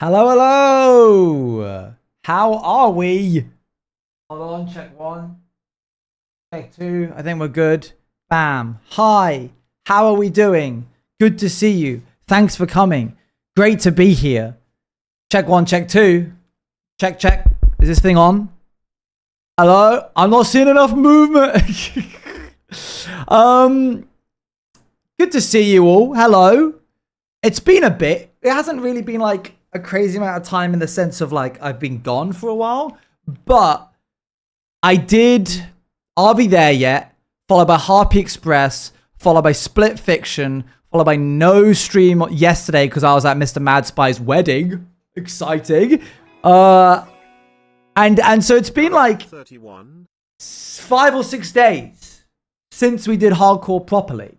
Hello, hello. How are we? Hold on, check one. Check two. I think we're good. Bam. Hi. How are we doing? Good to see you. Thanks for coming. Great to be here. Check one, check two. Check, check. Is this thing on? Hello? I'm not seeing enough movement. Good to see you all. Hello. It's been a bit. It hasn't really been like a crazy amount of time in the sense of like I've been gone for a while, but I did Are We There Yet, followed by Harpy Express, followed by Split Fiction, followed by no stream yesterday because I was at Mr. Mad Spy's wedding. Exciting. And so it's been like 31. 5 or 6 days since we did hardcore properly.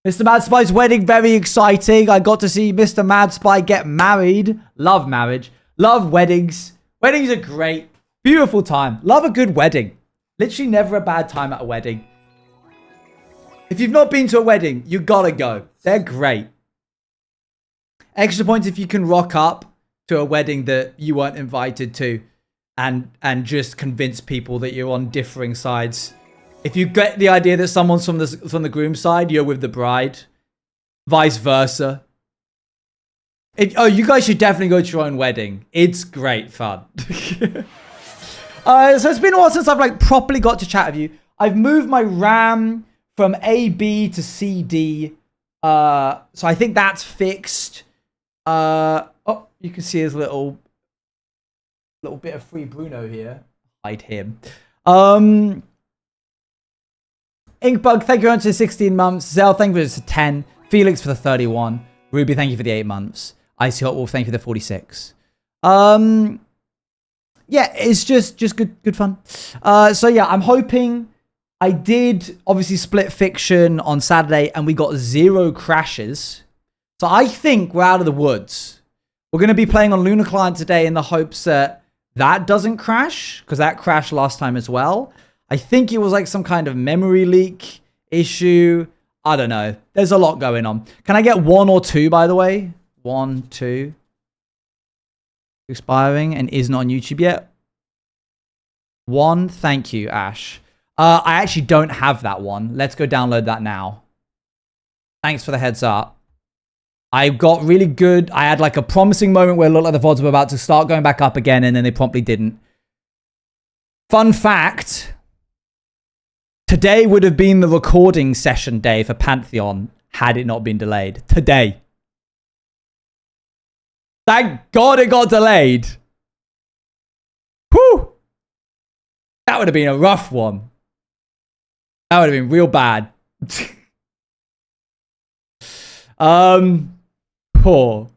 Mr. Mad Spy's wedding, very exciting. I got to see Mr. Mad Spy get married. Love marriage. Love weddings. Weddings are great. Beautiful time. Love a good wedding. Literally never a bad time at a wedding. If you've not been to a wedding, you gotta go. They're great. Extra points if you can rock up to a wedding that you weren't invited to and just convince people that you're on differing sides. If you get the idea that someone's from the groom's side, you're with the bride. Vice versa. You guys should definitely go to your own wedding. It's great fun. So it's been a while since I've like properly got to chat with you. I've moved my RAM from AB to CD. So I think that's fixed. Oh, you can see his little bit of free Bruno here. Hide him. Inkbug, thank you for the 16 months. Zell, thank you for the 10. Felix for the 31. Ruby, thank you for the 8 months. Icy Hot Wolf, thank you for the 46. Yeah, it's just good fun. So yeah, I'm hoping. I did obviously Split Fiction on Saturday and we got 0 crashes. So I think we're out of the woods. We're going to be playing on Lunar Client today in the hopes that that doesn't crash, because that crashed last time as well. I think it was like some kind of memory leak issue. I don't know. There's a lot going on. Can I get 1 or 2, by the way? 1, 2. Expiring and is not on YouTube yet. 1. Thank you, Ash. I actually don't have that one. Let's go download that now. Thanks for the heads up. I got really good. I had like a promising moment where it looked like the VODs were about to start going back up again, and then they promptly didn't. Fun fact. Today would have been the recording session day for Pantheon had it not been delayed. Today. Thank God it got delayed. Whew. That would have been a rough one. That would have been real bad. Poor.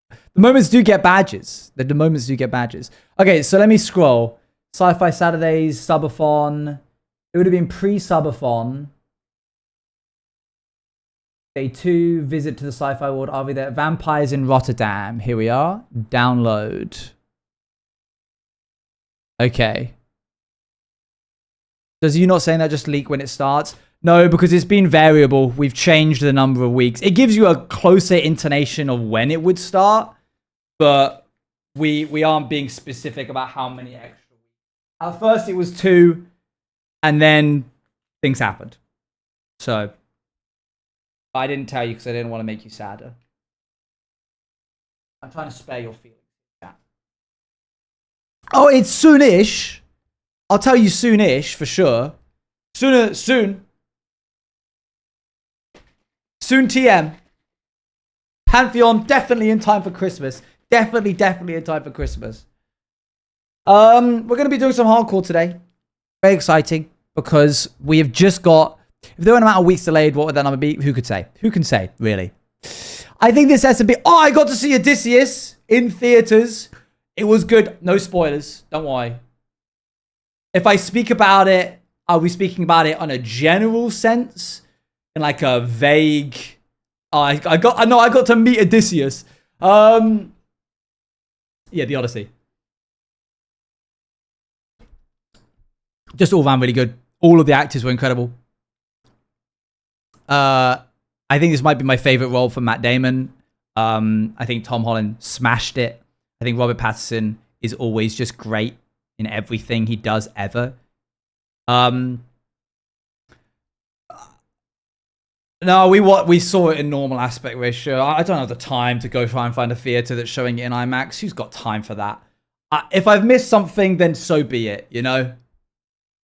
The moments do get badges. The moments do get badges. Okay, so let me scroll. Sci-Fi Saturdays, Subathon. It would have been pre-Subathon. Day 2, visit to the sci-fi world. Are we there? Vampires in Rotterdam. Here we are. Download. Okay. Does you not saying that just leak when it starts? No, because it's been variable. We've changed the number of weeks. It gives you a closer intonation of when it would start, but we aren't being specific about how many extra weeks. At first it was 2, and then things happened. So I didn't tell you because I didn't want to make you sadder. I'm trying to spare your feelings. Yeah. Oh, it's soonish. I'll tell you soonish for sure. Soon TM. Pantheon, definitely in time for Christmas. Definitely in time for Christmas. We're going to be doing some hardcore today. Very exciting because we have just got... If there were an amount of weeks delayed, what would that number be? Who could say? Who can say, really? I think this has to be... Oh, I got to see Odysseus in theaters. It was good. No spoilers. Don't worry. If I speak about it, I'll be speaking about it on a general sense. In like a vague... Oh, I got to meet Odysseus. Yeah, the Odyssey. Just all around really good. All of the actors were incredible. I think this might be my favorite role for Matt Damon. I think Tom Holland smashed it. I think Robert Pattinson is always just great in everything he does ever. No, we saw it in normal aspect ratio. I don't have the time to go try and find a theater that's showing it in IMAX. Who's got time for that? If I've missed something, then so be it, you know?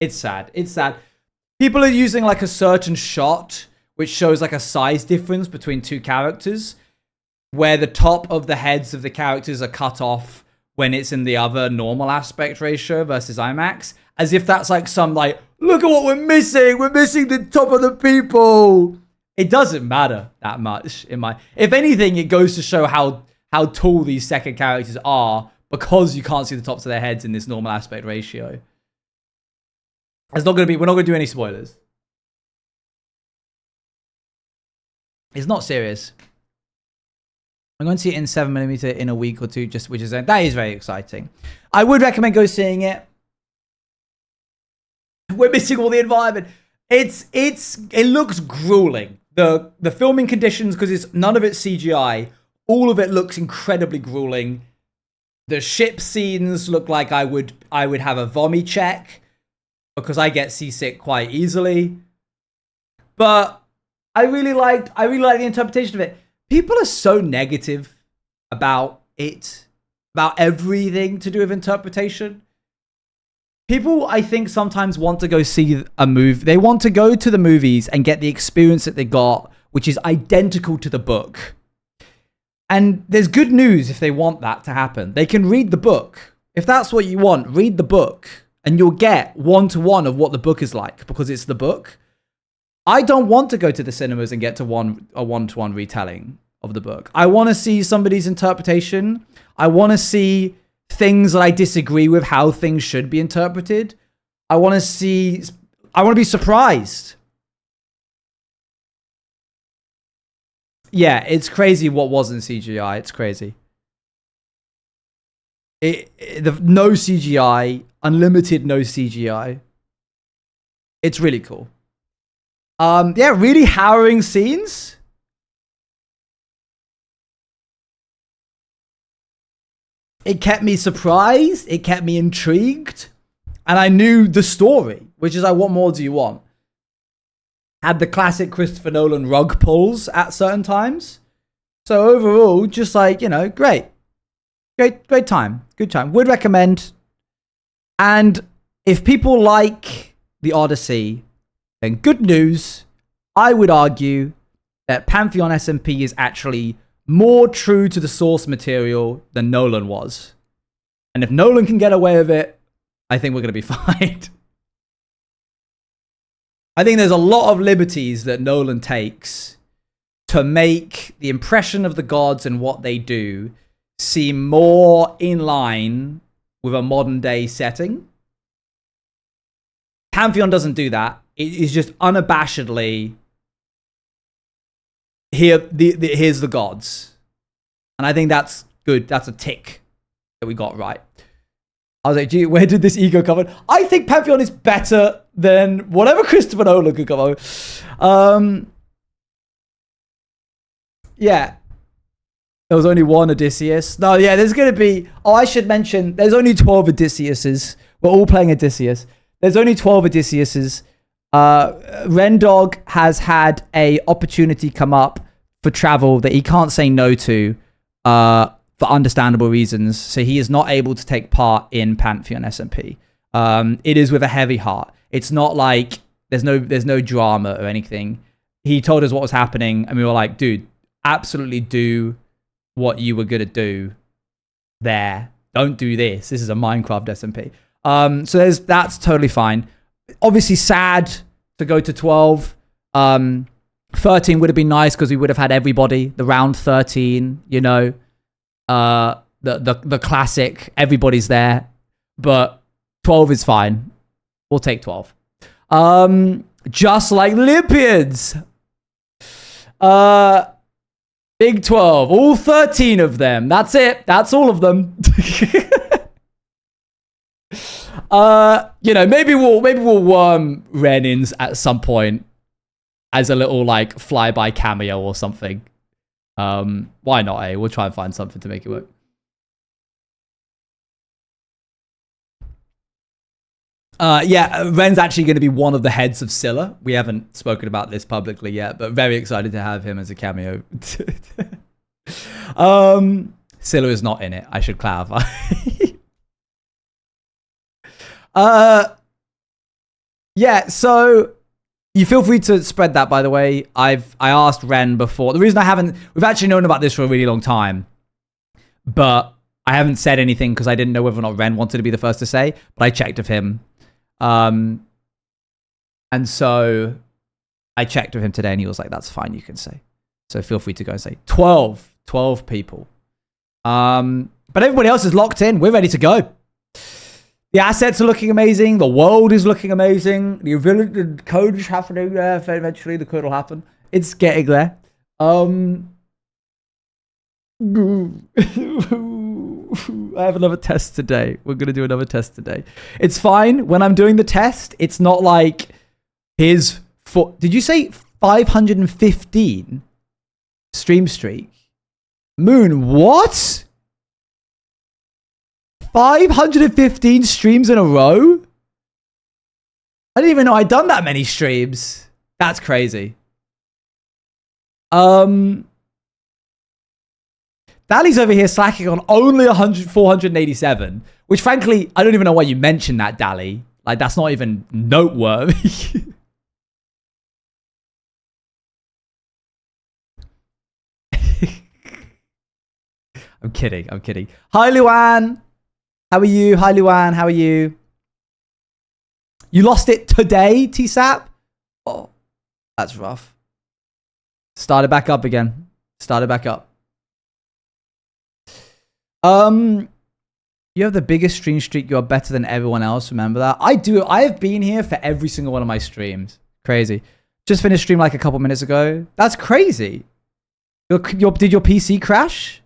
It's sad. It's sad. People are using like a certain shot which shows like a size difference between two characters, where the top of the heads of the characters are cut off when it's in the other normal aspect ratio versus IMAX, as if that's like some like, look at what we're missing the top of the people. It doesn't matter that much in my... If anything, it goes to show how tall these second characters are because you can't see the tops of their heads in this normal aspect ratio. We're not going to do any spoilers. It's not serious. I'm going to see it in 7mm in a week or two, which is that is very exciting. I would recommend go seeing it. We're missing all the environment. It looks grueling. The filming conditions, because none of it's CGI, all of it looks incredibly grueling. The ship scenes look like I would have a vomit check because I get seasick quite easily. But I really like the interpretation of it. People are so negative about it, about everything to do with interpretation. People, I think, sometimes want to go see a movie. They want to go to the movies and get the experience that they got, which is identical to the book. And there's good news if they want that to happen. They can read the book. If that's what you want, read the book. And you'll get one-to-one of what the book is like, because it's the book. I don't want to go to the cinemas and get to a one-to-one retelling of the book. I want to see somebody's interpretation. I want to see things that I disagree with, how things should be interpreted. I want to be surprised. Yeah, it's crazy what wasn't CGI. It's crazy. No CGI, unlimited no CGI. It's really cool. Yeah, really harrowing scenes. It kept me surprised. It kept me intrigued. And I knew the story, which is like, what more do you want? Had the classic Christopher Nolan rug pulls at certain times. So overall, just like, you know, great time. Good time. Would recommend. And if people like The Odyssey, then good news. I would argue that Pantheon SMP is actually more true to the source material than Nolan was. And if Nolan can get away with it, I think we're going to be fine. I think there's a lot of liberties that Nolan takes to make the impression of the gods and what they do seem more in line with a modern day setting. Pantheon doesn't do that. It is just unabashedly, here's the gods. And I think that's good. That's a tick that we got right. I was like, gee, where did this ego come from? I think Pantheon is better than whatever Christopher Nolan could come over. Yeah. There was only one Odysseus. No, yeah, there's going to be... Oh, I should mention, there's only 12 Odysseus's. We're all playing Odysseus. There's only 12 Odysseus's. Rendog has had a opportunity come up for travel that he can't say no to for understandable reasons. So he is not able to take part in Pantheon SMP. It is with a heavy heart. It's not like there's no drama or anything. He told us what was happening and we were like, dude, absolutely do what you were going to do there. Don't do this. This is a Minecraft SMP. So that's totally fine. Obviously sad to go to 12. 13 would have been nice because we would have had everybody. The round 13, you know, the classic, everybody's there. But 12 is fine. We'll take 12. Just like the Olympians. Big 12. All 13 of them. That's it. That's all of them. You know, maybe we'll Renins at some point as a little like flyby cameo or something. Why not, eh? We'll try and find something to make it work. Yeah, Ren's actually going to be one of the heads of Scylla. We haven't spoken about this publicly yet, but very excited to have him as a cameo. Scylla is not in it. I should clarify. Yeah, so you feel free to spread that, by the way. I asked Ren before. The reason we've actually known about this for a really long time, but I haven't said anything because I didn't know whether or not Ren wanted to be the first to say, but I checked with him. And so I checked with him today and he was like, that's fine, you can say. So feel free to go and say 12 people. But everybody else is locked in. We're ready to go. The assets are looking amazing. The world is looking amazing. The code is happening there. Eventually the code will happen. It's getting there. I have another test today. We're going to do another test today. It's fine. When I'm doing the test, it's not like did you say 515 stream streak? Moon, what? 515 streams in a row? I didn't even know I'd done that many streams. That's crazy. Dali's over here slacking on only 487, which frankly, I don't even know why you mentioned that, Dali. Like, that's not even noteworthy. I'm kidding. Hi, Luan. How are you? Hi, Luan. How are you? You lost it today, TSAP? Oh, that's rough. Started back up again. You have the biggest stream streak. You're better than everyone else. Remember that? I do. I have been here for every single one of my streams. Crazy. Just finished stream like a couple minutes ago. That's crazy. Did your PC crash?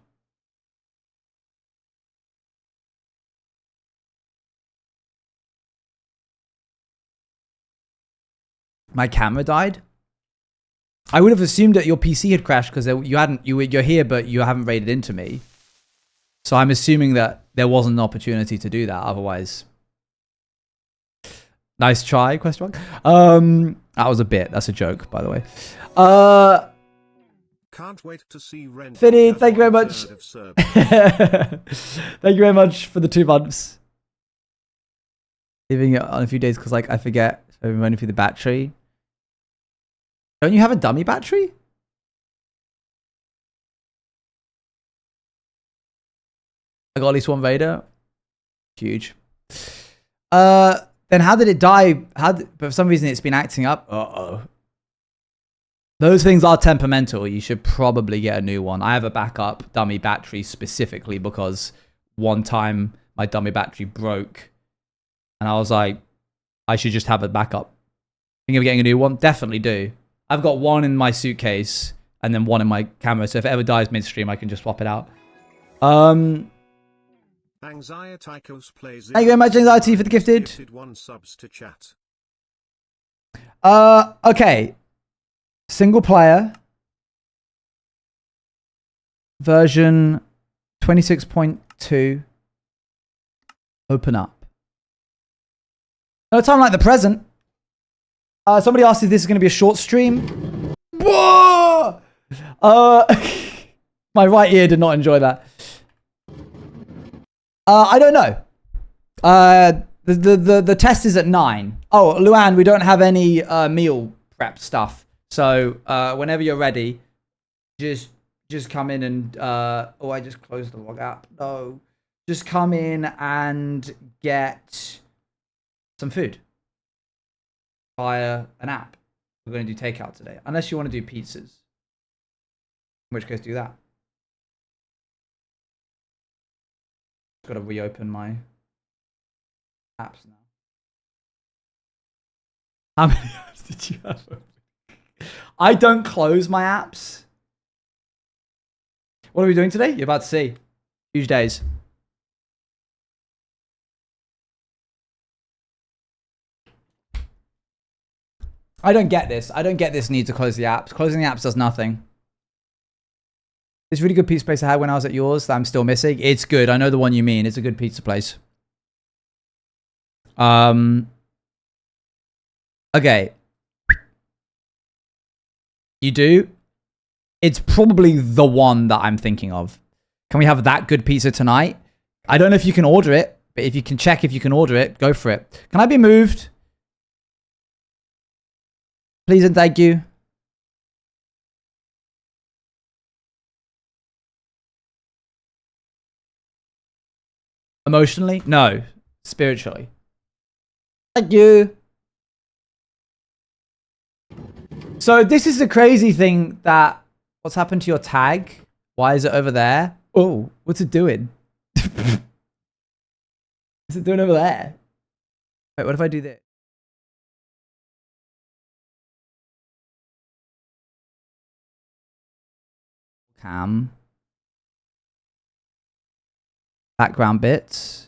My camera died. I would have assumed that your PC had crashed because you're here, but you haven't raided into me. So I'm assuming that there wasn't an opportunity to do that. Otherwise, nice try? Question mark. That was a bit. That's a joke, by the way. Can't wait to see Ren. Finny, thank you very much. Thank you very much for the 2 months. Leaving it on a few days because like I forget. So I'm running through the battery. Don't you have a dummy battery? I got at least 1 raider. Huge. Then how did it die? But for some reason it's been acting up. Uh-oh. Those things are temperamental. You should probably get a new one. I have a backup dummy battery specifically because one time my dummy battery broke. And I was like, I should just have a backup. Think of getting a new one? Definitely do. I've got 1 in my suitcase and then 1 in my camera. So if it ever dies midstream, I can just swap it out. Thank you very much, Anxiety, for the gifted. 1 subs to chat. Okay. Single player. Version 26.2. Open up. No time like the present. Somebody asked if this is going to be a short stream. Whoa! My right ear did not enjoy that. I don't know. The test is at 9. Oh, Luan, we don't have any meal prep stuff. So whenever you're ready, just come in and oh, I just closed the log app. No, just come in and get some food via an app. We're going to do takeout today, unless you want to do pizzas. In which case, do that. Got to reopen my apps now. How many apps did you have? I don't close my apps. What are we doing today? You're about to see. Huge days. I don't get this. I don't get this need to close the apps. Closing the apps does nothing. This really good pizza place I had when I was at yours that I'm still missing. It's good. I know the one you mean. It's a good pizza place. Okay. You do? It's probably the one that I'm thinking of. Can we have that good pizza tonight? I don't know if you can order it, but if you can check if you can order it, go for it. Can I be moved? Please and thank you. Emotionally? No. Spiritually. Thank you. So this is the crazy thing that... What's happened to your tag? Why is it over there? Oh, what's it doing? What's it doing over there? Wait, what if I do this? Cam. Background bits.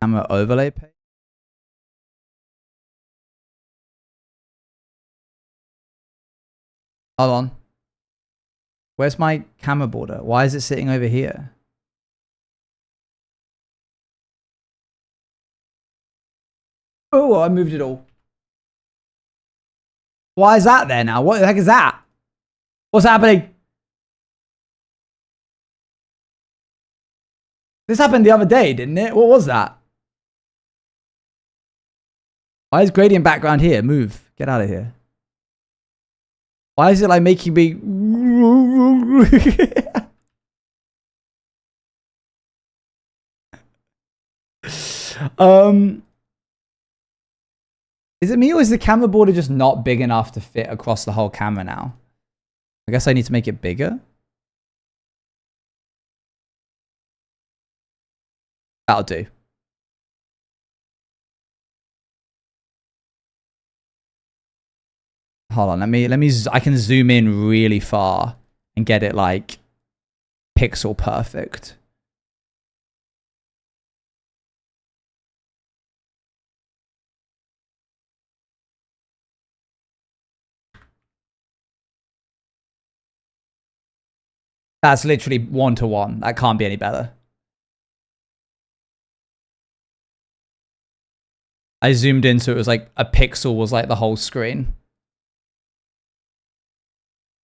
Camera overlay page. Hold on. Where's my camera border? Why is it sitting over here? Oh, I moved it all. Why is that there now? What the heck is that? What's happening? This happened the other day, didn't it? What was that? Why is gradient background here? Move. Get out of here. Why is it like making me... Is it me or is the camera border just not big enough to fit across the whole camera now? I guess I need to make it bigger. That'll do. Hold on, I can zoom in really far and get it like pixel perfect. That's literally 1-to-1. That can't be any better. I zoomed in so it was like a pixel was like the whole screen.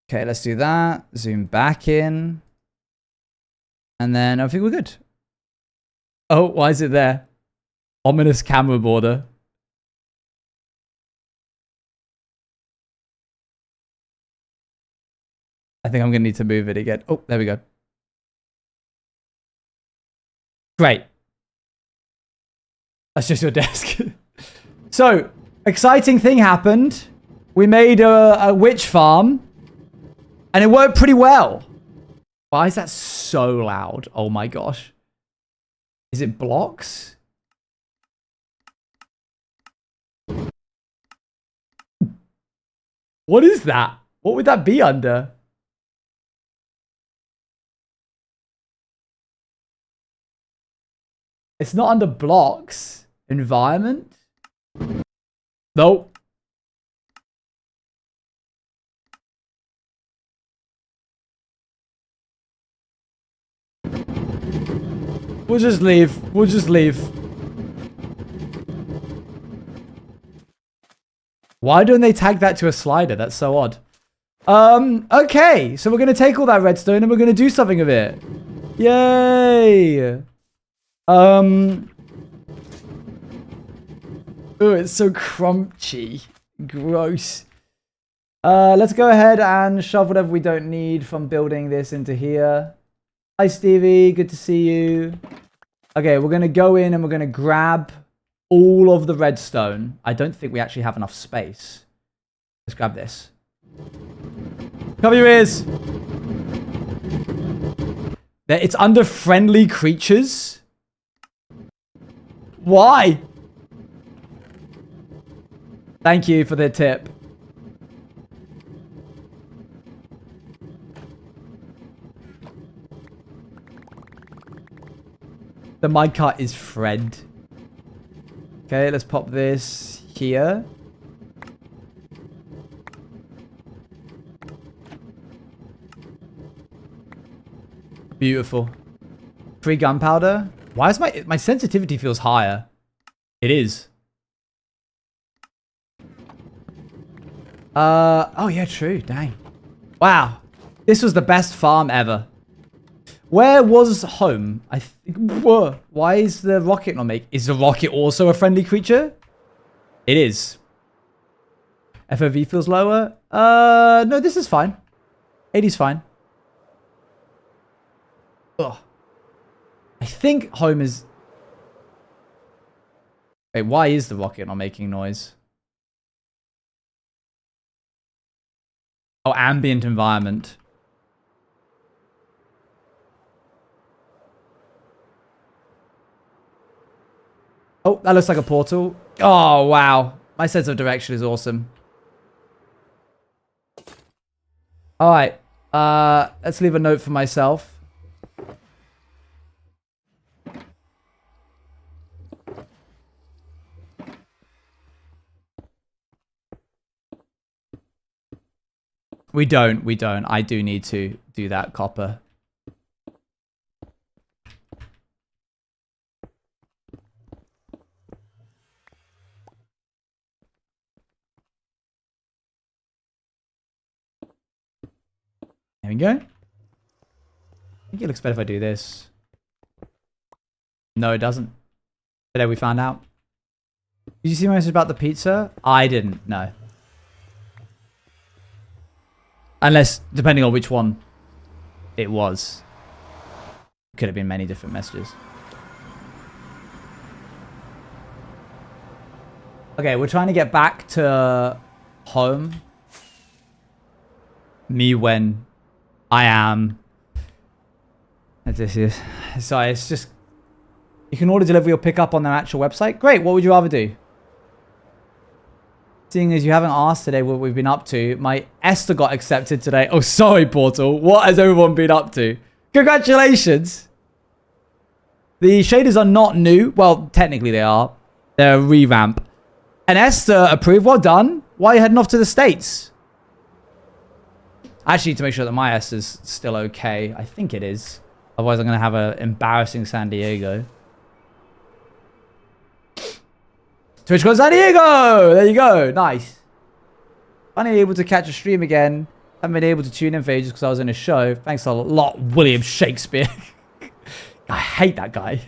Okay, let's do that. Zoom back in. And then I think we're good. Oh, why is it there? Ominous camera border. I think I'm going to need to move it again. Oh, there we go. Great. That's just your desk. So, exciting thing happened. We made a witch farm. And it worked pretty well. Why is that so loud? Oh my gosh. Is it blocks? What is that? What would that be under? It's not under blocks. Environment? Nope. We'll just leave. We'll just leave. Why don't they tag that to a slider? That's so odd. Okay. So we're going to take all that redstone and we're going to do something with it. Yay. Oh, it's so crunchy. Gross. Let's go ahead and shove whatever we don't need from building this into here. Hi, Stevie. Good to see you. Okay, we're going to go in and we're going to grab all of the redstone. I don't think we actually have enough space. Let's grab this. Cover your ears. It's under friendly creatures. Why? Thank you for the tip. The minecart is Fred. Okay, let's pop this here. Beautiful. Free gunpowder. Why is my sensitivity feels higher? It is. Oh yeah, true. Dang. Wow. This was the best farm ever. Where was home? I think. Whoa. Why is the rocket not make? Is the rocket also a friendly creature? It is. FOV feels lower. No, this is fine. 80's fine. Ugh. I think home is... Wait, why is the rocket not making noise? Oh, ambient environment. Oh, that looks like a portal. Oh, wow. My sense of direction is awesome. All right. Let's leave a note for myself. We don't. I do need to do that, copper. There we go. I think it looks better if I do this. No, it doesn't. Today we found out. Did you see my message about the pizza? I didn't, no. Unless, depending on which one it was. Could have been many different messages. Okay, we're trying to get back to home. Me when I am. This is. Sorry, it's just. You can order delivery or pick up on their actual website. Great, what would you rather do? Seeing as you haven't asked today what we've been up to, my Esther got accepted today. Oh, sorry, Portal. What has everyone been up to? Congratulations. The shaders are not new. Well, technically they are. They're a revamp. And Esther approved. Well done. Why are you heading off to the States? I actually need to make sure that my Esther's still okay. I think it is. Otherwise, I'm going to have an embarrassing San Diego. TwitchCon San Diego! There you go. Nice. Finally able to catch a stream again. Haven't been able to tune in for ages because I was in a show. Thanks a lot, William Shakespeare. I hate that guy.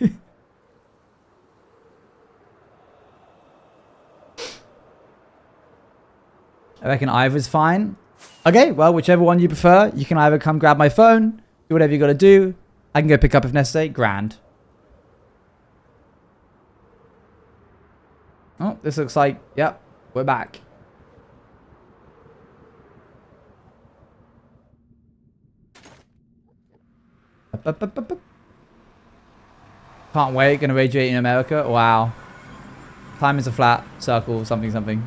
I reckon either's fine. Okay, well, whichever one you prefer. You can either come grab my phone, do whatever you got to do. I can go pick up if necessary. Grand. Oh, this looks like, yep, we're back. Can't wait, gonna radiate in America. Wow. Time is a flat circle, something, something.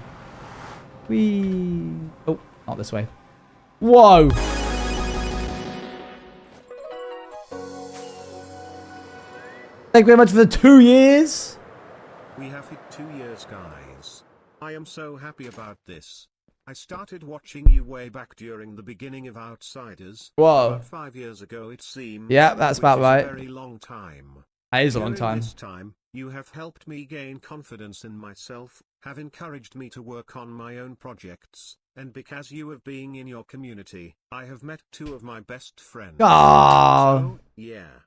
Whee. Oh, not this way. Whoa. Thank you very much for the 2 years. We have hit 2 years, guys. I am so happy about this. I started watching you way back during the beginning of Outsiders. Whoa. About 5 years ago, it seems. Yeah, that's about right. A very long time. That is a long time. This time, you have helped me gain confidence in myself, have encouraged me to work on my own projects, and because you have been in your community, I have met 2 of my best friends. Aww. So, yeah.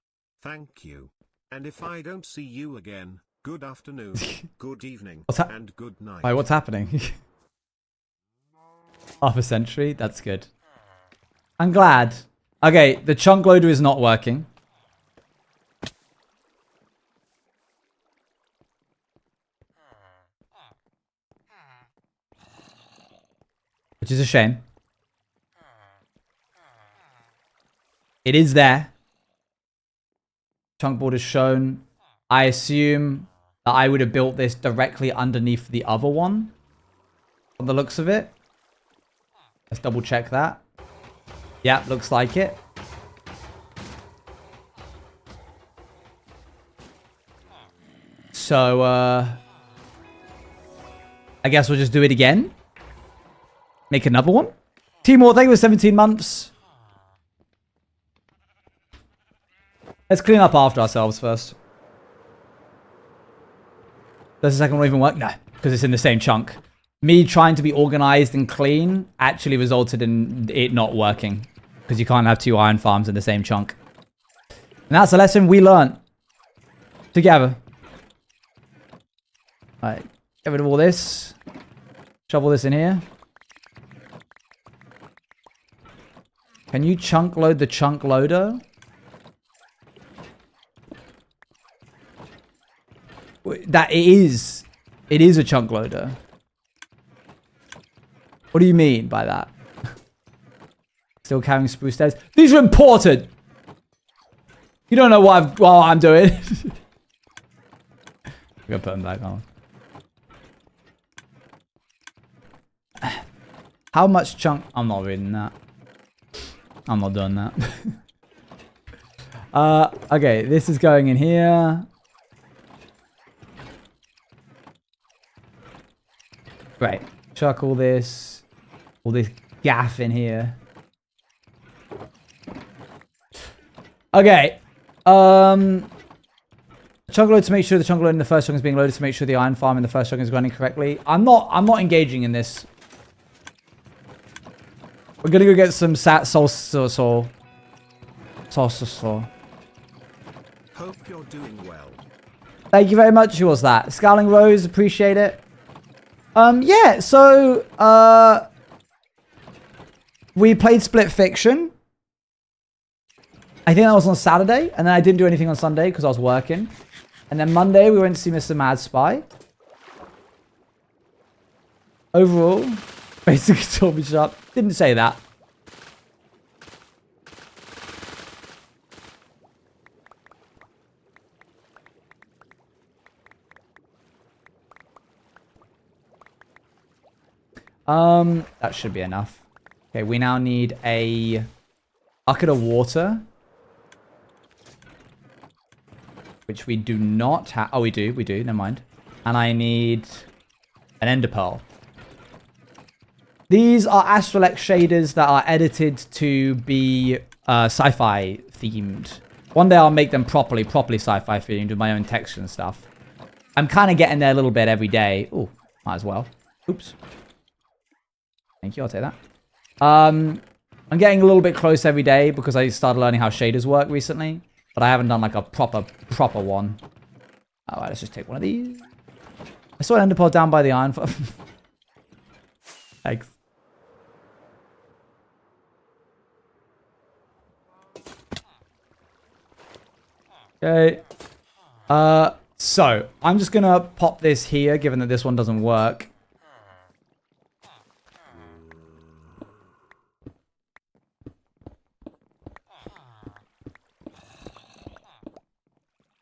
Thank you. And if I don't see you again, good afternoon, good evening, and good night. Wait, what's happening? Half a century? That's good. I'm glad. Okay, the chunk loader is not working. Which is a shame. It is there. Chunk board is shown. I assume that I would have built this directly underneath the other one. From the looks of it. Let's double check that. Yeah, looks like it. So, I guess we'll just do it again. Make another one. Timor, thank you for 17 months. Let's clean up after ourselves first. Does the second one even work? No, because it's in the same chunk. Me trying to be organized and clean actually resulted in it not working. Because you can't have 2 iron farms in the same chunk. And that's a lesson we learned. Together. Alright, get rid of all this. Shovel this in here. Can you chunk load the chunk loader? That it is. It is a chunk loader. What do you mean by that? Still carrying spruce stairs. These are important. You don't know what I'm doing. I'm gonna put them back on. How much chunk? I'm not reading that. I'm not doing that. Okay, this is going in here. Great. Chuck all this gaff in here. Okay. Chunk load to make sure the chunk load in the first chunk is being loaded to make sure the iron farm in the first chunk is running correctly. I'm not engaging in this. We're gonna go get some soul. Hope you're doing well. Thank you very much. Who was that? Scowling Rose, appreciate it. Yeah, so we played Split Fiction. I think that was on Saturday, and then I didn't do anything on Sunday because I was working. And then Monday we went to see Mr. Mad Spy. Overall, basically told me shut up. Didn't say that. That should be enough. Okay, we now need a bucket of water. Which we do not have. Oh, we do. Never mind. And I need an ender pearl. These are Astralex shaders that are edited to be sci-fi themed. One day I'll make them properly sci-fi themed with my own texture and stuff. I'm kind of getting there a little bit every day. Oh, might as well. Oops. Thank you, I'll take that. I'm getting a little bit close every day because I started learning how shaders work recently. But I haven't done like a proper one. Alright, let's just take one of these. I saw an enderpearl down by the iron farm. Thanks. Okay. So, I'm just gonna pop this here, given that this one doesn't work.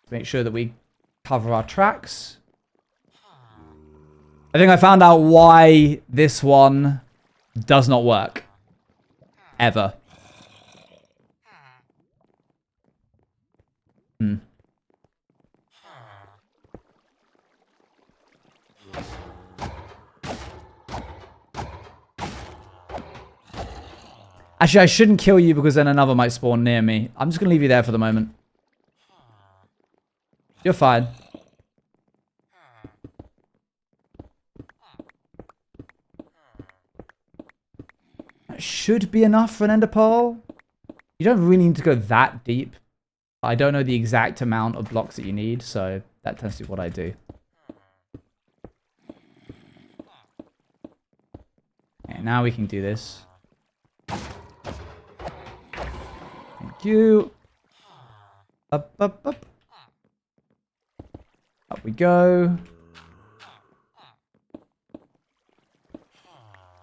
Make sure that we cover our tracks. I think I found out why this one does not work. Ever. Actually, I shouldn't kill you because then another might spawn near me. I'm just going to leave you there for the moment. You're fine. That should be enough for an ender pearl. You don't really need to go that deep. I don't know the exact amount of blocks that you need, so that tends to be what I do. Okay, now we can do this. Thank you. Up, up, up. Up we go.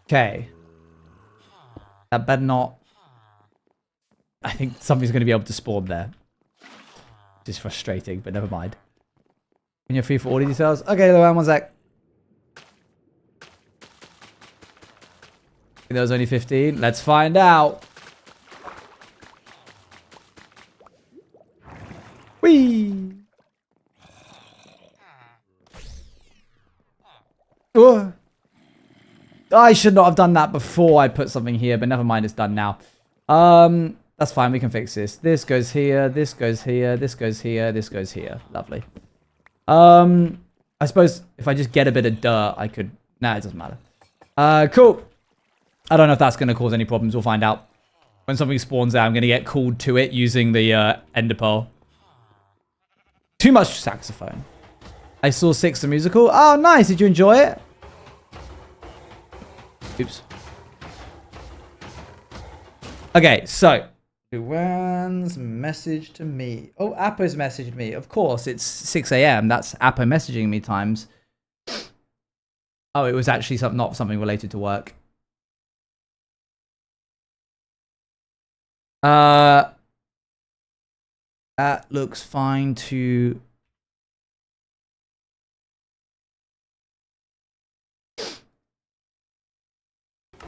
Okay. That better not... I think something's going to be able to spawn there. Which is frustrating, but never mind. When you're free for audio details. Okay, Luan, one sec. There was only 15. Let's find out. Whee! Oh. I should not have done that before I put something here, but never mind, it's done now. That's fine. We can fix this. This goes here. This goes here. This goes here. This goes here. Lovely. I suppose if I just get a bit of dirt, I could... Nah, it doesn't matter. Cool. I don't know if that's going to cause any problems. We'll find out. When something spawns out, I'm going to get called to it using the ender pearl. Too much saxophone. I saw 6 the musical. Oh, nice. Did you enjoy it? Oops. Okay, so. Luan's message to me. Oh, Appo's messaged me. Of course, it's 6 a.m. That's Appo messaging me times. Oh, it was actually not something related to work. That looks fine to...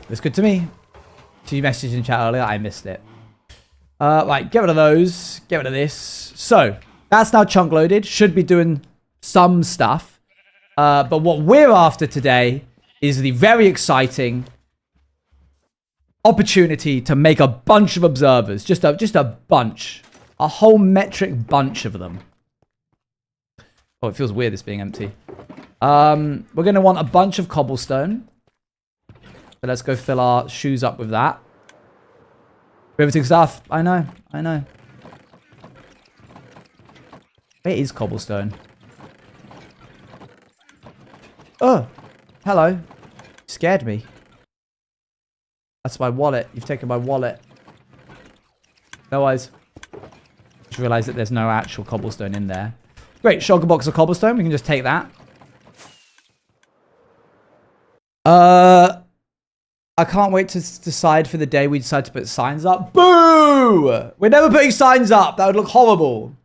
Looks good to me. She messaged in chat earlier. I missed it. Right, get rid of those. Get rid of this. So, that's now chunk loaded. Should be doing some stuff. But what we're after today is the very exciting opportunity to make a bunch of observers. Just a bunch. A whole metric bunch of them. Oh, it feels weird this being empty. We're going to want a bunch of cobblestone. So let's go fill our shoes up with that. Riveting stuff. I know. I know. Where is cobblestone? Oh. Hello. Scared me. That's my wallet. You've taken my wallet. No eyes. Just realized that there's no actual cobblestone in there. Great. Shulker box of cobblestone. We can just take that. I can't wait to decide for the day we decide to put signs up. Boo! We're never putting signs up. That would look horrible.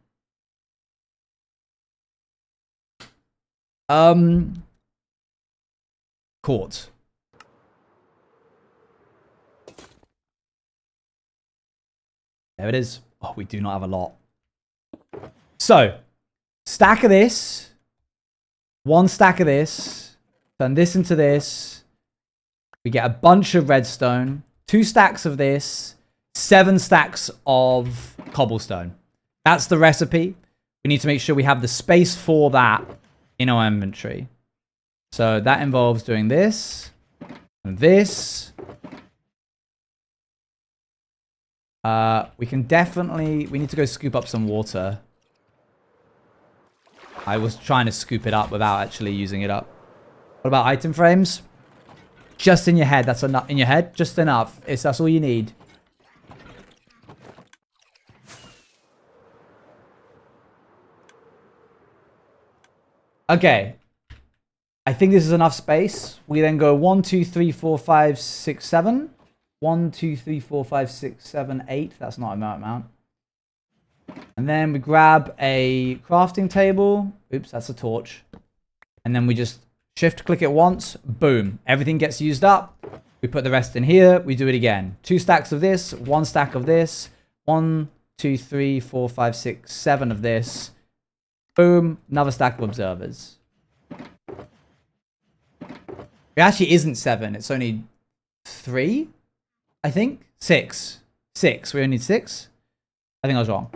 Quartz. There it is. Oh, we do not have a lot. So, stack of this. 1 stack of this. Turn this into this. We get a bunch of redstone, 2 stacks of this, 7 stacks of cobblestone. That's the recipe. We need to make sure we have the space for that in our inventory. So that involves doing this and this. We can definitely... We need to go scoop up some water. I was trying to scoop it up without actually using it up. What about item frames? Just in your head. That's enough. In your head? Just enough. That's all you need. Okay. I think this is enough space. We then go 1, 2, 3, 4, 5, 6, 7. 1, 2, 3, 4, 5, 6, 7, 8. That's not an amount. And then we grab a crafting table. Oops, that's a torch. And then we just... Shift click it once, boom. Everything gets used up. We put the rest in here. We do it again. 2 stacks of this, 1 stack of this. 1, 2, 3, 4, 5, 6, 7 of this. Boom. Another stack of observers. It actually isn't 7. It's only 3, I think. 6. 6. We only need 6. I think I was wrong.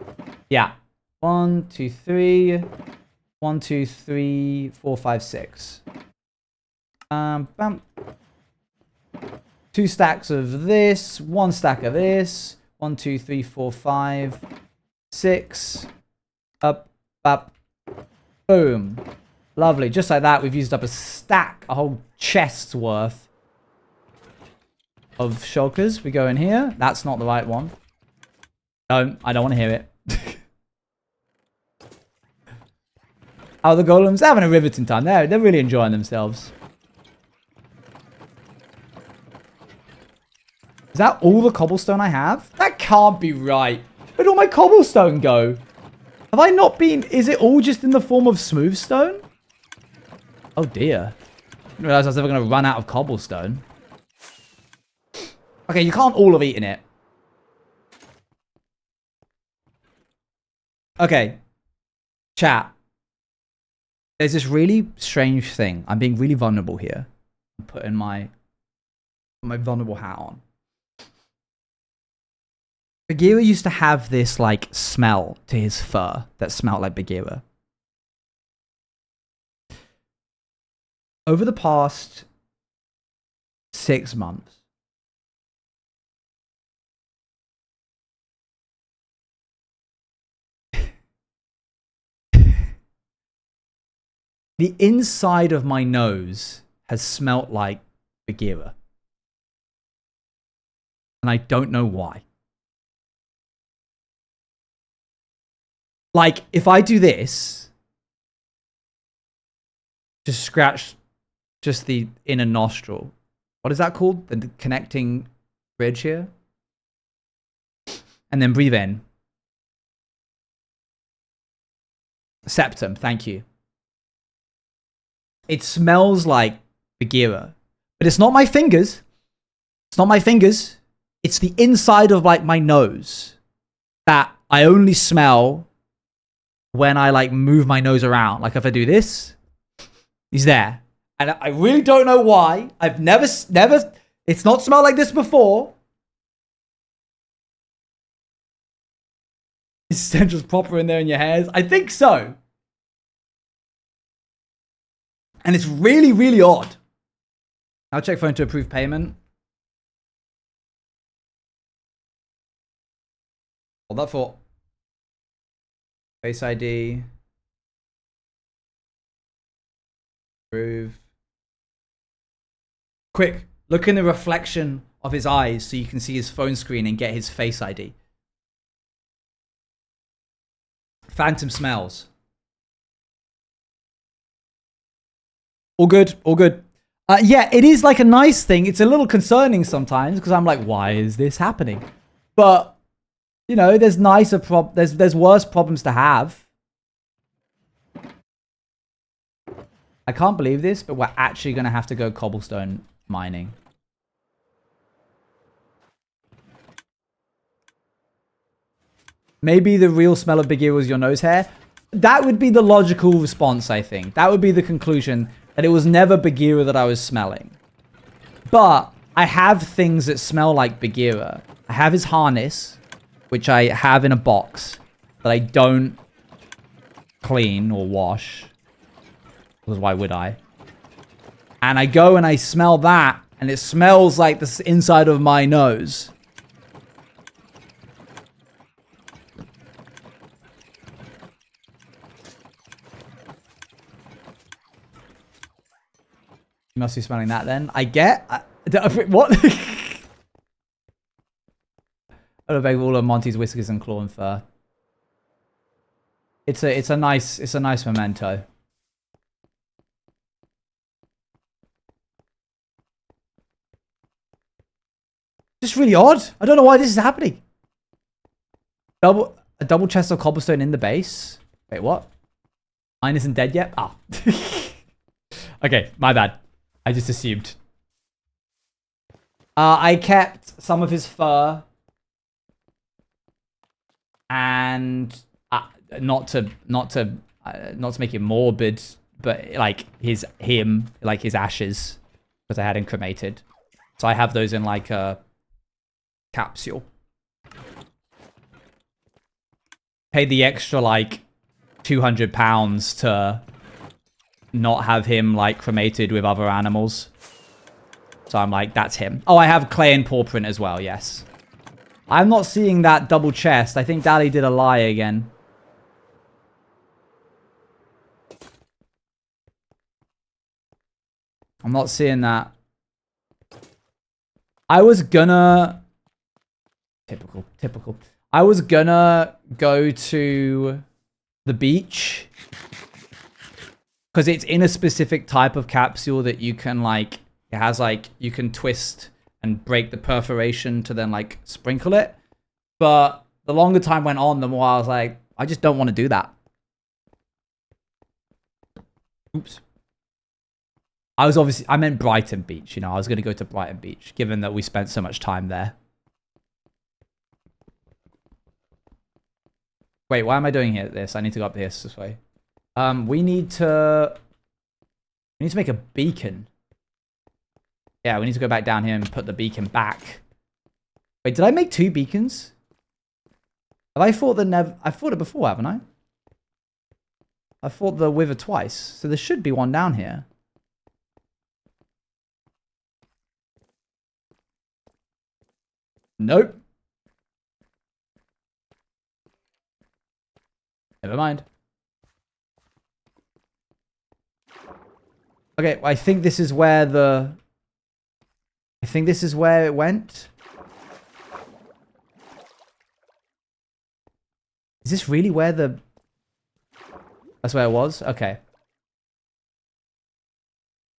Yeah. 1, 2, 3. 1, 2, 3, 4, 5, 6. Bam. 2 stacks of this. 1 stack of this. 1, 2, 3, 4, 5, 6. Up. Boom. Lovely. Just like that, we've used up a stack, a whole chest's worth of shulkers. We go in here. That's not the right one. No, I don't want to hear it. Oh, the golems having a riveting time. They're really enjoying themselves. Is that all the cobblestone I have? That can't be right. Where'd all my cobblestone go? Have I not been... Is it all just in the form of smooth stone? Oh, dear. I didn't realize I was ever going to run out of cobblestone. Okay, you can't all have eaten it. Okay. Chat. There's this really strange thing. I'm being really vulnerable here. I'm putting my vulnerable hat on. Bagheera used to have this, like, smell to his fur that smelled like Bagheera. Over the past 6 months, the inside of my nose has smelt like Bagheera. And I don't know why. Like, if I do this, just scratch just the inner nostril. What is that called? The connecting bridge here? And then breathe in. Septum, thank you. It smells like Bagheera. But it's not my fingers. It's not my fingers. It's the inside of, like, my nose that I only smell when I, like, move my nose around. Like, if I do this, he's there. And I really don't know why. I've never, it's not smelled like this before. Is Central's proper in there in your hairs? I think so. And it's really, really odd. I'll check phone to approve payment. Hold that for Face ID. Approve. Quick, look in the reflection of his eyes so you can see his phone screen and get his Face ID. Phantom smells. All good, all good. Yeah, it is like a nice thing. It's a little concerning sometimes because I'm like, why is this happening? But, you know, there's nicer there's worse problems to have. I can't believe this, but we're actually going to have to go cobblestone mining. Maybe the real smell of Bagheera was your nose hair. That would be the logical response, I think. That would be the conclusion, that it was never Bagheera that I was smelling. But I have things that smell like Bagheera. I have his harness, which I have in a box that I don't clean or wash. Because why would I? And I go and I smell that, and it smells like the inside of my nose. You must be smelling that then. I get... what? I don't beg all of Monty's whiskers and claw and fur. It's a nice memento. Just really odd. I don't know why this is happening. A double chest of cobblestone in the base. Wait, what? Mine isn't dead yet? Ah. Okay, my bad. I just assumed. I kept some of his fur. And not to make it morbid, but like his ashes, because I had him cremated. So I have those in like a capsule. Paid the extra like £200 to not have him like cremated with other animals. So I'm like, that's him. Oh, I have clay and paw print as well, yes. I'm not seeing that double chest. I think Daddy did a lie again. I'm not seeing that. I was gonna... Typical. I was gonna go to the beach. Because it's in a specific type of capsule that you can like... It has like... You can twist and break the perforation to then like sprinkle it. But the longer time went on, the more I was like, I just don't want to do that. Oops. I meant Brighton Beach, you know, I was going to go to Brighton Beach, given that we spent so much time there. Wait, why am I doing this? I need to go up here this way. We need to make a beacon. Yeah, we need to go back down here and put the beacon back. Wait, did I make 2 beacons? Have I fought the I've fought it before, haven't I? I fought the Wither twice, so there should be one down here. Nope. Never mind. Okay, I think this is where the... I think this is where it went. Is this really where the... That's where it was? Okay.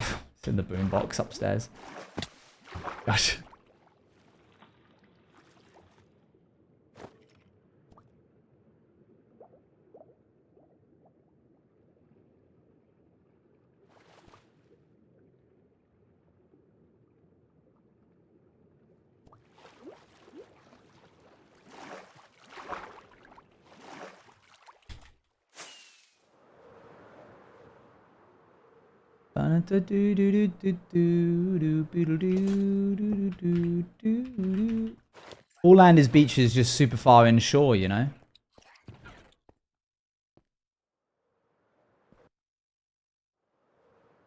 It's in the boombox upstairs. Gosh. All land is beaches just super far inshore, you know?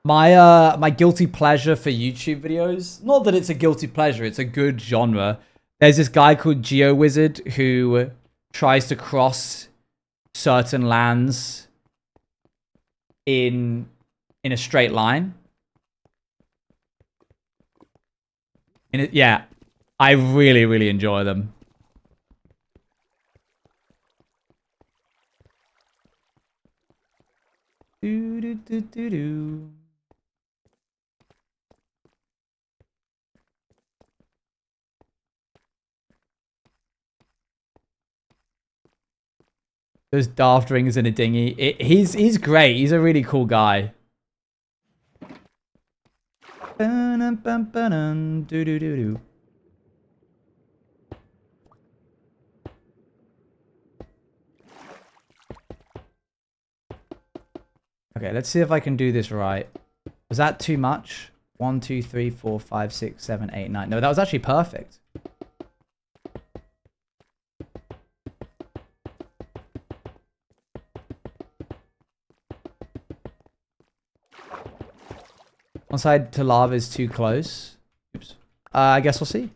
My guilty pleasure for YouTube videos, not that it's a guilty pleasure, it's a good genre. There's this guy called GeoWizard who tries to cross certain lands in a straight line. Yeah, I really, really enjoy them. Do, do, do, do, do. Those daft rings in a dinghy. He's great. He's a really cool guy. Okay, let's see if I can do this right. Was that too much? 1, 2, 3, 4, 5, 6, 7, 8, 9. No, that was actually perfect. One side to lava is too close. Oops. I guess we'll see.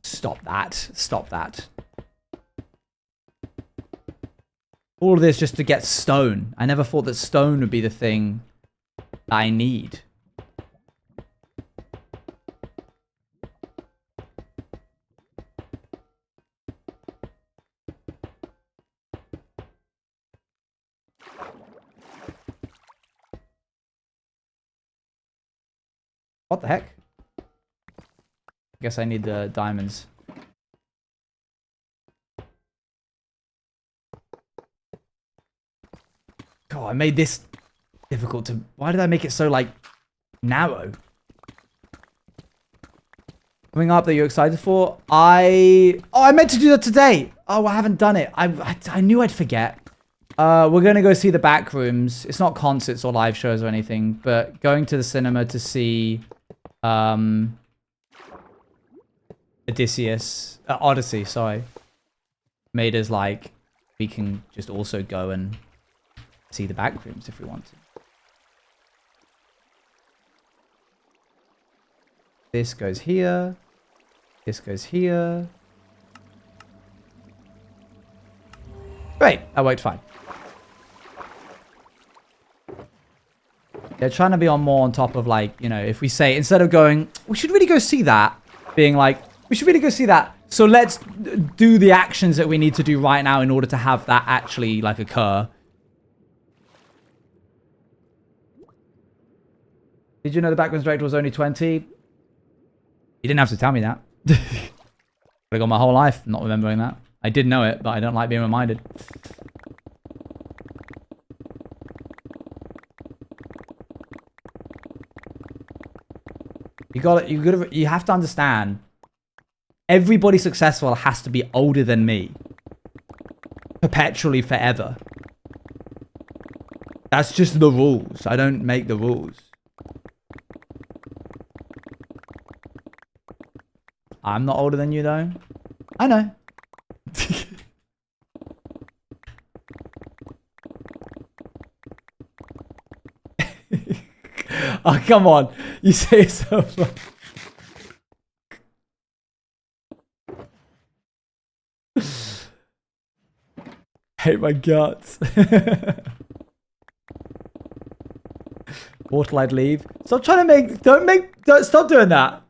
Stop that. Stop that. All of this just to get stone. I never thought that stone would be the thing that I need. What the heck? I guess I need the diamonds. God, I made this difficult to... Why did I make it so, like, narrow? Coming up that you're excited for? Oh, I meant to do that today! Oh, I haven't done it. I knew I'd forget. We're going to go see the back rooms. It's not concerts or live shows or anything, but going to the cinema to see... Odyssey, sorry. Made us like, we can just also go and see the back rooms if we want to. This goes here. This goes here. Great, that worked fine. They're trying to be more on top of, like, you know, if we say, instead of going, we should really go see that, being like, we should really go see that. So let's do the actions that we need to do right now in order to have that actually, like, occur. Did you know the background director was only 20? You didn't have to tell me that. I got my whole life not remembering that. I did know it, but I don't like being reminded. You have to understand, everybody successful has to be older than me. Perpetually forever. That's just the rules. I don't make the rules. I'm not older than you, though. I know. Oh, come on. You say it so much. Hate my guts. Portal, I'd leave. Stop trying to make... Don't stop doing that.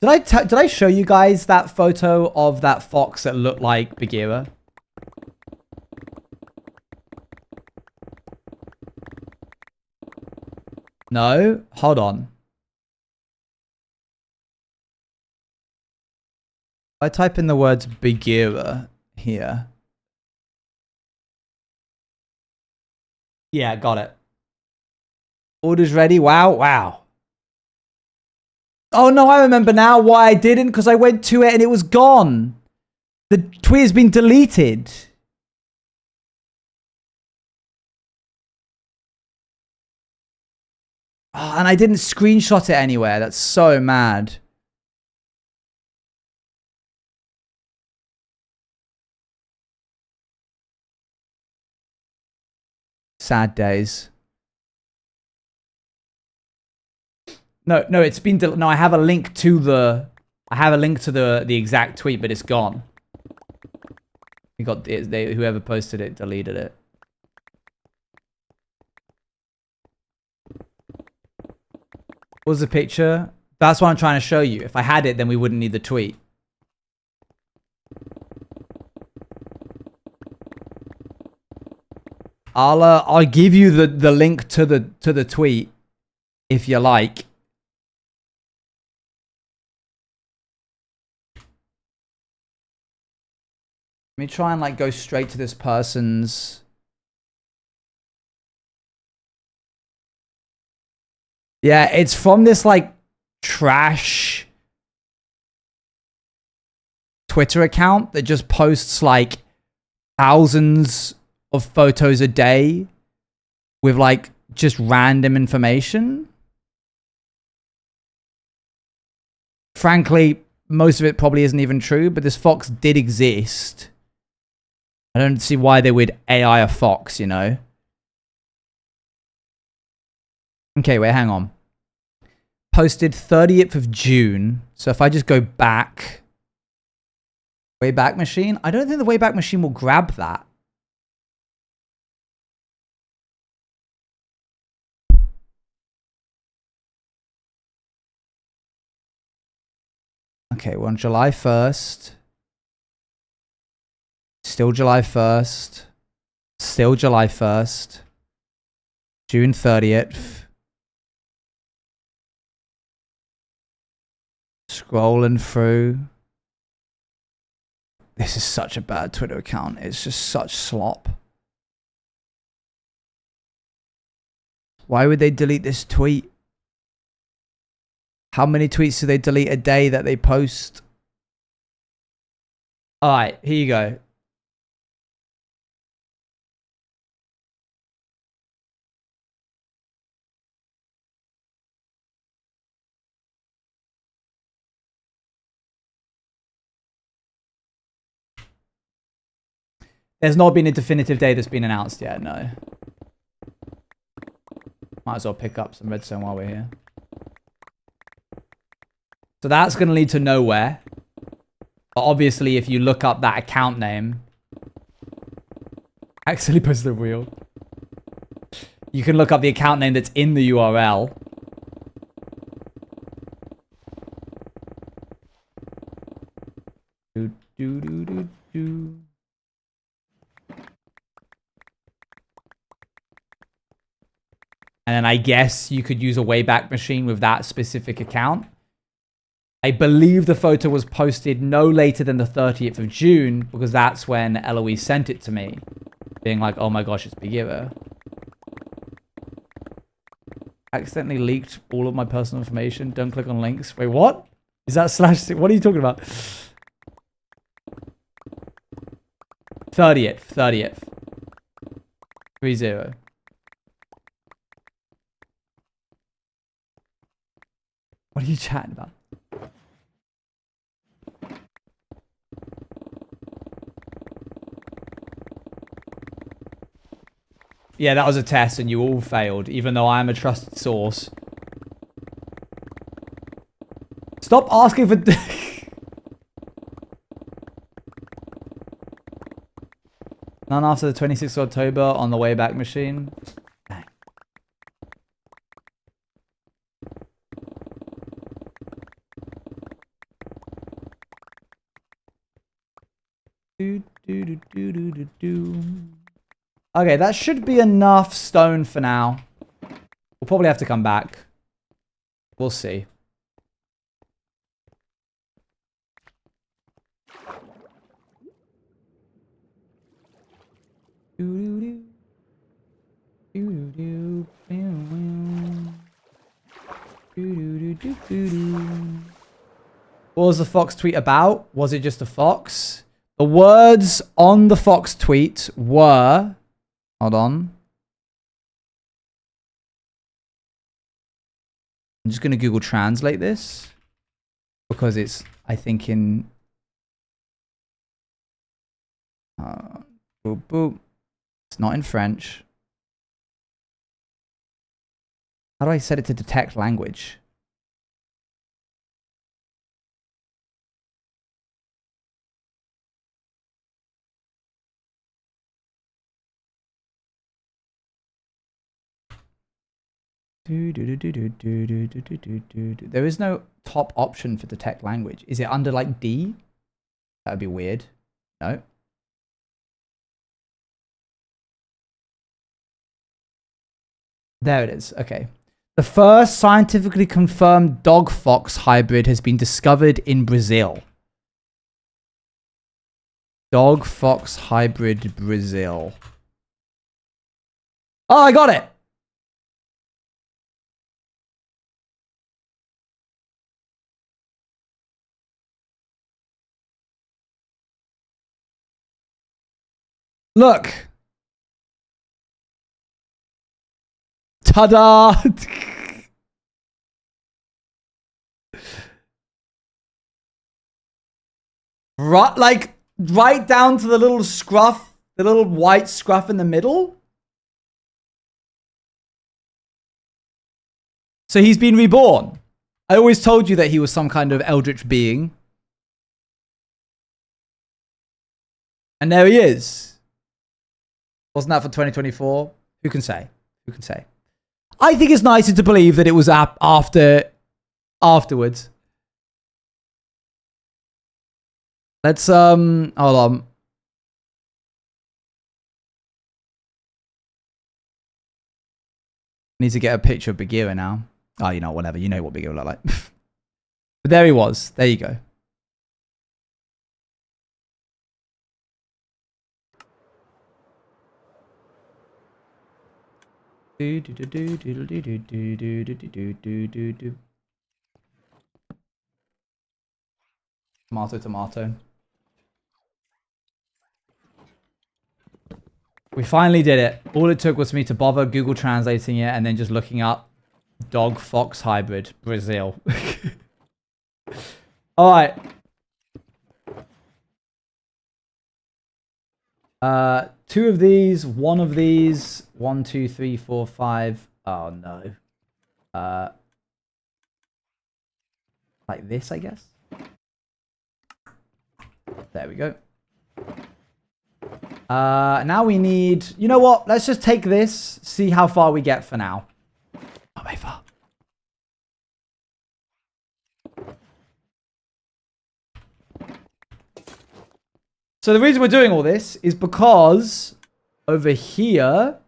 Did I show you guys that photo of that fox that looked like Bagheera? No? Hold on. I type in the words Bagheera here. Yeah, got it. Orders ready. Wow, wow. Oh no, I remember now why I didn't, because I went to it and it was gone. The tweet has been deleted. Oh, and I didn't screenshot it anywhere. That's so mad. Sad days. No, it's been no. I have a link to the. I have a link to the exact tweet, but it's gone. You got whoever posted it deleted it. What was the picture? That's what I'm trying to show you. If I had it, then we wouldn't need the tweet. I'll give you the link to the tweet if you like. Let me try and like go straight to this person's. Yeah, it's from this like trash Twitter account that just posts like thousands of photos a day with like just random information. Frankly, most of it probably isn't even true, but this fox did exist. I don't see why they would AI a fox, you know? Okay, wait, hang on. Posted 30th of June. So if I just go back... Wayback Machine? I don't think the Wayback Machine will grab that. Okay, we're on July 1st. Still July 1st. Still July 1st. June 30th. Scrolling through. This is such a bad Twitter account. It's just such slop. Why would they delete this tweet? How many tweets do they delete a day that they post? Alright, here you go. There's not been a definitive day that's been announced yet, no. Might as well pick up some redstone while we're here. So that's going to lead to nowhere. But obviously, if you look up that account name... Actually posted a reel. You can look up the account name that's in the URL. Do, do, do, do, do. And then I guess you could use a Wayback Machine with that specific account. I believe the photo was posted no later than the 30th of June, because that's when Eloise sent it to me. Being like, oh my gosh, it's Bagheera. Accidentally leaked all of my personal information. Don't click on links. Wait, what? Is that slash? What are you talking about? 30th. 30th. 30. What are you chatting about? Yeah, that was a test and you all failed, even though I am a trusted source. Stop asking for... None after the 26th of October on the Wayback Machine. Dang. Okay, that should be enough stone for now. We'll probably have to come back. We'll see. What was the Fox tweet about? Was it just a fox? The words on the Fox tweet were... Hold on. I'm just going to Google Translate this. Because it's, I think, in... boop, boop. It's not in French. How do I set it to detect language? There is no top option for detect language. Is it under like D? That would be weird. No. There it is. Okay. The first scientifically confirmed dog-fox hybrid has been discovered in Brazil. Dog-fox hybrid Brazil. Oh, I got it! Look! Ta-da! Right, like, right down to the little scruff, the little white scruff in the middle. So he's been reborn. I always told you that he was some kind of eldritch being. And there he is. Wasn't that for 2024? Who can say? Who can say? I think it's nicer to believe that it was afterwards. Let's, hold on. Need to get a picture of Bagheera now. Oh, you know, whatever. You know what Bagheera looked like. But there he was. There you go. Tomato, tomato. We finally did it. All it took was for me to bother Google translating it and then just looking up dog fox hybrid Brazil. All right. Two of these, one of these, 1, 2, 3, 4, 5. Oh no. Like this, I guess. There we go. Now we need... You know what? Let's just take this, see how far we get for now. Not very far. So the reason we're doing all this is because over here...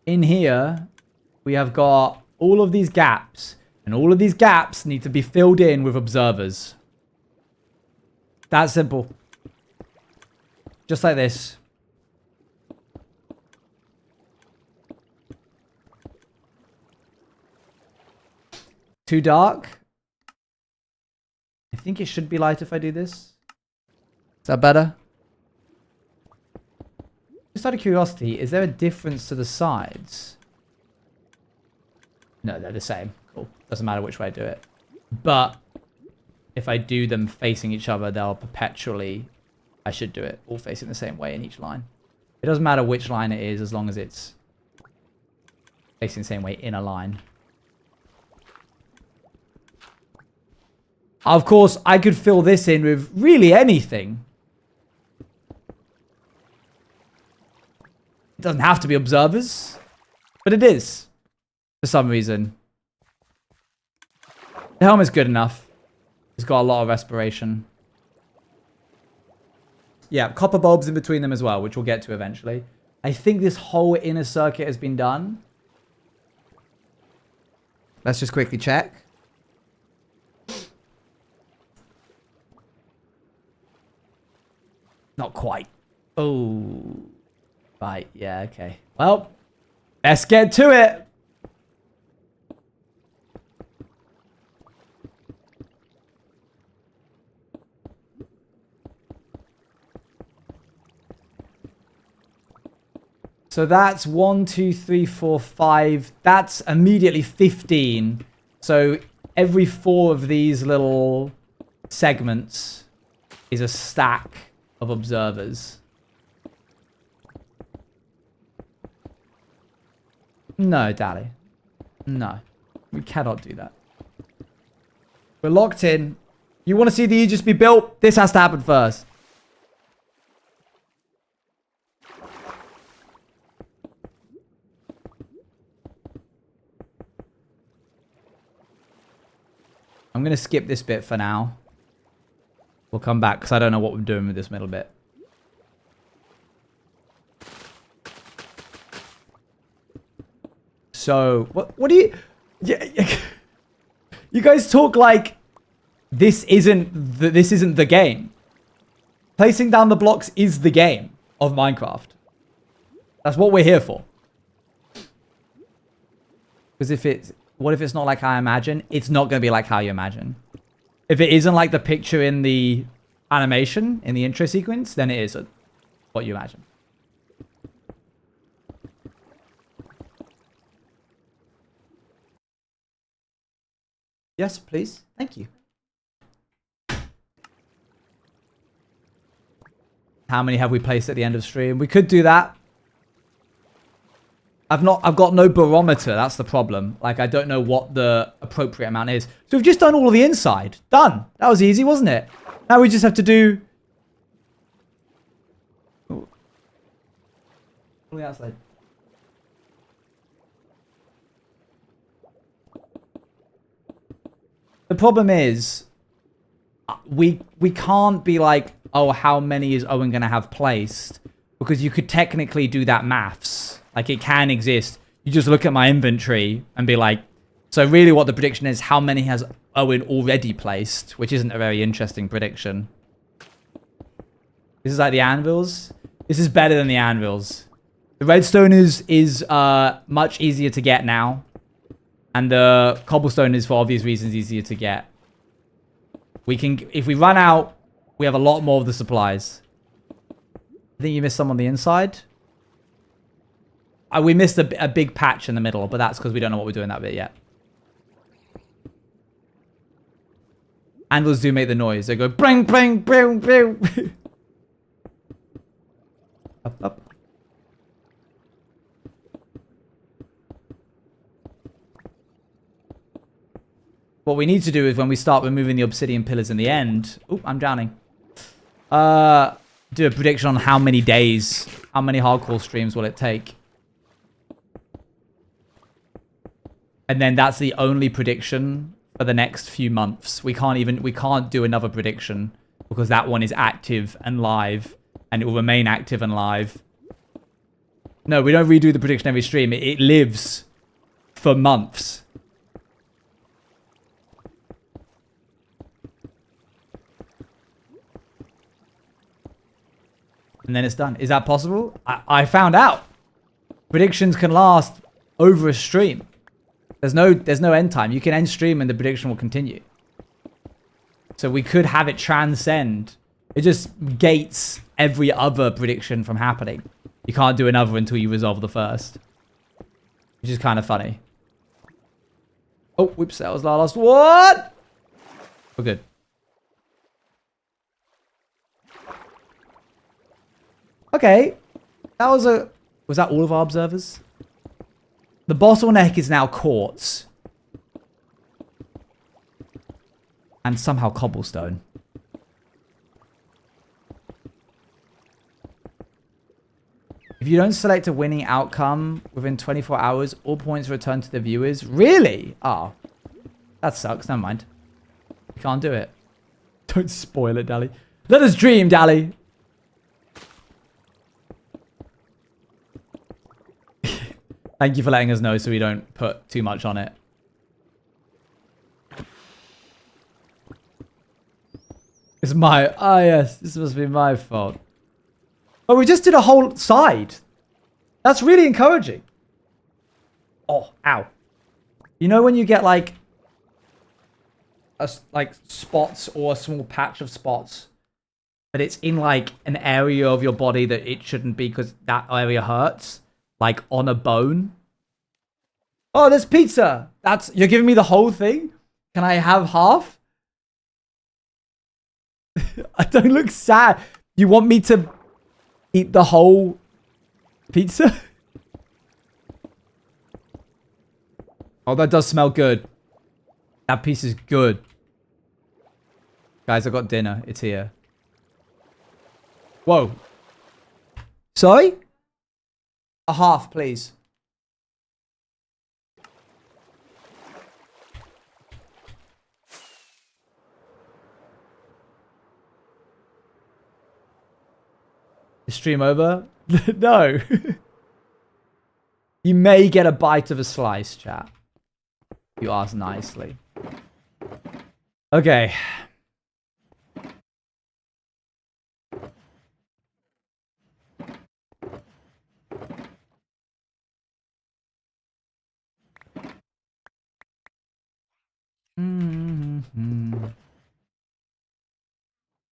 In here, we have got all of these gaps. And all of these gaps need to be filled in with observers. That's simple. Just like this. Too dark? I think it should be light if I do this. Is that better? Just out of curiosity, is there a difference to the sides? No, they're the same. Cool. Doesn't matter which way I do it. But if I do them facing each other, they'll perpetually... I should do it all facing the same way in each line. It doesn't matter which line it is as long as it's facing the same way in a line. Of course, I could fill this in with really anything. It doesn't have to be observers, but it is for some reason. The helmet's good enough. It's got a lot of respiration. Yeah, copper bulbs in between them as well, which we'll get to eventually. I think this whole inner circuit has been done. Let's just quickly check. Not quite. Oh. Right, yeah, okay. Well, let's get to it. So that's 1, 2, 3, 4, 5. That's immediately 15. So every 4 of these little segments is a stack of observers. No, Dally. No. We cannot do that. We're locked in. You want to see the Aegis be built? This has to happen first. I'm going to skip this bit for now. We'll come back because I don't know what we're doing with this middle bit. So, what do you... Yeah, you guys talk like this isn't the game. Placing down the blocks is the game of Minecraft. That's what we're here for. Because if it's... What if it's not like I imagine? It's not going to be like how you imagine. If it isn't like the picture in the animation, in the intro sequence, then it is what you imagine. Yes, please. Thank you. How many have we placed at the end of stream? We could do that. I've got no barometer. That's the problem. Like, I don't know what the appropriate amount is. So we've just done all of the inside. Done. That was easy, wasn't it? Now we just have to do... all the outside. The problem is, we can't be like, oh, how many is Owen going to have placed? Because you could technically do that maths. Like, it can exist. You just look at my inventory and be like, so really what the prediction is, how many has Owen already placed? Which isn't a very interesting prediction. This is like the anvils. This is better than the anvils. The redstone is much easier to get now. And the cobblestone is, for obvious reasons, easier to get. We can, if we run out, we have a lot more of the supplies. I think you missed some on the inside. We missed a big patch in the middle, but that's because we don't know what we're doing that bit yet. Anvils do make the noise. They go bring, bring, bring, bring. Up, up. What we need to do is when we start removing the obsidian pillars in the end... Oop, I'm drowning. Do a prediction on how many days, how many hardcore streams will it take. And then that's the only prediction for the next few months. We can't do another prediction because that one is active and live and it will remain active and live. No, we don't redo the prediction every stream. It lives for months. And then it's done. Is that possible? I found out. Predictions can last over a stream. There's no end time. You can end stream and the prediction will continue. So we could have it transcend. It just gates every other prediction from happening. You can't do another until you resolve the first. Which is kind of funny. Oh, whoops, that was our last one. We're good. Okay. That was a... Was that all of our observers? The bottleneck is now quartz. And somehow cobblestone. If you don't select a winning outcome within 24 hours, all points return to the viewers. Really? Oh. That sucks. Never mind. You can't do it. Don't spoil it, Dally. Let us dream, Dally. Thank you for letting us know so we don't put too much on it. It's my... Ah, yes. This must be my fault. Oh, we just did a whole side. That's really encouraging. Oh, ow. You know when you get like spots or a small patch of spots, but it's in like an area of your body that it shouldn't be because that area hurts, like on a bone. Oh, there's pizza. You're giving me the whole thing? Can I have half? I don't look sad. You want me to eat the whole pizza? Oh, that does smell good. That piece is good. Guys, I got dinner. It's here. Whoa. Sorry? A half, please. Is stream over? No. You may get a bite of a slice, chat. You ask nicely. Okay.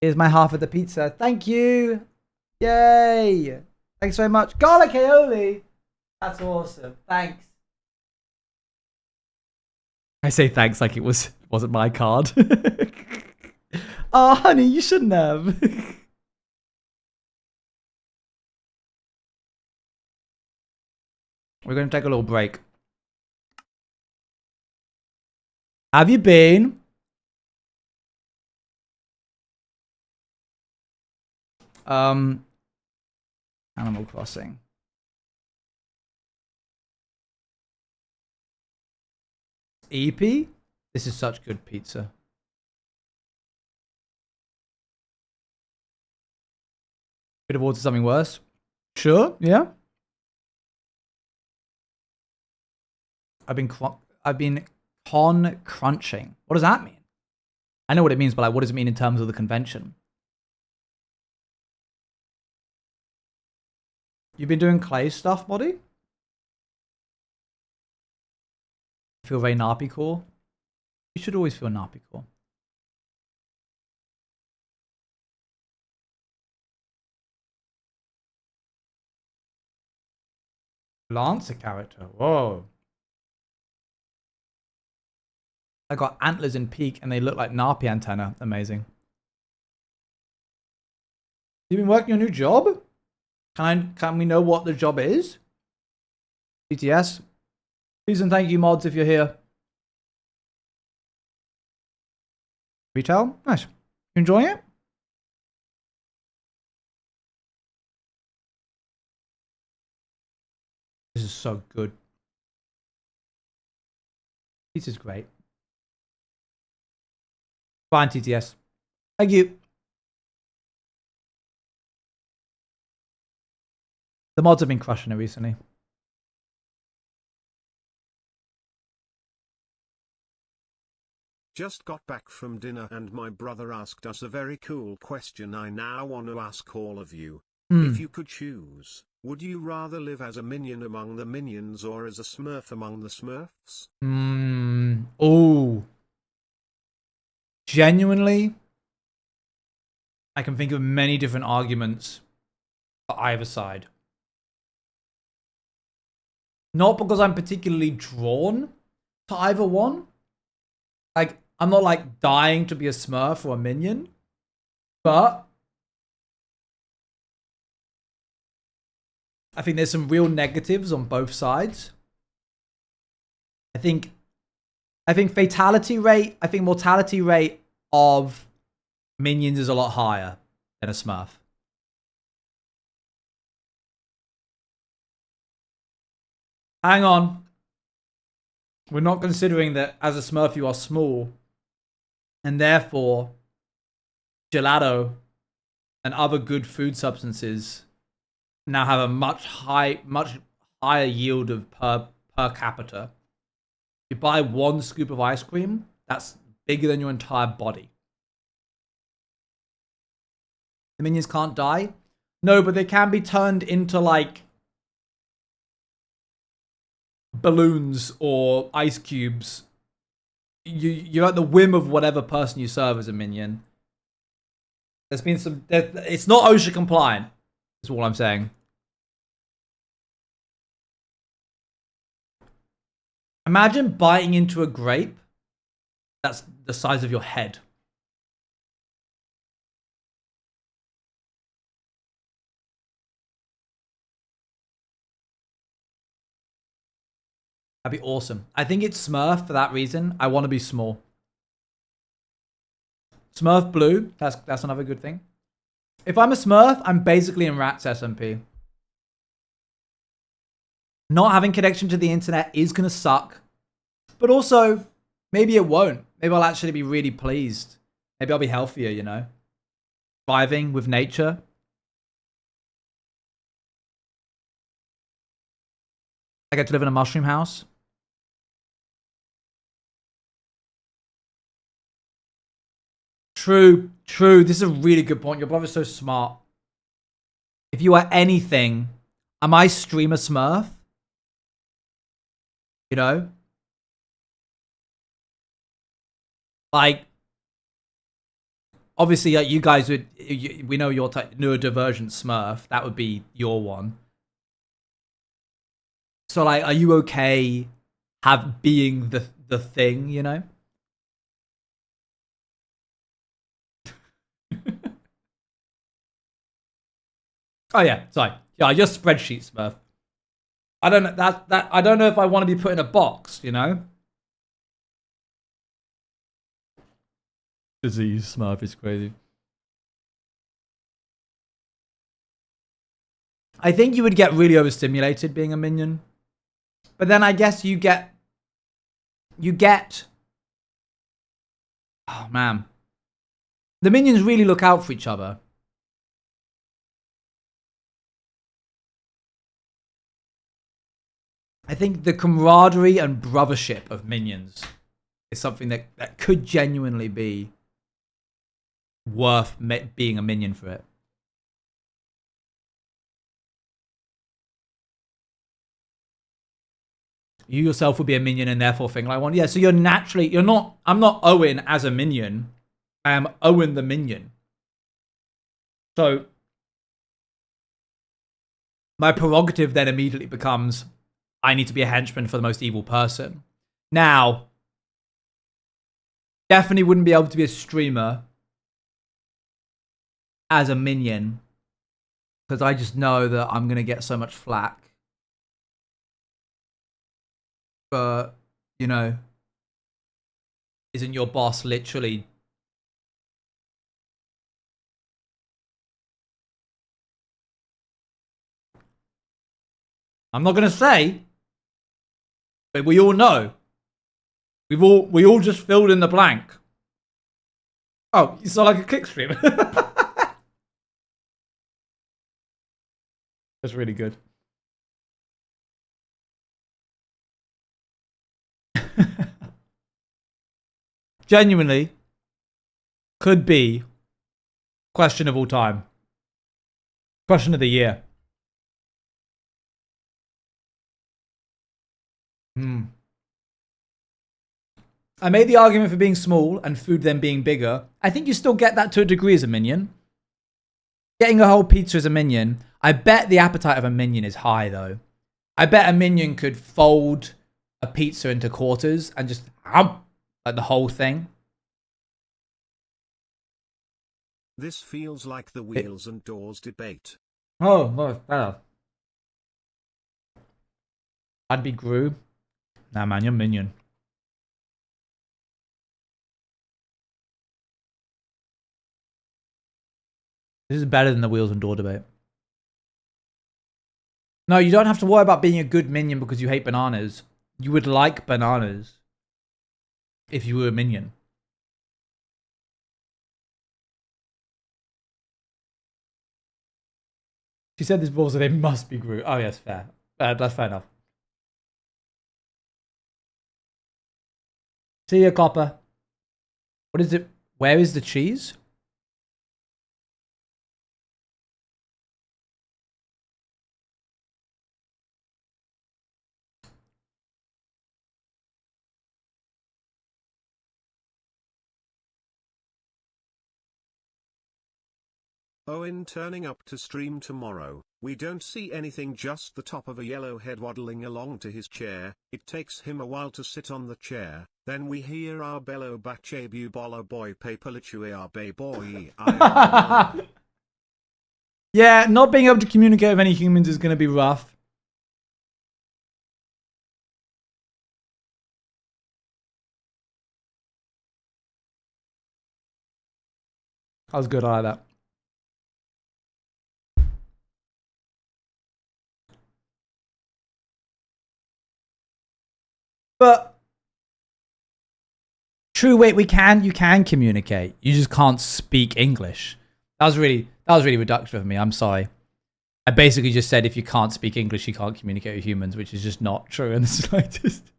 Here's my half of the pizza. Thank you. Yay. Thanks very much. Garlic aioli. That's awesome. Thanks. I say thanks like it wasn't my card. Oh, honey, you shouldn't have. We're going to take a little break. Have you been? Animal Crossing. EP? This is such good pizza. Could have ordered something worse. Sure, yeah. I've been con crunching. What does that mean? I know what it means, but like, what does it mean in terms of the convention? You've been doing clay stuff, buddy? I feel very nappy cool. You should always feel nappy cool. Lancer character. Whoa. I got antlers in peak and they look like Napi antenna. Amazing. You've been working a new job? Can we know what the job is? BTS. Please and thank you, mods, if you're here. Retail? Nice. You enjoying it? This is so good. Pizza's great. Fine, TTS. Thank you. The mods have been crushing it recently. Just got back from dinner and my brother asked us a very cool question I now want to ask all of you. If you could choose, would you rather live as a minion among the minions or as a smurf among the smurfs? Oh. Genuinely, I can think of many different arguments for either side. Not because I'm particularly drawn to either one. Like, I'm not like dying to be a smurf or a minion. But I think there's some real negatives on both sides. I think mortality rate of minions is a lot higher than a smurf. Hang on. We're not considering that as a smurf you are small, and therefore gelato and other good food substances now have a much higher yield of per capita. You buy one scoop of ice cream, that's bigger than your entire body. The minions can't die? No, but they can be turned into like balloons or ice cubes. You're at the whim of whatever person you serve as a minion. There's been some... It's not OSHA compliant, is all I'm saying. Imagine biting into a grape that's the size of your head. That'd be awesome. I think it's Smurf for that reason. I want to be small. Smurf blue. That's another good thing. If I'm a Smurf, I'm basically in Rats SMP. Not having connection to the internet is going to suck. But also, maybe it won't. Maybe I'll actually be really pleased. Maybe I'll be healthier, you know? Thriving with nature. I get to live in a mushroom house. True. This is a really good point. Your brother's so smart. If you are anything, am I streamer Smurf? You know? Like, obviously, you guys would... we know your neurodivergent Smurf. That would be your one. So, like, are you okay being the thing, you know? Oh yeah, sorry. Yeah, just spreadsheet Smurf. I don't know I don't know if I want to be put in a box, you know? Disease Smurf is crazy. I think you would get really overstimulated being a minion. But then I guess you get... Oh man. The minions really look out for each other. I think the camaraderie and brothership of minions is something that could genuinely be worth being a minion for it. You yourself would be a minion and therefore think like one. Yeah, so you're not... I'm not Owen as a minion. I am Owen the minion. So my prerogative then immediately becomes... I need to be a henchman for the most evil person. Now, definitely wouldn't be able to be a streamer as a minion because I just know that I'm going to get so much flack. But, you know, isn't your boss literally... I'm not going to say, but we all know. We all just filled in the blank. Oh, you sound like a kick stream. That's really good. Genuinely, could be question of all time. Question of the year. I made the argument for being small and food then being bigger. I think you still get that to a degree as a minion. Getting a whole pizza as a minion. I bet the appetite of a minion is high, though. I bet a minion could fold a pizza into quarters and just like the whole thing. This feels like the wheels and doors debate. Oh, no, better. I'd be Gru. Nah, man, you're minion. This is better than the wheels and door debate. No, you don't have to worry about being a good minion because you hate bananas. You would like bananas if you were a minion. She said this ball, so they must be Groot. Oh, yes, fair. That's fair enough. See ya, Copper. What is it? Where is the cheese? Owen turning up to stream tomorrow. We don't see anything, just the top of a yellow head waddling along to his chair. It takes him a while to sit on the chair. Then we hear our bellow bache bu bolo boy paper lichue our bay boy. Yeah, not being able to communicate with any humans is going to be rough. That was good. I like that. But true, wait, you can communicate. You just can't speak English. That was really reductive of me. I'm sorry. I basically just said if you can't speak English, you can't communicate with humans, which is just not true in the slightest.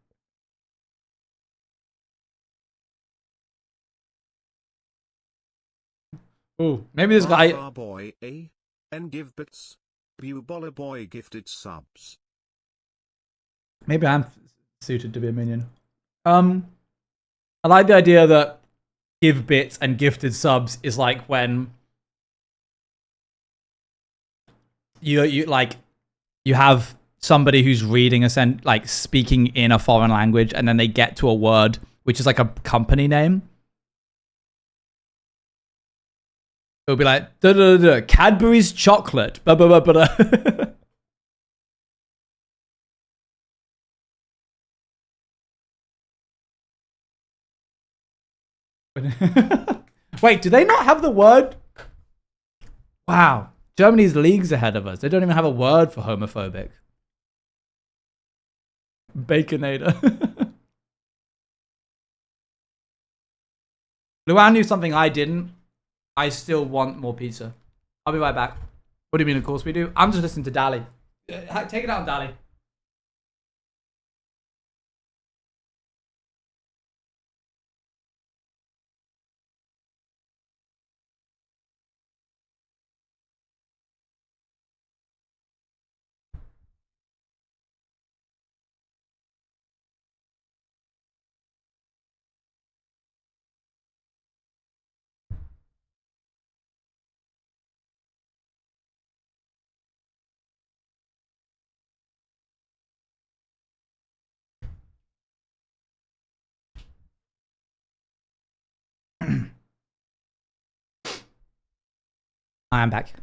Oh, maybe this guy. Boy, and give bits. Bubola boy gifted subs. Maybe I'm suited to be a minion. I like the idea that give bits and gifted subs is like when you have somebody who's reading like speaking in a foreign language, and then they get to a word which is like a company name. It'll be like Cadbury's chocolate. Blah, blah, blah, blah. Wait, do they not have the word? Wow. Germany's leagues ahead of us. They don't even have a word for homophobic. Baconator. Luan knew something I didn't. I still want more pizza. I'll be right back. What do you mean, of course we do? I'm just listening to Dali. Take it out, Dali. I am back.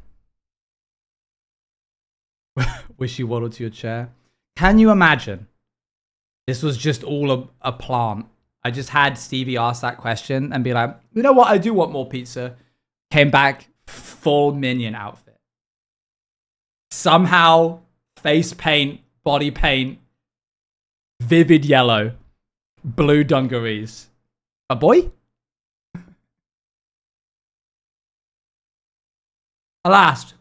Wish you waddled to your chair. Can you imagine? This was just all a plant. I just had Stevie ask that question and be like, you know what? I do want more pizza. Came back, full minion outfit. Somehow, face paint, body paint, vivid yellow, blue dungarees. A boy? Alas,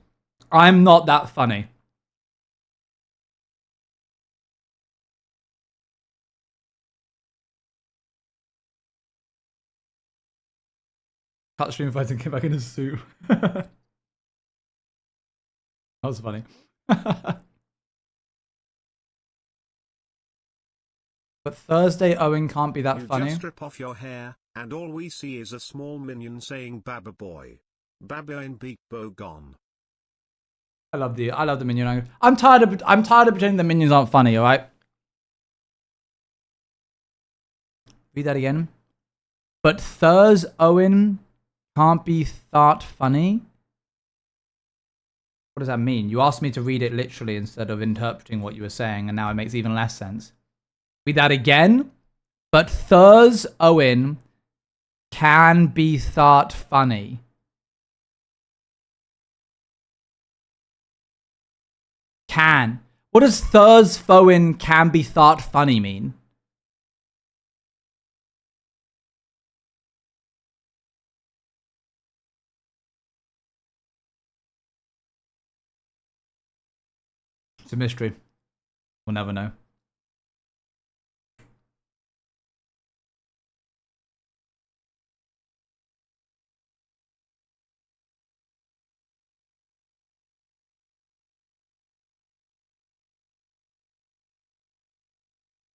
I'm not that funny. Cut stream if I didn't get back in a suit. That was funny. But Thursday Owen can't be that You funny. just strip off your hair, and all we see is a small minion saying Baba boy. Baba and Beak Bo gone. I love the minion language. I'm tired of pretending the minions aren't funny, alright? Read that again. But Thurs Owen can't be thought funny. What does that mean? You asked me to read it literally instead of interpreting what you were saying, and now it makes even less sense. Read that again. But Thurs Owen can be thought funny. Can. What does Thurs Owen can be thought funny mean? It's a mystery. We'll never know.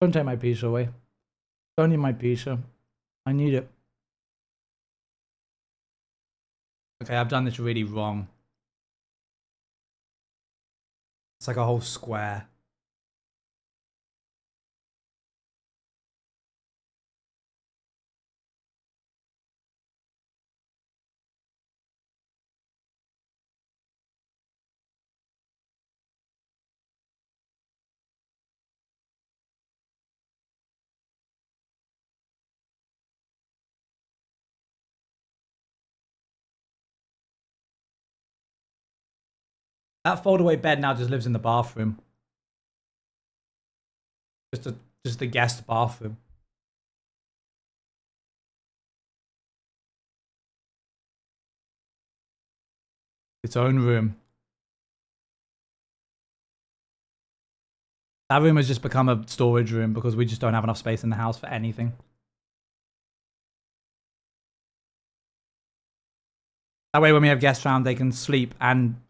Don't take my pizza away. Don't eat my pizza. I need it. Okay, I've done this really wrong. It's like a whole square. That foldaway bed now just lives in the bathroom. Just a guest bathroom. Its own room. That room has just become a storage room because we just don't have enough space in the house for anything. That way when we have guests around, they can sleep and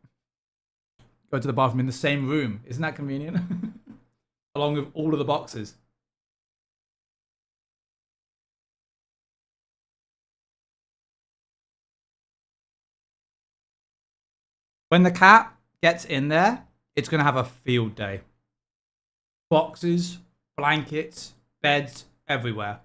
go to the bathroom in the same room. Isn't that convenient? Along with all of the boxes. When the cat gets in there, it's going to have a field day. Boxes, blankets, beds, everywhere.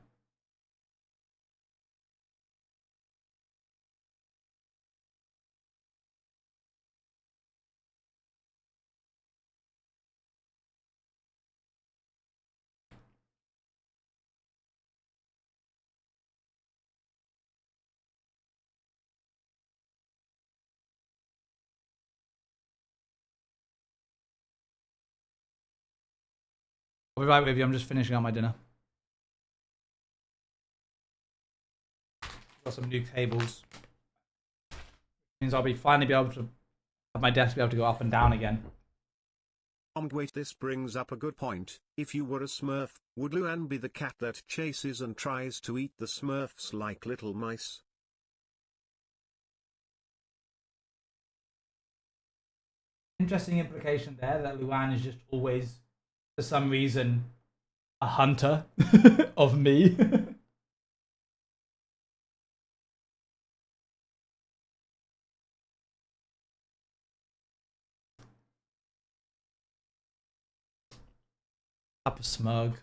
I'll be right with you. I'm just finishing up my dinner. Got some new cables. Means I'll finally be able to have my desk be able to go up and down again. Wait, this brings up a good point. If you were a smurf, would Luan be the cat that chases and tries to eat the smurfs like little mice? Interesting implication there that Luan is just always, for some reason, a hunter of me. Papa Smurg.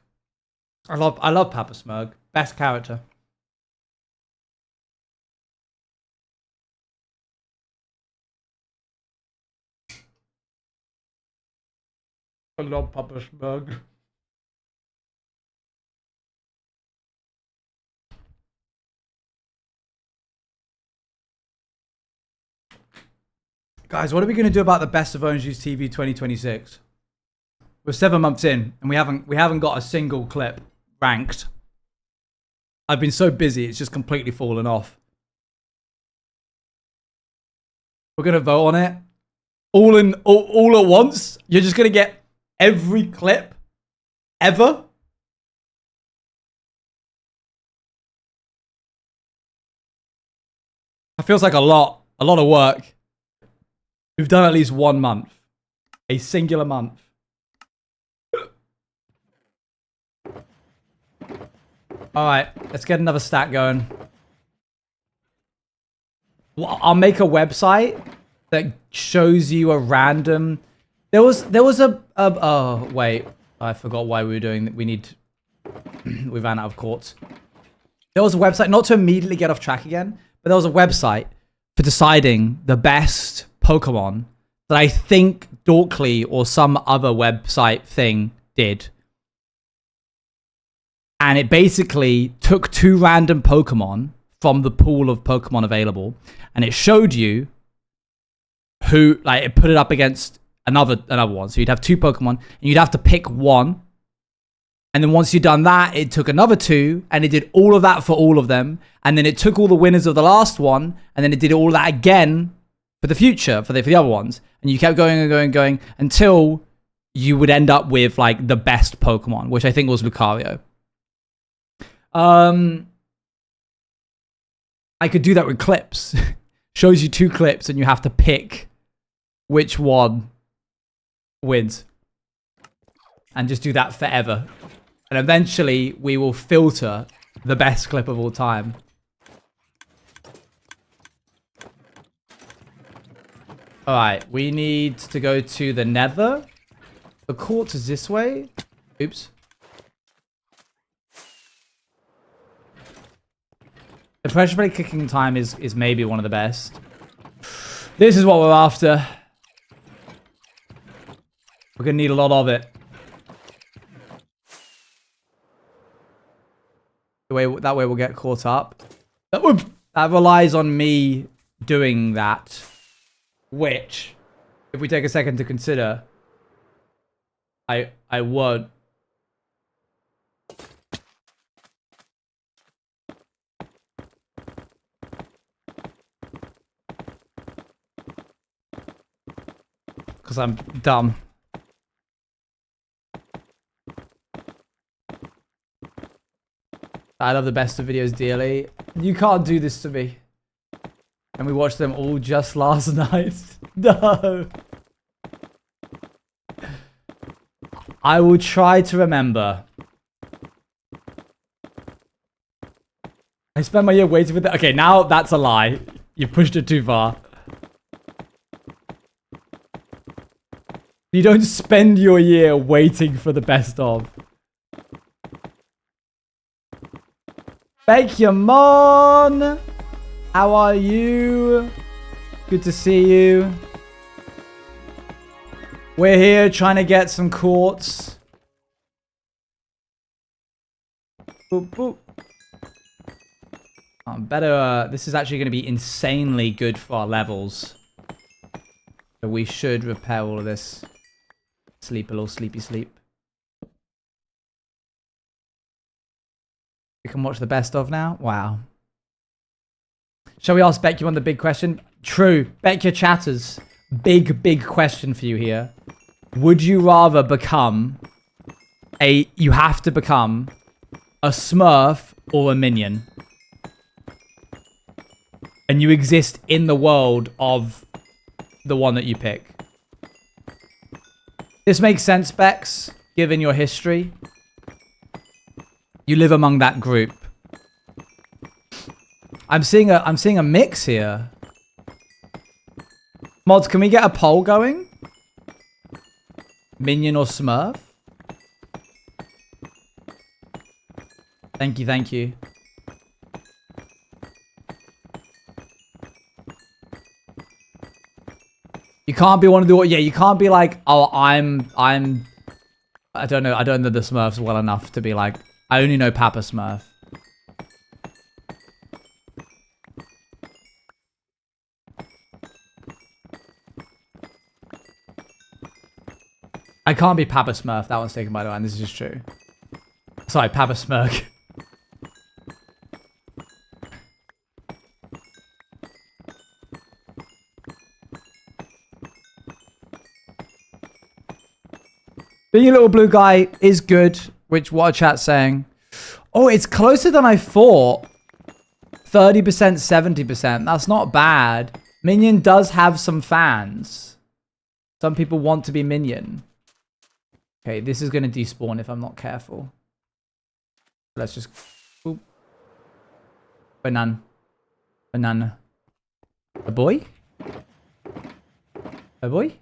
I love Papa Smurg. Best character. I love Papa Smurg. Guys, what are we going to do about the best of Orange Juice TV 2026? We're 7 months in and we haven't got a single clip ranked. I've been so busy, it's just completely fallen off. We're going to vote on it all at once. You're just going to get every clip ever. It feels like a lot of work. We've done at least 1 month. A singular month. Alright, let's get another stat going. Well, I'll make a website that shows you a random... There was a oh, wait. I forgot why we were doing... We ran out of quartz. There was a website, not to immediately get off track again, but there was a website for deciding the best Pokemon that I think Dorkly or some other website thing did. And it basically took 2 random Pokemon from the pool of Pokemon available, and it showed you who, like, it put it up against another one. So you'd have 2 Pokemon, and you'd have to pick one. And then once you'd done that, it took another 2, and it did all of that for all of them. And then it took all the winners of the last one, and then it did all that again for the future, for the other ones. And you kept going and going and going until you would end up with, like, the best Pokemon, which I think was Lucario. I could do that with clips. Shows you 2 clips, and you have to pick which one wins. And just do that forever. And eventually, we will filter the best clip of all time. Alright, we need to go to the Nether. The quartz is this way. Oops. The pressure plate kicking time is maybe one of the best. This is what we're after. We're gonna need a lot of it. That way we'll get caught up. That relies on me doing that. Which, if we take a second to consider, I won't. Because I'm dumb. I love the best of videos dearly. You can't do this to me. And we watched them all just last night. No. I will try to remember. I spent my year waiting for that. Okay, now that's a lie. You pushed it too far. You don't spend your year waiting for the best of. Bakemon! How are you? Good to see you. We're here trying to get some quartz. Boop, boop. Better, this is actually going to be insanely good for our levels. So we should repair all of this. Sleep a little sleepy sleep. We can watch the best of now. Wow. Shall we ask Becky on the big question? True. Becky chatters. Big question for you here. Would you rather become you have to become a smurf or a minion? And you exist in the world of the one that you pick. This makes sense, Bex, given your history. You live among that group. I'm seeing a mix here. Mods, can we get a poll going? Minion or Smurf? Thank you, thank you. You can't be one of the... Yeah, you can't be like, oh, I don't know the Smurfs well enough to be like, I only know Papa Smurf. I can't be Papa Smurf. That one's taken by the way, and this is true. Sorry, Papa Smurk. Being a little blue guy is good, which what a chat's saying. Oh, it's closer than I thought. 30%, 70%. That's not bad. Minion does have some fans. Some people want to be minion. Okay, this is going to despawn if I'm not careful. Let's just... Oop. Banana. Banana. A boy? A boy?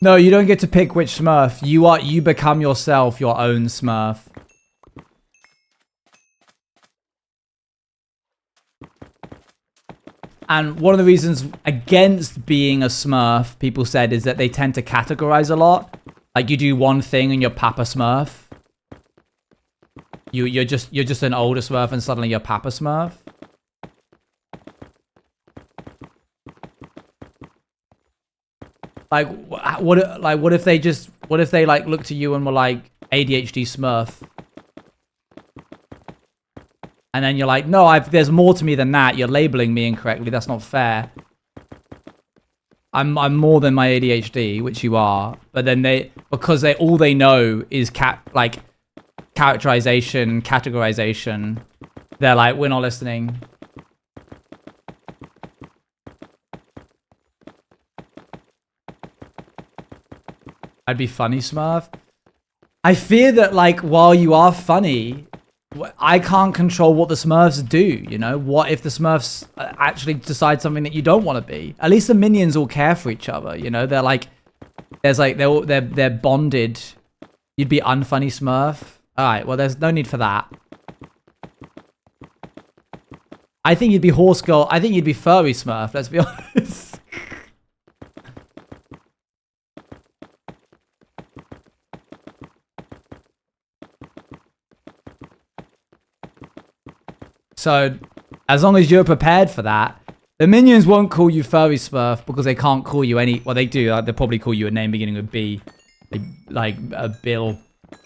No, you don't get to pick which smurf. You become yourself your own smurf. And one of the reasons against being a smurf, people said, is that they tend to categorize a lot. Like you do one thing and you're Papa Smurf. You're just an older smurf and suddenly you're Papa Smurf. Like what if they like looked to you and were like ADHD Smurf, and then you're like, no, there's more to me than that. You're labeling me incorrectly. That's not fair. I'm more than my ADHD, which you are. But then because all they know is characterization, categorization. They're like, we're not listening. I'd be funny, Smurf. I fear that, like, while you are funny, I can't control what the Smurfs do, you know? What if the Smurfs actually decide something that you don't want to be? At least the minions all care for each other, you know? They're like, they're bonded. You'd be unfunny Smurf. Alright, well, there's no need for that. I think you'd be horse girl. I think you'd be furry Smurf, let's be honest. So, as long as you're prepared for that, the minions won't call you furry Smurf because they can't call you any... Well, they do. They'll probably call you a name beginning with B. Like Bill,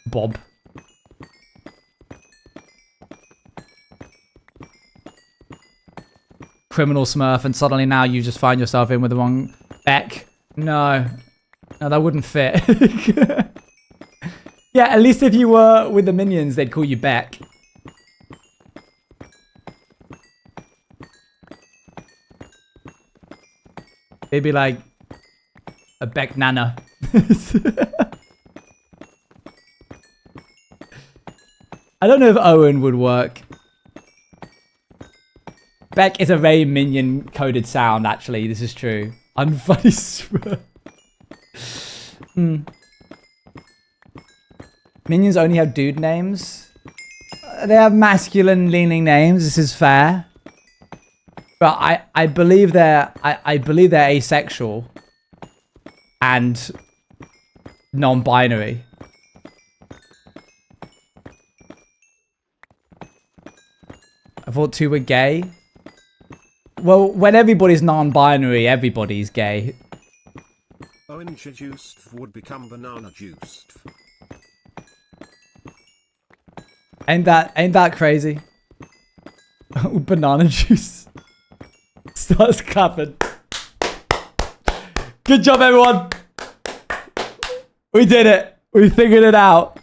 Bob. Criminal Smurf, and suddenly now you just find yourself in with the wrong... Beck. No. No, that wouldn't fit. Yeah, at least if you were with the minions, they'd call you Beck. It'd be like a Beck Nana. I don't know if Owen would work. Beck is a very minion coded sound, actually. This is true. Unfunny. Minions only have dude names. They have masculine leaning names. This is fair. But I believe they're asexual and non-binary. I thought two were gay. Well, when everybody's non-binary, everybody's gay. Orange juice would become banana juice. Ain't that crazy? Banana juice. Starts clapping. Good job, everyone. We did it. We figured it out.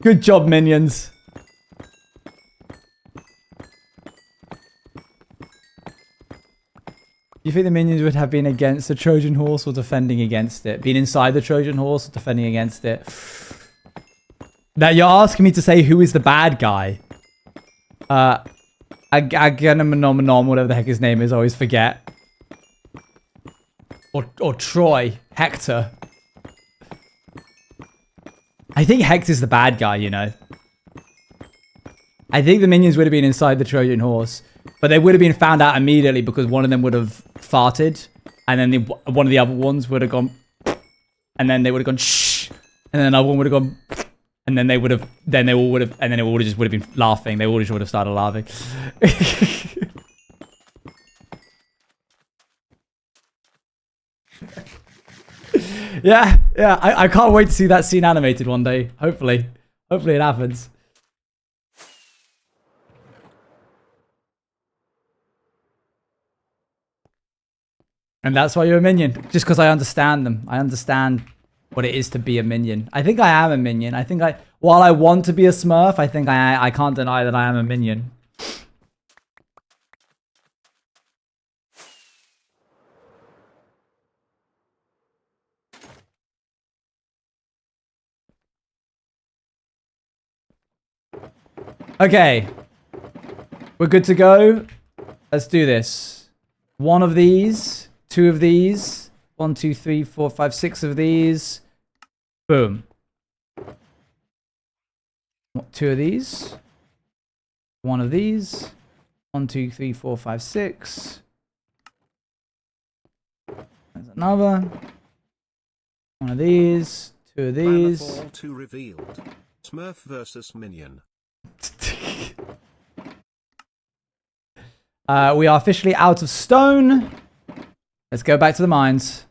Good job, minions. Do you think the minions would have been against the Trojan horse or defending against it? Been inside the Trojan horse or defending against it? Now you're asking me to say who is the bad guy. Agamemnon, whatever the heck his name is, I always forget. Or Troy, Hector. I think Hector's the bad guy, you know. I think the minions would have been inside the Trojan horse, but they would have been found out immediately because one of them would have farted, and then one of the other ones would have gone, and then they would have gone shh, and then another one would have gone, and then they would have, then they all would have, and then it all just would have been laughing. They all just would have started laughing. Yeah, I can't wait to see that scene animated one day. Hopefully it happens. And that's why you're a minion. Just because I understand them. I understand what it is to be a minion. I think I am a minion. I think while I want to be a smurf, I think I can't deny that I am a minion. Okay. We're good to go. Let's do this. One of these. Two of these. 1, 2, 3, 4, 5, 6 of these. Boom. Two of these. One of these. 1, 2, 3, 4, 5, 6. There's another. One of these. Two of these. All two revealed. Smurf versus minion. We are officially out of stone. Let's go back to the mines.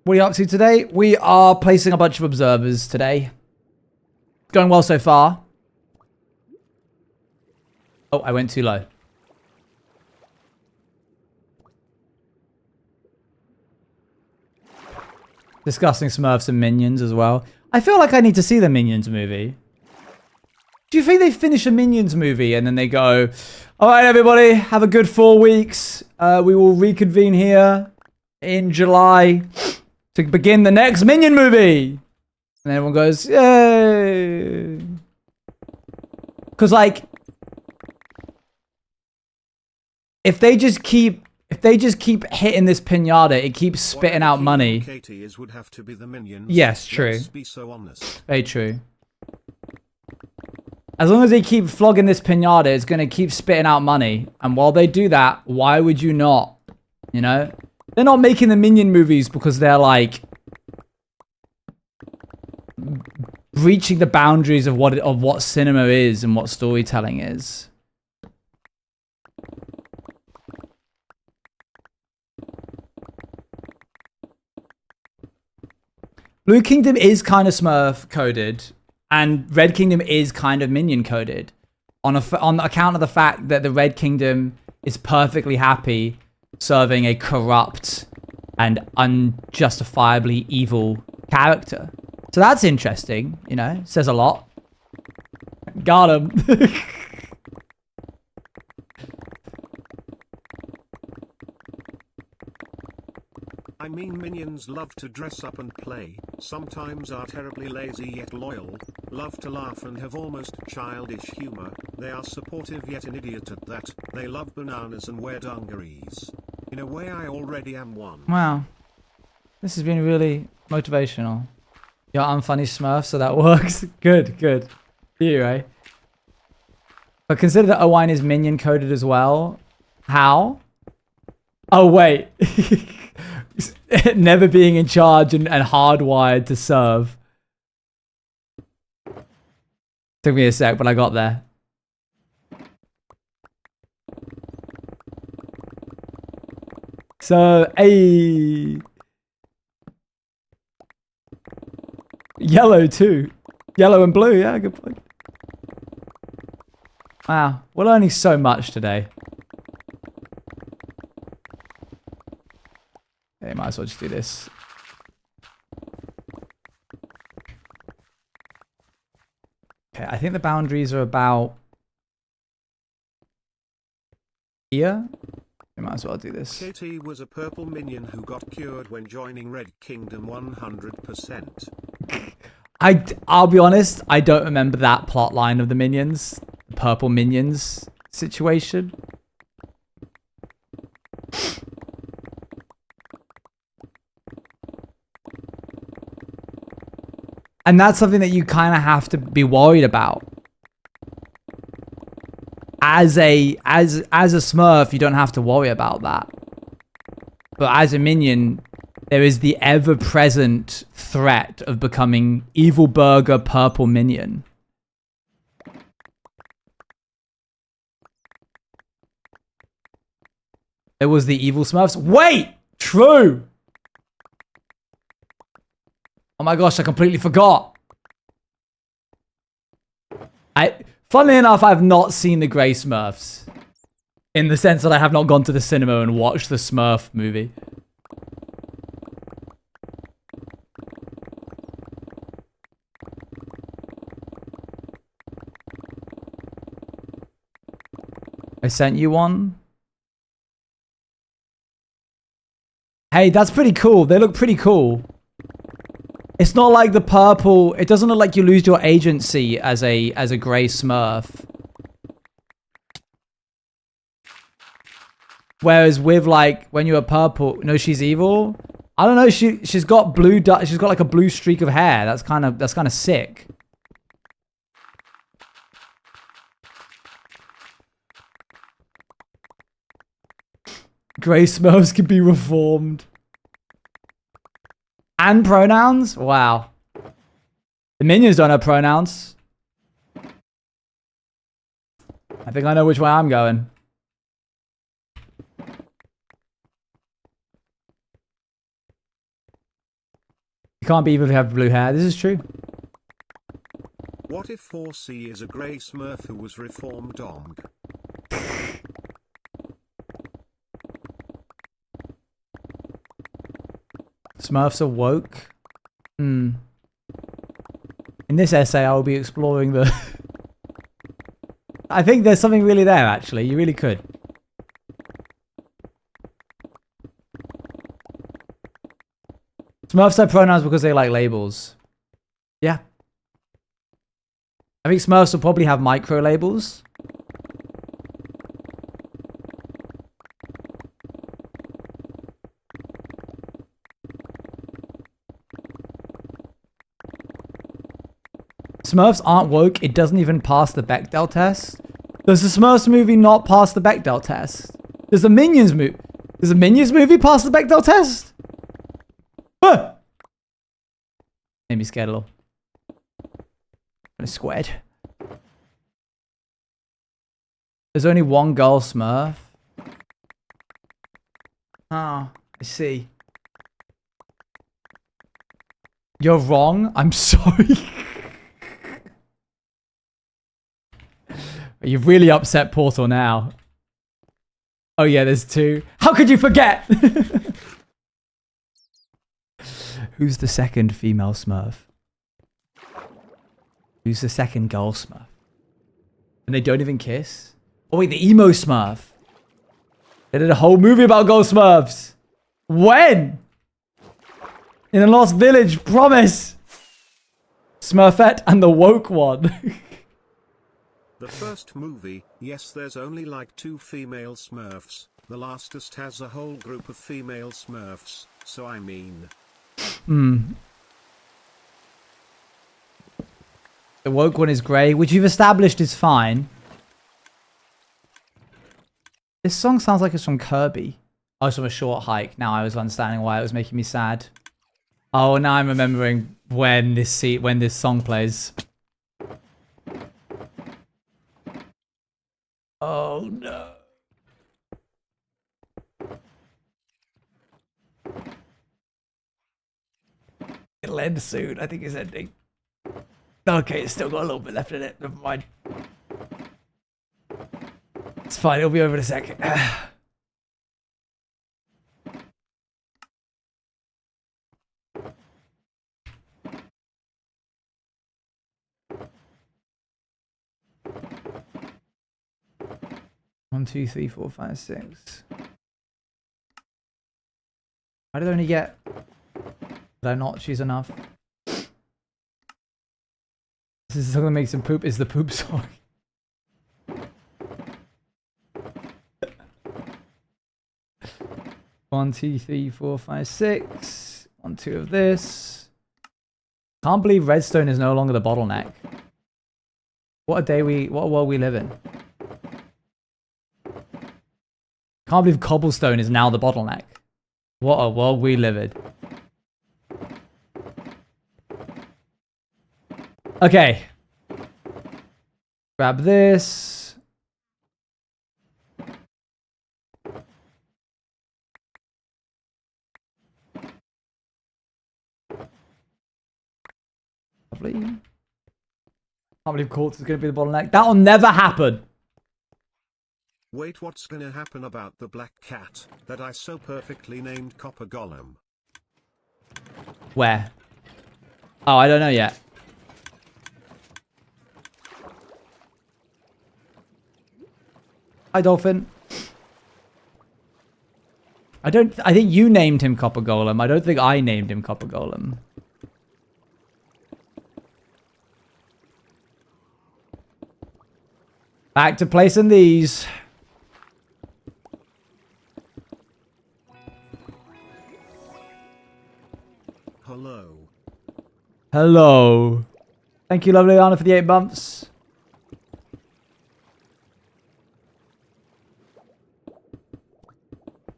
What are you up to today? We are placing a bunch of observers today. Going well so far. Oh, I went too low. Discussing Smurfs and Minions as well. I feel like I need to see the Minions movie. Do you think they finish a Minions movie and then they go, all right, everybody, have a good 4 weeks. We will reconvene here in July to begin the next Minion movie. And everyone goes, yay. Because, like, if they just keep hitting this pinata, it keeps spitting out money. Would have to be the minions. Yes, true. Let's be so honest. Very true. As long as they keep flogging this pinata, it's going to keep spitting out money. And while they do that, why would you not? You know? They're not making the Minion movies because they're like breaching the boundaries of what cinema is and what storytelling is. Blue Kingdom is kind of Smurf coded, and Red Kingdom is kind of Minion coded, on account of the fact that the Red Kingdom is perfectly happy serving a corrupt and unjustifiably evil character. So that's interesting, you know, says a lot. Got him. I mean, minions love to dress up and play, sometimes are terribly lazy yet loyal, love to laugh and have almost childish humor, they are supportive yet an idiot at that, they love bananas and wear dungarees. In a way I already am one. Wow. This has been really motivational. You're unfunny Smurf, so that works. Good, good. You, right? But consider that Owain is Minion coded as well. How? Oh, wait. Never being in charge and hardwired to serve. Took me a sec, but I got there. So, hey. Yellow too. Yellow and blue, yeah, good point. Wow, we're learning so much today. Okay, might as well just do this. Okay, I think the boundaries are about here. We might as well do this. KT was a purple minion who got cured when joining Red Kingdom 100%. I'll be honest, I don't remember that plot line of the minions. The purple minions situation. And that's something that you kind of have to be worried about. As a Smurf, you don't have to worry about that. But as a minion, there is the ever-present threat of becoming Evil Burger Purple Minion. There was the Evil Smurfs. Wait! True! Oh my gosh, I completely forgot. Funnily enough, I've not seen the Grey Smurfs. In the sense that I have not gone to the cinema and watched the Smurf movie. I sent you one. Hey, that's pretty cool. They look pretty cool. It's not like the purple. It doesn't look like you lose your agency as a Grey Smurf. Whereas with like when you're purple, no, she's evil. I don't know. She's got blue. She's got like a blue streak of hair. That's kind of sick. Grey Smurfs can be reformed. And pronouns? Wow. The minions don't have pronouns. I think I know which way I'm going. You can't be evil if you have blue hair. This is true. What if 4C is a Grey Smurf who was reformed dong? Smurfs are woke. In this essay, I will be exploring the... I think there's something really there, actually. You really could. Smurfs have pronouns because they like labels. Yeah. I think Smurfs will probably have micro labels. Smurfs aren't woke. It doesn't even pass the Bechdel test. Does the Smurfs movie not pass the Bechdel test? Does the Minions movie... Does the Minions movie pass the Bechdel test? Huh! Made me scared a little. I'm squared. There's only one girl Smurf. Oh, I see. You're wrong. I'm sorry. You've really upset Portal now. Oh yeah, there's two. How could you forget? Who's the second female Smurf? Who's the second girl Smurf? And they don't even kiss? Oh wait, the emo Smurf. They did a whole movie about girl Smurfs. When? In the Lost Village, promise. Smurfette and the woke one. The first movie, yes, there's only like 2 female Smurfs. The lastest has a whole group of female Smurfs, so I mean... The woke one is grey, which you've established is fine. This song sounds like it's from Kirby. Oh, it's from A Short Hike. Now I was understanding why it was making me sad. Oh, now I'm remembering when this song plays. Oh no. It'll end soon. I think it's ending. Okay, it's still got a little bit left in it. Never mind. It's fine. It'll be over in a second. 1, 2, 3, 4, 5, 6. Why did I only get... Did I not choose enough? This is something that makes him poop. Is the poop song. One, 2, 3, 4, 5, 6. 1, 2 of this. Can't believe redstone is no longer the bottleneck. What a world we live in. Can't believe cobblestone is now the bottleneck. What a world we live in. Okay. Grab this. Lovely. Can't believe Quartz is going to be the bottleneck. That'll never happen. Wait, what's gonna happen about the black cat that I so perfectly named Copper Golem? Where? Oh, I don't know yet. Hi, Dolphin. I think you named him Copper Golem. I don't think I named him Copper Golem. Back to placing these. Hello. Hello. Thank you, lovely Anna, for the 8 months.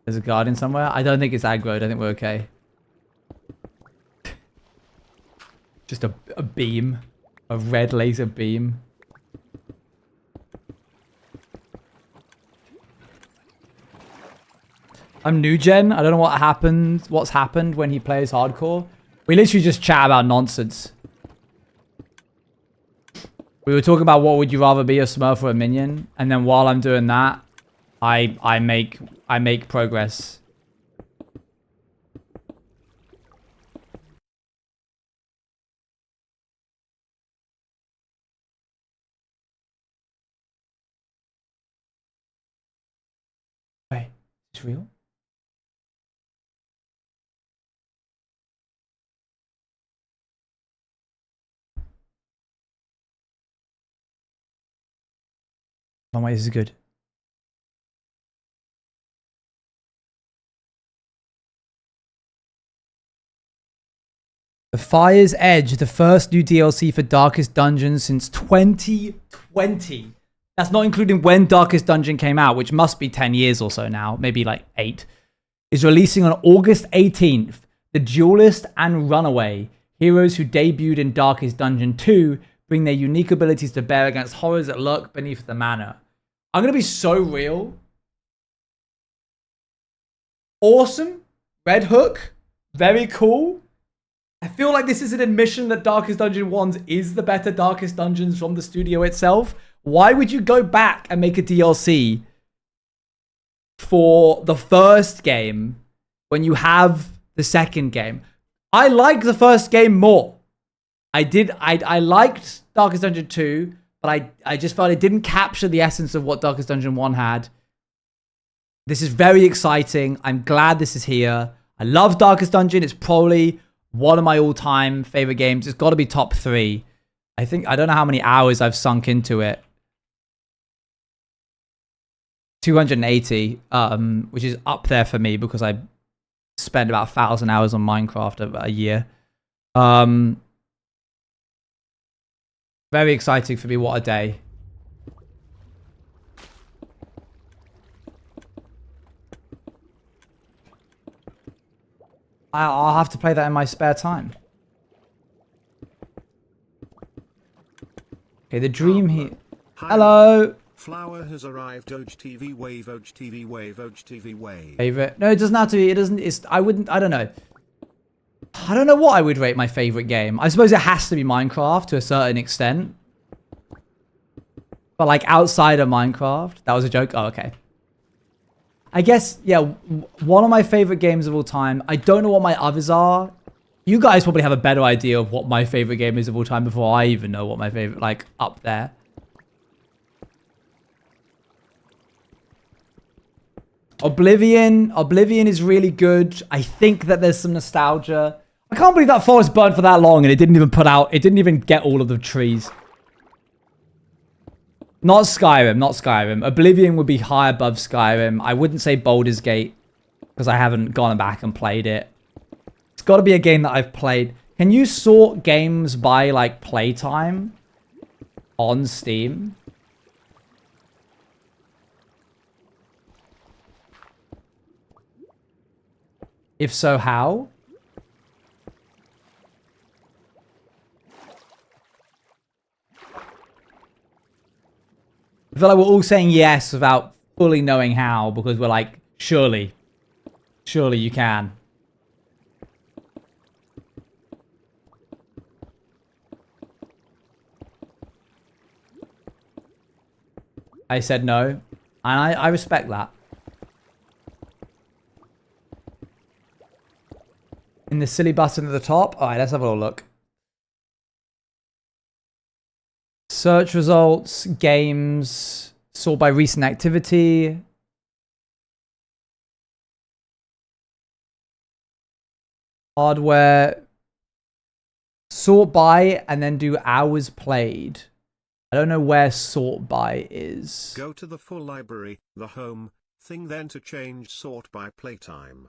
There's a guardian somewhere. I don't think it's aggroed. I think we're okay. Just a beam. A red laser beam. I'm new gen. I don't know what's happened when he plays hardcore. We literally just chat about nonsense. We were talking about what would you rather be, a smurf or a minion, and then while I'm doing that, I make progress. Wait, is this real? Oh wait, this is good. The Fire's Edge, the first new DLC for Darkest Dungeon since 2020. That's not including when Darkest Dungeon came out, which must be 10 years or so now, maybe like 8. Is releasing on August 18th. The Duelist and Runaway, heroes who debuted in Darkest Dungeon 2, bring their unique abilities to bear against horrors that lurk beneath the manor. I'm going to be so real. Awesome. Red Hook. Very cool. I feel like this is an admission that Darkest Dungeon 1 is the better Darkest Dungeons from the studio itself. Why would you go back and make a DLC for the first game when you have the second game? I like the first game more. I liked Darkest Dungeon 2, but I just felt it didn't capture the essence of what Darkest Dungeon 1 had. This is very exciting. I'm glad this is here. I love Darkest Dungeon. It's probably one of my all-time favorite games. It's got to be top 3. I don't know how many hours I've sunk into it. 280, which is up there for me because I spend about 1,000 hours on Minecraft a year. Very exciting for me. What a day. I'll have to play that in my spare time. Okay, the dream here. Hello. Flower has arrived. Oj TV wave. Oj TV wave. Oj TV wave. Favorite? No, it doesn't have to be. It doesn't. I don't know. I don't know what I would rate my favorite game. I suppose it has to be Minecraft to a certain extent. But like outside of Minecraft, that was a joke. Oh, okay. I guess, yeah, one of my favorite games of all time. I don't know what my others are. You guys probably have a better idea of what my favorite game is of all time before I even know what my favorite, like, up there. Oblivion is really good. I think that there's some nostalgia. I can't believe that forest burned for that long and it didn't even get all of the trees. Not Skyrim. Oblivion would be high above Skyrim. I wouldn't say Baldur's Gate because I haven't gone back and played it. It's got to be a game that I've played. Can you sort games by, like, playtime on Steam? If so, how? I feel like we're all saying yes without fully knowing how, because we're like, surely you can. I said no. And I respect that. In the silly button at the top. Alright, let's have a little look. Search results, games, sort by recent activity. Hardware. Sort by and then do hours played. I don't know where sort by is. Go to the full library, the home thing, then to change sort by playtime.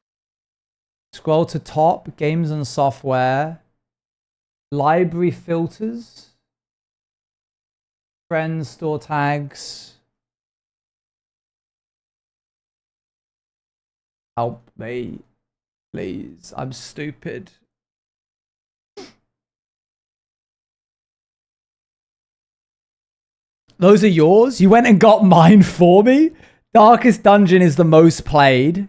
Scroll to top, games and software. Library filters. Friends, store tags. Help me, please. I'm stupid. Those are yours? You went and got mine for me? Darkest Dungeon is the most played.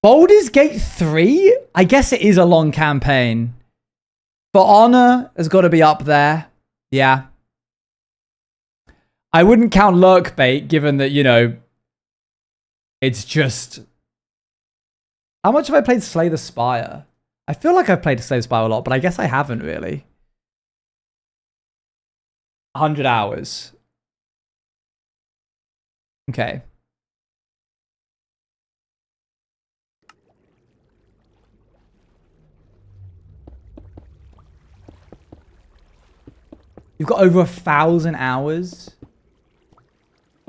Baldur's Gate 3? I guess it is a long campaign. For Honor has got to be up there. Yeah. I wouldn't count Lurk Bait, given that, you know, it's just... How much have I played Slay the Spire? I feel like I've played Slay the Spire a lot, but I guess I haven't really. 100 hours. Okay. You've got over 1,000 hours.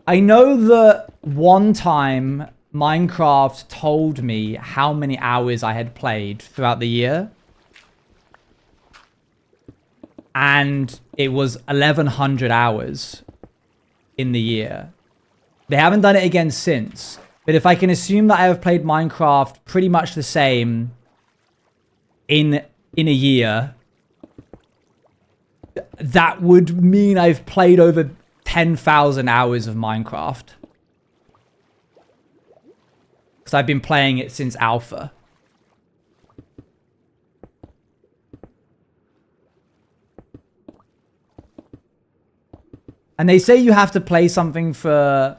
I know that one time Minecraft told me how many hours I had played throughout the year. And it was 1,100 hours in the year. They haven't done it again since. But if I can assume that I have played Minecraft pretty much the same in a year, that would mean I've played over 10,000 hours of Minecraft. Because I've been playing it since alpha. And they say you have to play something for...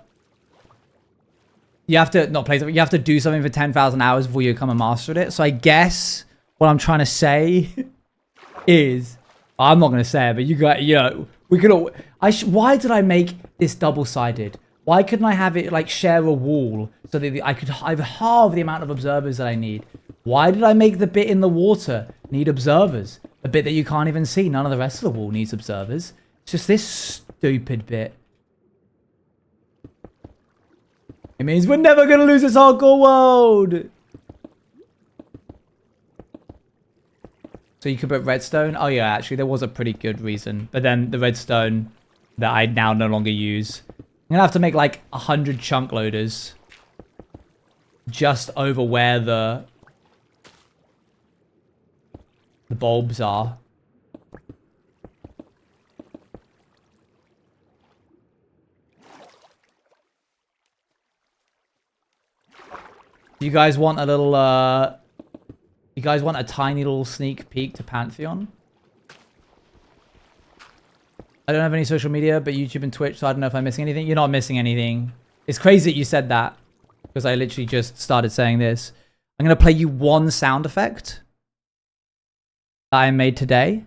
You have to not play something. You have to do something for 10,000 hours before you become a master at it. So I guess what I'm trying to say is... I'm not going to say it, but you got... You know, we could all... why did I make this double-sided? Why couldn't I have it, like, share a wall so that I could have halve the amount of observers that I need? Why did I make the bit in the water need observers? The bit that you can't even see. None of the rest of the wall needs observers. It's just this stupid bit. It means we're never going to lose this hardcore world. So you could put redstone. Oh yeah, actually there was a pretty good reason. But then the redstone that I now no longer use. I'm going to have to make like 100 chunk loaders. Just over where the bulbs are. You guys want a little, you guys want a tiny little sneak peek to Pantheon? I don't have any social media, but YouTube and Twitch, so I don't know if I'm missing anything. You're not missing anything. It's crazy that you said that, because I literally just started saying this. I'm going to play you one sound effect that I made today.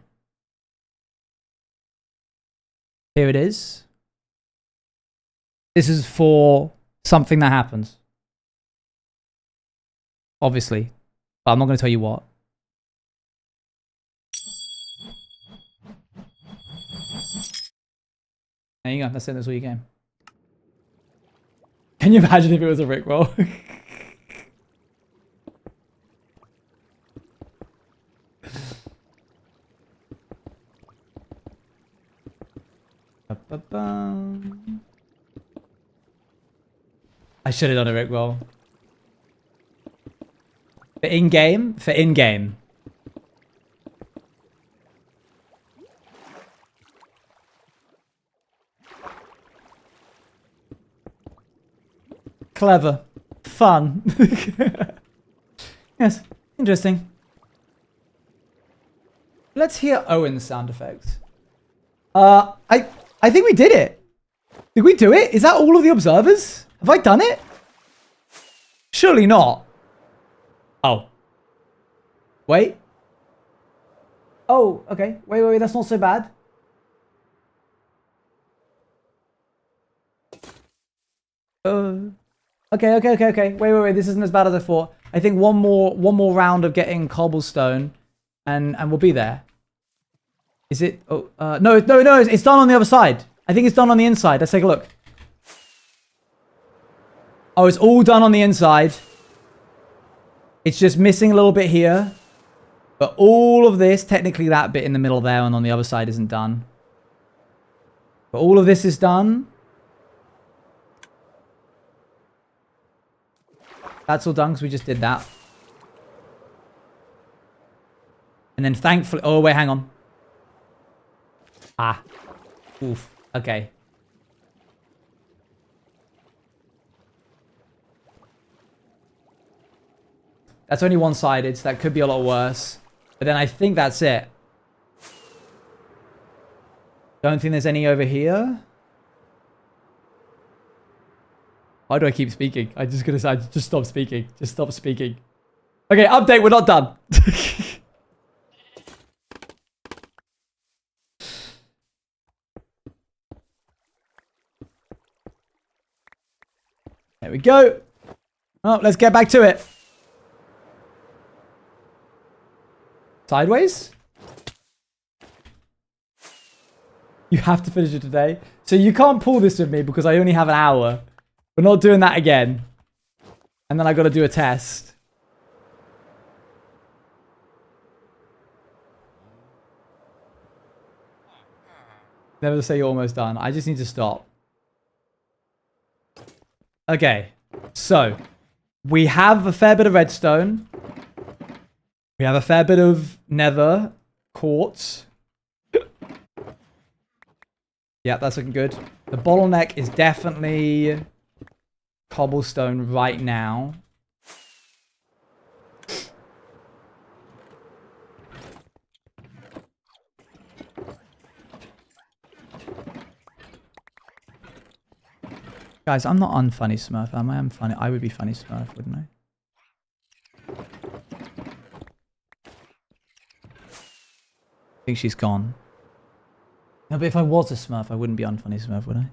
Here it is. This is for something that happens. Obviously. But I'm not going to tell you what. There you go. That's it. That's all you game. Can you imagine if it was a Rickroll? I should have done a Rickroll. For in-game? For in-game. Clever. Fun. Yes. Interesting. Let's hear Owen's sound effects. I think we did it. Did we do it? Is that all of the observers? Have I done it? Surely not. Oh. Wait. Oh, okay. Wait. That's not so bad. Okay. Wait. This isn't as bad as I thought. I think one more round of getting cobblestone, and we'll be there. Is it? Oh, no. It's done on the other side. I think it's done on the inside. Let's take a look. Oh, it's all done on the inside. It's just missing a little bit here. But all of this, technically that bit in the middle there and on the other side isn't done. But all of this is done. That's all done because we just did that. And then thankfully... Oh, wait, hang on. Ah. Oof. Okay. That's only one-sided, so that could be a lot worse. But then I think that's it. Don't think there's any over here. Why do I keep speaking? I'm just gonna say, just stop speaking. Just stop speaking. Okay, update, we're not done. There we go. Oh, let's get back to it. Sideways? You have to finish it today. So you can't pull this with me because I only have an hour. We're not doing that again. And then I got to do a test. Never say you're almost done. I just need to stop. Okay. So, we have a fair bit of redstone. We have a fair bit of nether quartz. Yeah, that's looking good. The bottleneck is definitely cobblestone right now. Guys, I'm not unfunny Smurf, am I? I'm funny. I would be funny Smurf, wouldn't I? I think she's gone. No, but if I was a Smurf, I wouldn't be unfunny Smurf, would I?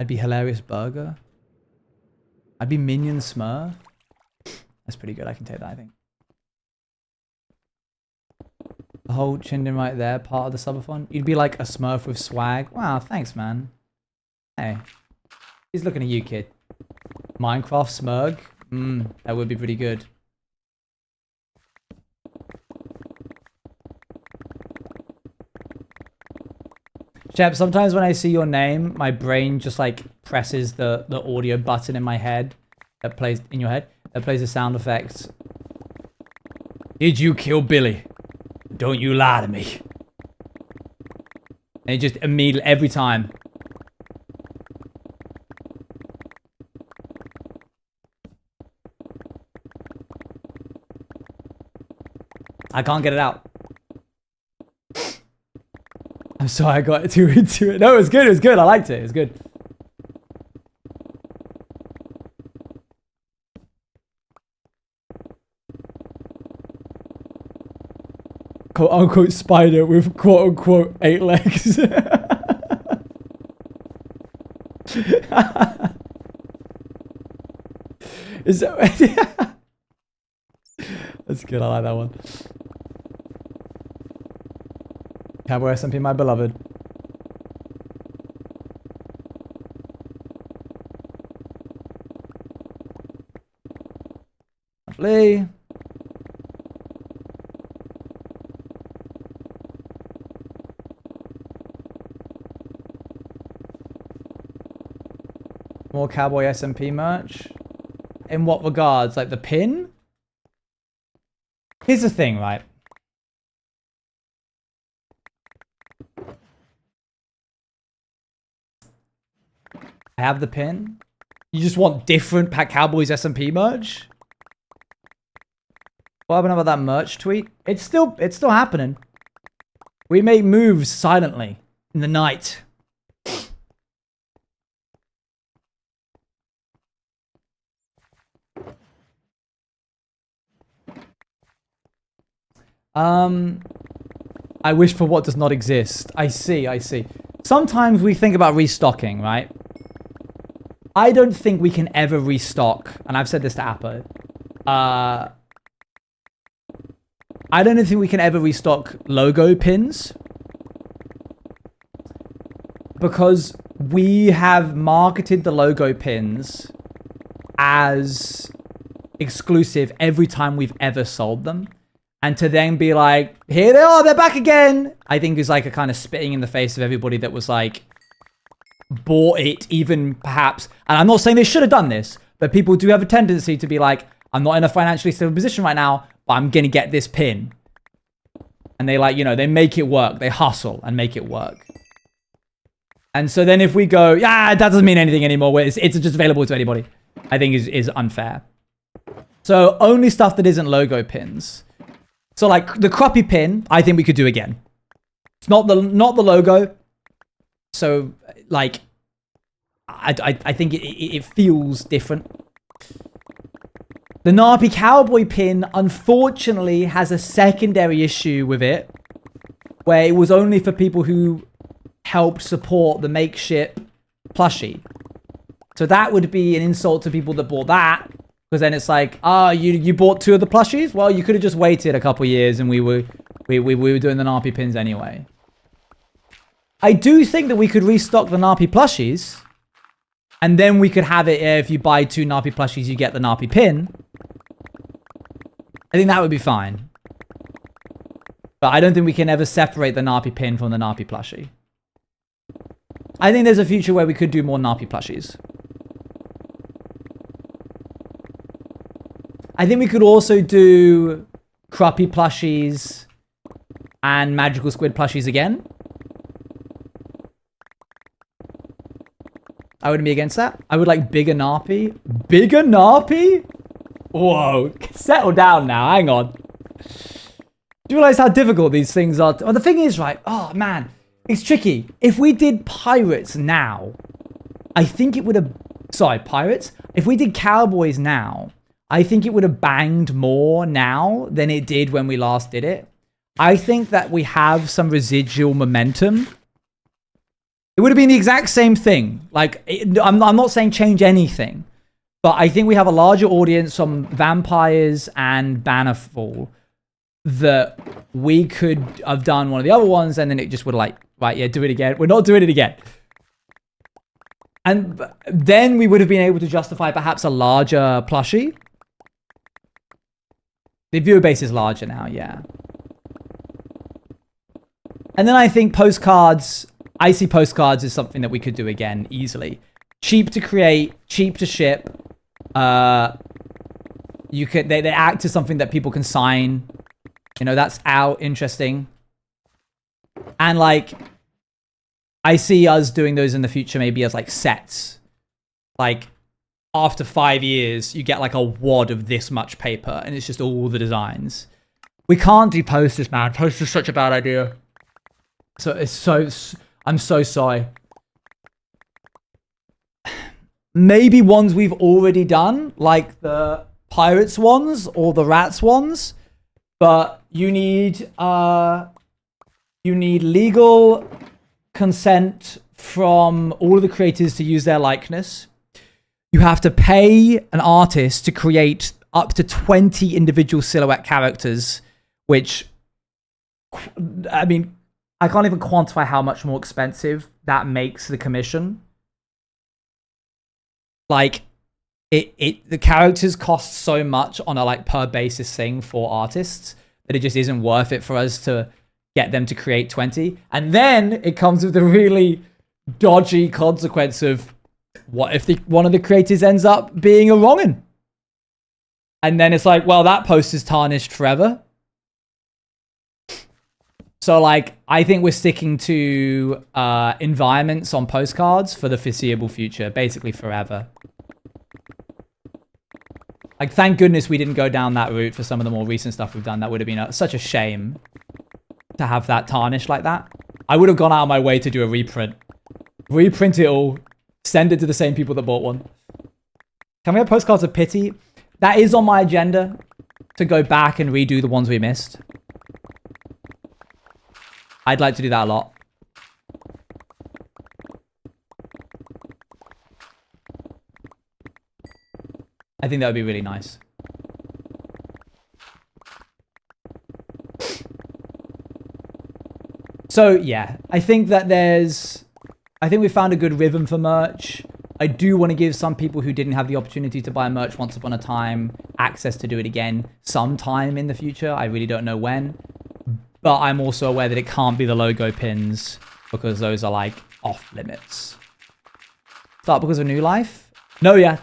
I'd be hilarious burger. I'd be minion Smurf. That's pretty good. I can take that, I think. The whole Chinden right there, part of the subathon. You'd be like a Smurf with swag. Wow, thanks, man. Hey. He's looking at you, kid. Minecraft Smurg. That would be pretty good. Shep, sometimes when I see your name, my brain just like presses the audio button in my head that plays in your head. That plays the sound effects. Did you kill Billy? Don't you lie to me. And it just immediately, every time. I can't get it out. I'm sorry I got too into it. No, it was good. It was good. I liked it. It was good. Quote unquote spider with quote unquote 8 legs. Is that... That's good. I like that one. Cowboy SMP, my beloved. Lovely. More Cowboy SMP merch? In what regards? Like the pin? Here's the thing, right? I have the pin. You just want different Pack Cowboys SMP merch? What happened about that merch tweet? It's still happening. We make moves silently in the night. I wish for what does not exist. I see. Sometimes we think about restocking, right? I don't think we can ever restock, and I've said this to Appa. I don't think we can ever restock logo pins because we have marketed the logo pins as exclusive every time we've ever sold them. And to then be like, here they are, they're back again, I think is like a kind of spitting in the face of everybody that was like, bought it even perhaps. And I'm not saying they should have done this, but people do have a tendency to be like, I'm not in a financially stable position right now, but I'm going to get this pin. And they like, you know, they make it work. They hustle and make it work. And so then if we go, yeah, that doesn't mean anything anymore, it's just available to anybody, I think is unfair. So only stuff that isn't logo pins. So like the crappy pin, I think we could do again. It's not the logo. So like, I think it feels different. The Narpy Cowboy pin, unfortunately, has a secondary issue with it, where it was only for people who helped support the makeshift plushie. So that would be an insult to people that bought that. Because then it's like, you bought 2 of the plushies? Well, you could have just waited a couple years and we were doing the Narpy pins anyway. I do think that we could restock the Narpy plushies. And then we could have it if you buy 2 Narpy plushies, you get the Narpy pin. I think that would be fine. But I don't think we can ever separate the Narpy pin from the Narpy plushie. I think there's a future where we could do more Narpy plushies. I think we could also do Crappy plushies and Magical Squid plushies again. I wouldn't be against that. I would like bigger Narpy. Bigger Narpy? Whoa. Settle down now. Hang on. Do you realize how difficult these things are? Well, the thing is, right? Oh, man. It's tricky. If we did pirates now, I think it would have... Sorry, pirates? If we did cowboys now, I think it would have banged more now than it did when we last did it. I think that we have some residual momentum. It would have been the exact same thing. Like, I'm not saying change anything, but I think we have a larger audience on Vampires and Bannerfall that we could have done one of the other ones, and then it just would have like, right, yeah, do it again. We're not doing it again. And then we would have been able to justify perhaps a larger plushie. The viewer base is larger now, yeah. And then I think postcards, I see postcards as something that we could do again easily. Cheap to create, cheap to ship. You could they act as something that people can sign. You know, that's out, interesting. And like, I see us doing those in the future maybe as like sets. Like, after 5 years, you get like a wad of this much paper, and it's just all the designs. We can't do posters, man. Posters is such a bad idea. So it's so... I'm so sorry. Maybe ones we've already done, like the Pirates ones or the Rats ones, but you need legal consent from all of the creators to use their likeness. You have to pay an artist to create up to 20 individual silhouette characters, which, I mean, I can't even quantify how much more expensive that makes the commission. Like, the characters cost so much on a like per basis thing for artists that it just isn't worth it for us to get them to create 20. And then it comes with the really dodgy consequence of, what if one of the creators ends up being a wrong'un? And then it's like, well, that post is tarnished forever. So like, I think we're sticking to environments on postcards for the foreseeable future, basically forever. Like, thank goodness we didn't go down that route for some of the more recent stuff we've done. That would have been such a shame to have that tarnished like that. I would have gone out of my way to do a reprint. Reprint it all. Send it to the same people that bought one. Can we have postcards of pity? That is on my agenda, to go back and redo the ones we missed. I'd like to do that a lot. I think that would be really nice. So, yeah. I think that I think we found a good rhythm for merch. I do want to give some people who didn't have the opportunity to buy merch once upon a time access to do it again sometime in the future. I really don't know when. But I'm also aware that it can't be the logo pins because those are like off limits. Start because of New Life? No, yeah.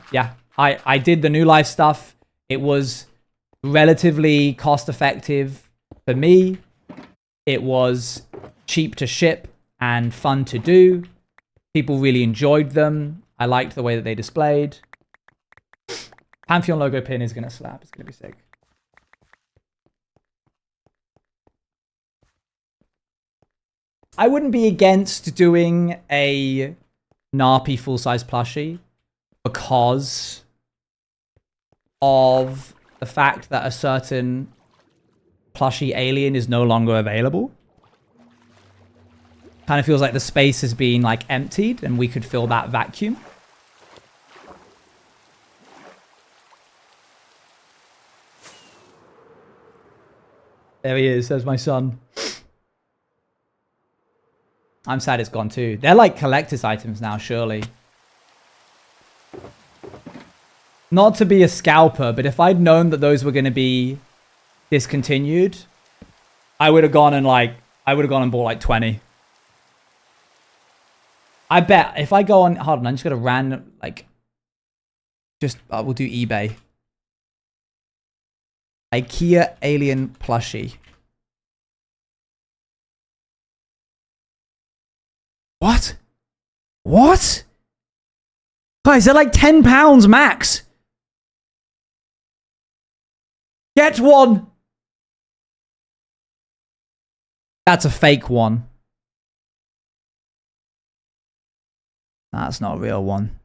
I did the New Life stuff. It was relatively cost effective for me. It was cheap to ship and fun to do. People really enjoyed them. I liked the way that they displayed. Pantheon logo pin is going to slap. It's going to be sick. I wouldn't be against doing a Narpy full-size plushie because of the fact that a certain plushie alien is no longer available. Kind of feels like the space has been like emptied and we could fill that vacuum. There he is. There's my son. I'm sad it's gone too. They're like collector's items now, surely. Not to be a scalper, but if I'd known that those were going to be discontinued, I would have gone and bought like 20. I bet if I go on, hold on, I'm just going to random, we'll do eBay. IKEA alien plushie. What? What? Guys, they're like £10 max. Get one. That's a fake one. That's not a real one.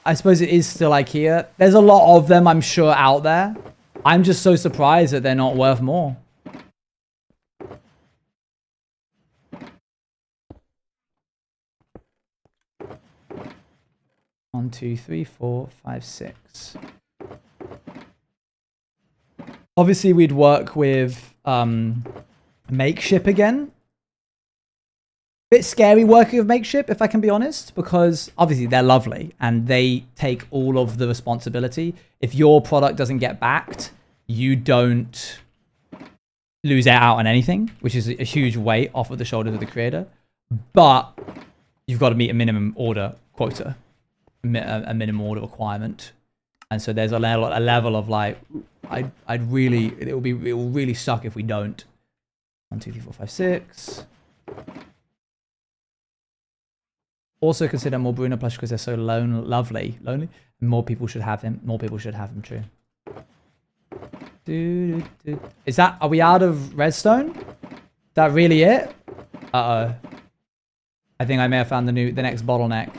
I suppose it is still IKEA. There's a lot of them, I'm sure, out there. I'm just so surprised that they're not worth more. One, two, three, four, five, six. Obviously, we'd work with Makeship again. Bit scary working with Makeship, if I can be honest, because obviously they're lovely and they take all of the responsibility. If your product doesn't get backed, you don't lose out on anything, which is a huge weight off of the shoulders of the creator. But you've got to meet a minimum order quota, a minimum order requirement. And so there's a level of like, it will really suck if we don't. 1, 2, 3, 4, 5, 6. Also consider more Bruno plush because they're so lovely. More people should have him. More people should have him. True. Is that? Are we out of redstone? Is that really it? Uh oh. I think I may have found the next bottleneck.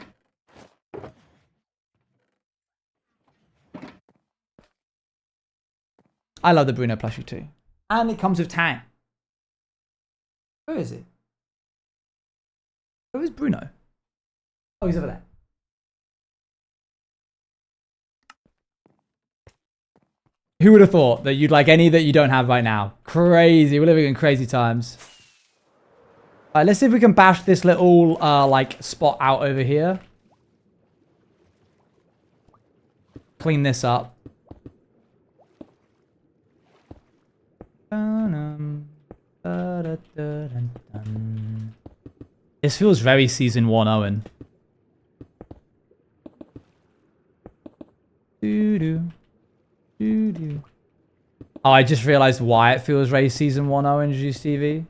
I love the Bruno plushie too, and it comes with tang. Where is it? Where is Bruno? Oh, he's over there. Who would have thought that you'd like any that you don't have right now? Crazy. We're living in crazy times. All right, let's see if we can bash this little spot out over here. Clean this up. This feels very season 1 Owen. Oh, I just realized why it feels very season 1 Owen Juice TV.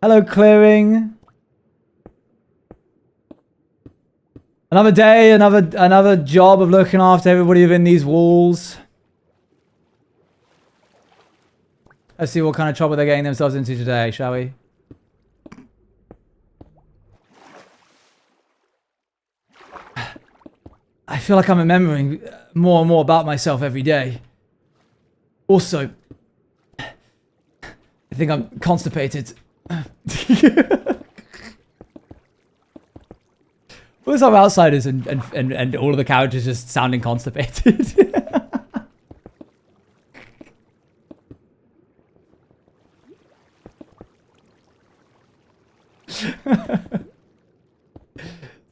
Hello, clearing. Another day, another job of looking after everybody within these walls. Let's see what kind of trouble they're getting themselves into today, shall we? I feel like I'm remembering more and more about myself every day. Also, I think I'm constipated. What's our outsiders and all of the characters just sounding constipated?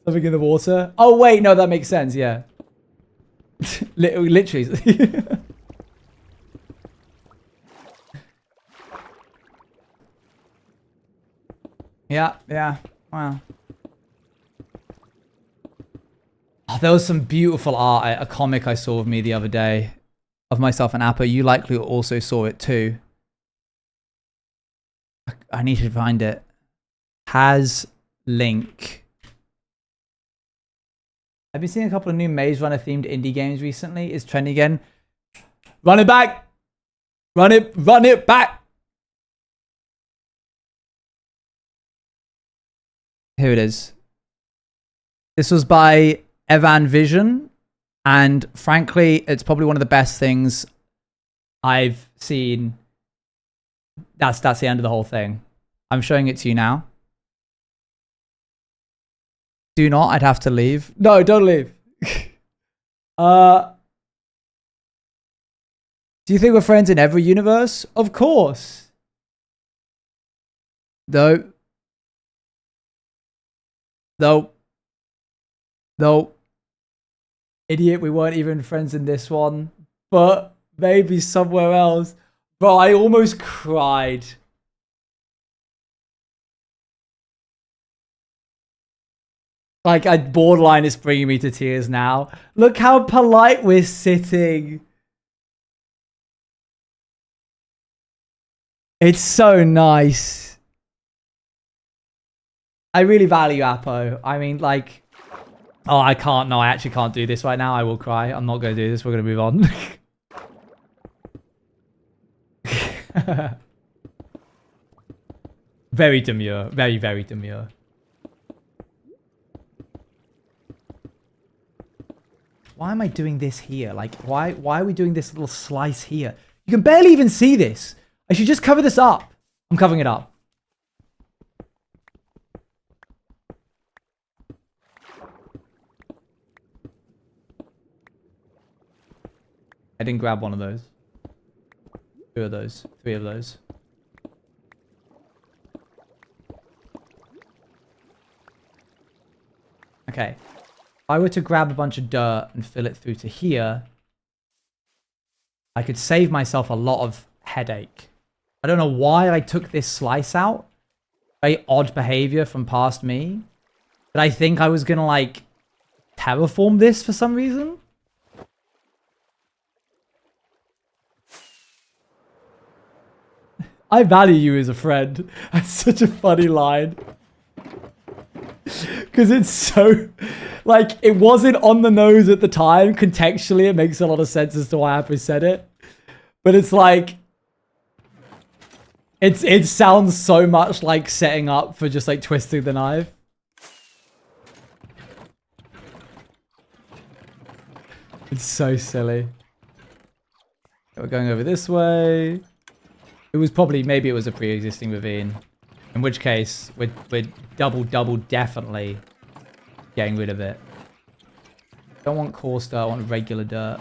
Something in the water. Oh wait, no, that makes sense. Yeah, literally. Yeah. Wow. Oh, there was some beautiful art, a comic I saw of me the other day, of myself and Appa. You likely also saw it too. I need to find it. Has link. I've been seeing a couple of new Maze Runner themed indie games recently. It's trending again. Run it back! Run it back! Here it is. This was by Evan Vision, and frankly, it's probably one of the best things I've seen. That's the end of the whole thing. I'm showing it to you now. Do not, I'd have to leave. No, don't leave. Do you think we're friends in every universe? Of course. No. Idiot, we weren't even friends in this one. But maybe somewhere else. Bro, I almost cried. Like, borderline is bringing me to tears now. Look how polite we're sitting. It's so nice. I really value Apo. I mean, like... Oh, I can't. No, I actually can't do this right now. I will cry. I'm not going to do this. We're going to move on. Very demure. Very, very demure. Why am I doing this here? Like, why are we doing this little slice here? You can barely even see this. I should just cover this up. I'm covering it up. I didn't grab one of those. 2 of those. 3 of those. Okay. If I were to grab a bunch of dirt and fill it through to here, I could save myself a lot of headache. I don't know why I took this slice out. Very odd behavior from past me. But I think I was gonna, like, terraform this for some reason. I value you as a friend. That's such a funny line. Because it's so... Like, it wasn't on the nose at the time. Contextually, it makes a lot of sense as to why Apple said it. But it's like... It sounds so much like setting up for just, like, twisting the knife. It's so silly. We're going over this way. It was probably... Maybe it was a pre-existing ravine. In which case, we're double definitely getting rid of it. Don't want coarse dirt, I want regular dirt.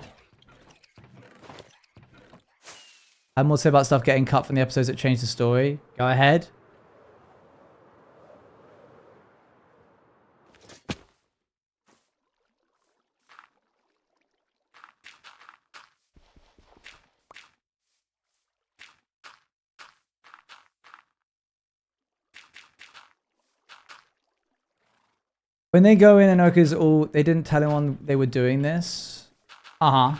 I have more to say about stuff getting cut from the episodes that changed the story. Go ahead. When they go in and Oka's all... They didn't tell anyone they were doing this. Uh-huh.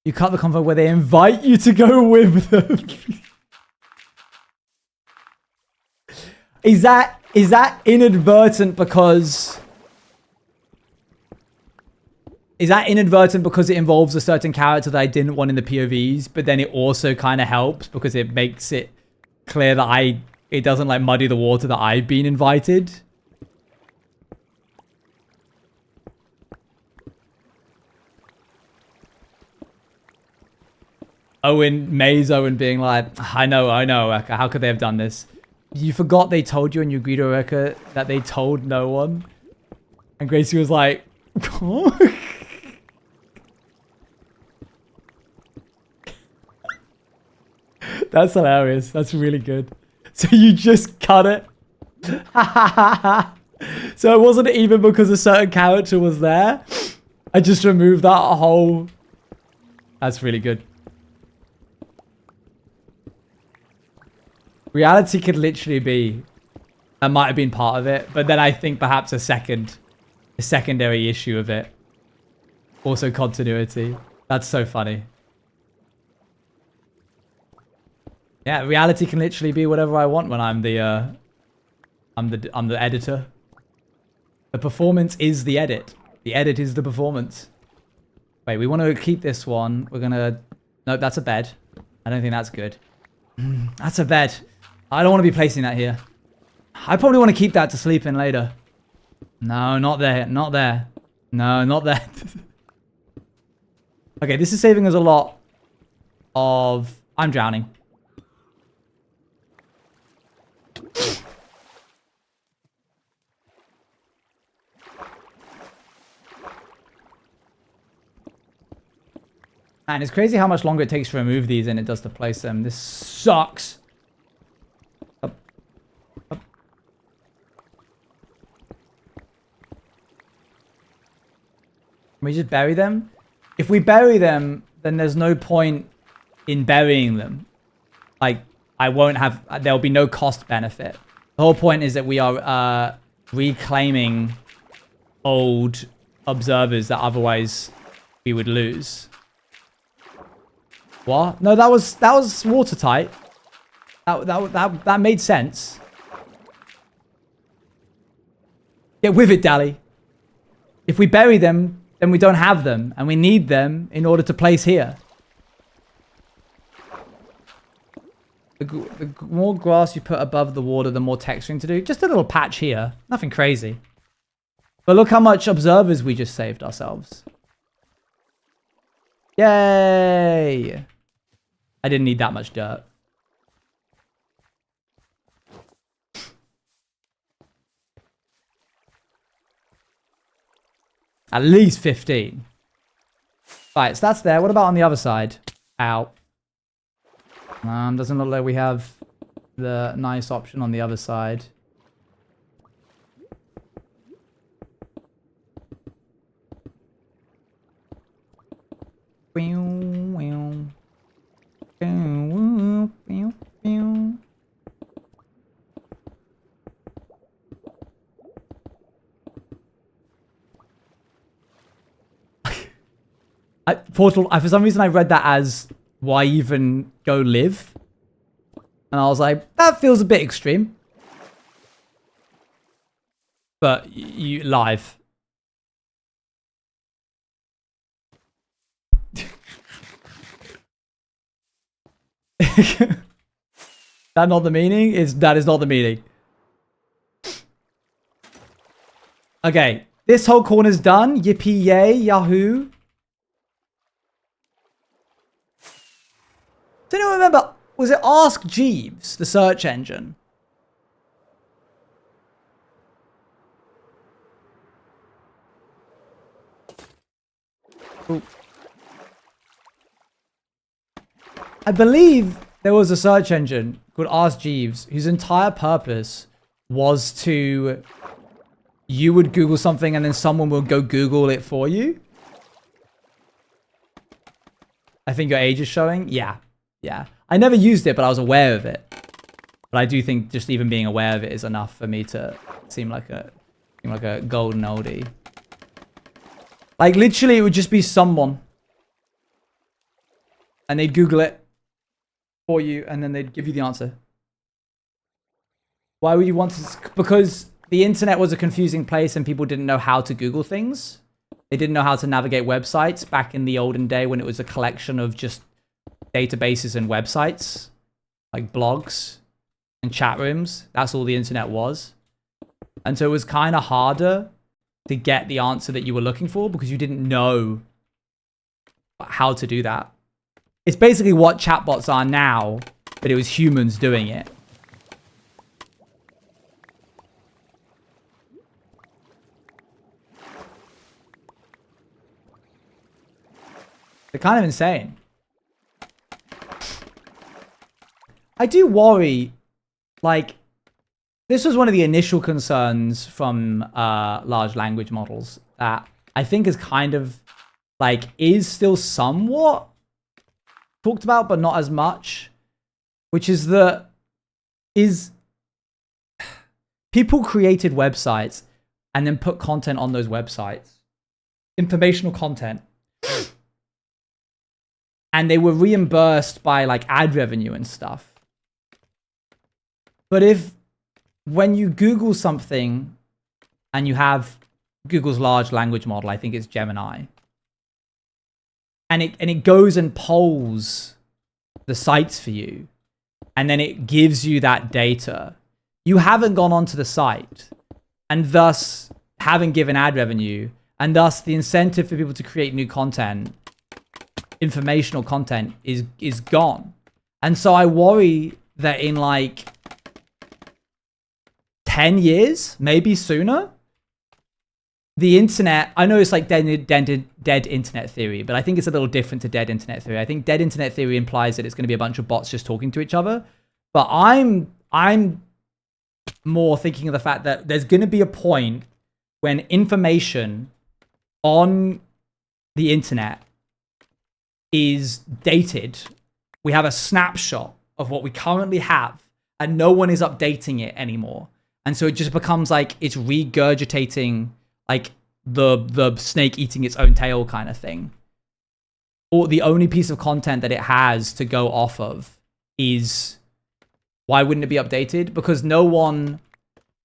You cut the convo where they invite you to go with them. Is that inadvertent because... Is that inadvertent because it involves a certain character that I didn't want in the POVs, but then it also kind of helps because it makes it clear that it doesn't like muddy the water that I've been invited? Owen being like, I know, how could they have done this? You forgot they told you in your Guido record that they told no one? And Gracie was like, That's hilarious. That's really good. So you just cut it? So it wasn't even because a certain character was there? I just removed that whole... That's really good. Reality could literally be... That might have been part of it, but then I think perhaps a secondary issue of it. Also continuity. That's so funny. Yeah, reality can literally be whatever I want when I'm the editor. The performance is the edit. The edit is the performance. Wait, we want to keep this one. We're gonna... Nope, that's a bed. I don't think that's good. That's a bed. I don't want to be placing that here. I probably want to keep that to sleep in later. No, not there. Not there. No, not there. Okay, this is saving us a lot of... I'm drowning. Man, it's crazy how much longer it takes to remove these than it does to place them. This sucks. Up. Up. Can we just bury them? If we bury them, then there's no point in burying them. Like, I won't have... There'll be no cost benefit. The whole point is that we are reclaiming old observers that otherwise we would lose. What? No, that was watertight. That made sense. Get with it, Dally. If we bury them, then we don't have them, and we need them in order to place here. The more grass you put above the water, the more texturing to do. Just a little patch here. Nothing crazy. But look how much observers we just saved ourselves. Yay! I didn't need that much dirt. At least 15. Right, so that's there. What about on the other side? Ow. Doesn't look like we have the nice option on the other side. Portal, for some reason I read that as, why even go live? And I was like, that feels a bit extreme. But you live. That not the meaning? That is not the meaning. Okay, this whole corner's done. Yippee yay, yahoo. Does anyone remember, was it Ask Jeeves, the search engine? Ooh. I believe there was a search engine called Ask Jeeves whose entire purpose was to... You would Google something and then someone will go Google it for you. I think your age is showing. Yeah. Yeah. I never used it, but I was aware of it. But I do think just even being aware of it is enough for me to seem like a golden oldie. Like literally it would just be someone. And they'd Google it for you and then they'd give you the answer. Why would you want to? Because the internet was a confusing place and people didn't know how to Google things. They didn't know how to navigate websites back in the olden day when it was a collection of just databases and websites, like blogs and chat rooms. That's all the internet was. And so it was kind of harder to get the answer that you were looking for because you didn't know how to do that. It's basically what chatbots are now, but it was humans doing it. They're kind of insane. I do worry, like, this was one of the initial concerns from large language models that I think is kind of, like, is still somewhat talked about, but not as much, which is that people created websites and then put content on those websites, informational content, and they were reimbursed by like ad revenue and stuff. But if when you Google something and you have Google's large language model, I think it's Gemini, and it goes and polls the sites for you, and then it gives you that data, you haven't gone onto the site, and thus haven't given ad revenue, and thus the incentive for people to create new content, informational content, is gone. And so I worry that in like 10 years, maybe sooner, the internet, I know it's like dead internet theory, but I think it's a little different to dead internet theory. I think dead internet theory implies that it's going to be a bunch of bots just talking to each other. But I'm more thinking of the fact that there's going to be a point when information on the internet is dated. We have a snapshot of what we currently have, and no one is updating it anymore. And so it just becomes like it's regurgitating like the snake eating its own tail kind of thing. Or the only piece of content that it has to go off of is, why wouldn't it be updated? Because no one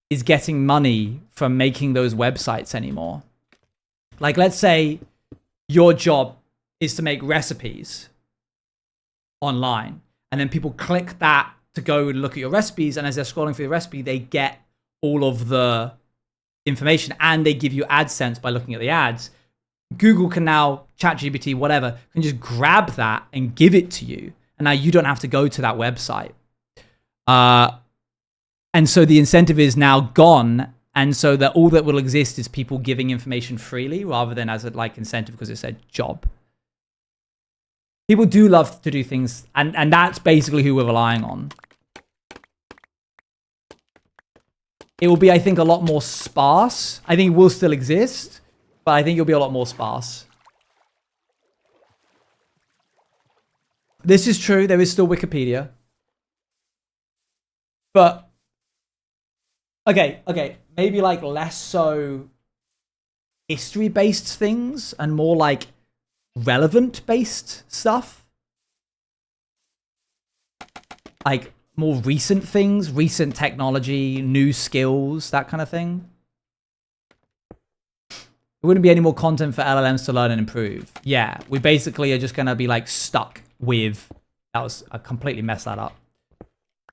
is getting money from making those websites anymore. Like, let's say your job is to make recipes online, and then people click that to go and look at your recipes, and as they're scrolling through the recipe, they get all of the information and they give you AdSense by looking at the ads. Google can now, ChatGPT, whatever, can just grab that and give it to you, and now you don't have to go to that website. And so the incentive is now gone, and so that all that will exist is people giving information freely rather than as a like incentive because it's a job. People do love to do things, and that's basically who we're relying on. It will be, I think, a lot more sparse. I think it will still exist, but I think it'll be a lot more sparse. This is true. There is still Wikipedia. But, okay. Maybe like less so history-based things and more like relevant-based stuff. Like more recent things, recent technology, new skills, that kind of thing. There wouldn't be any more content for LLMs to learn and improve. Yeah, we basically are just going to be like stuck with, I completely messed that up.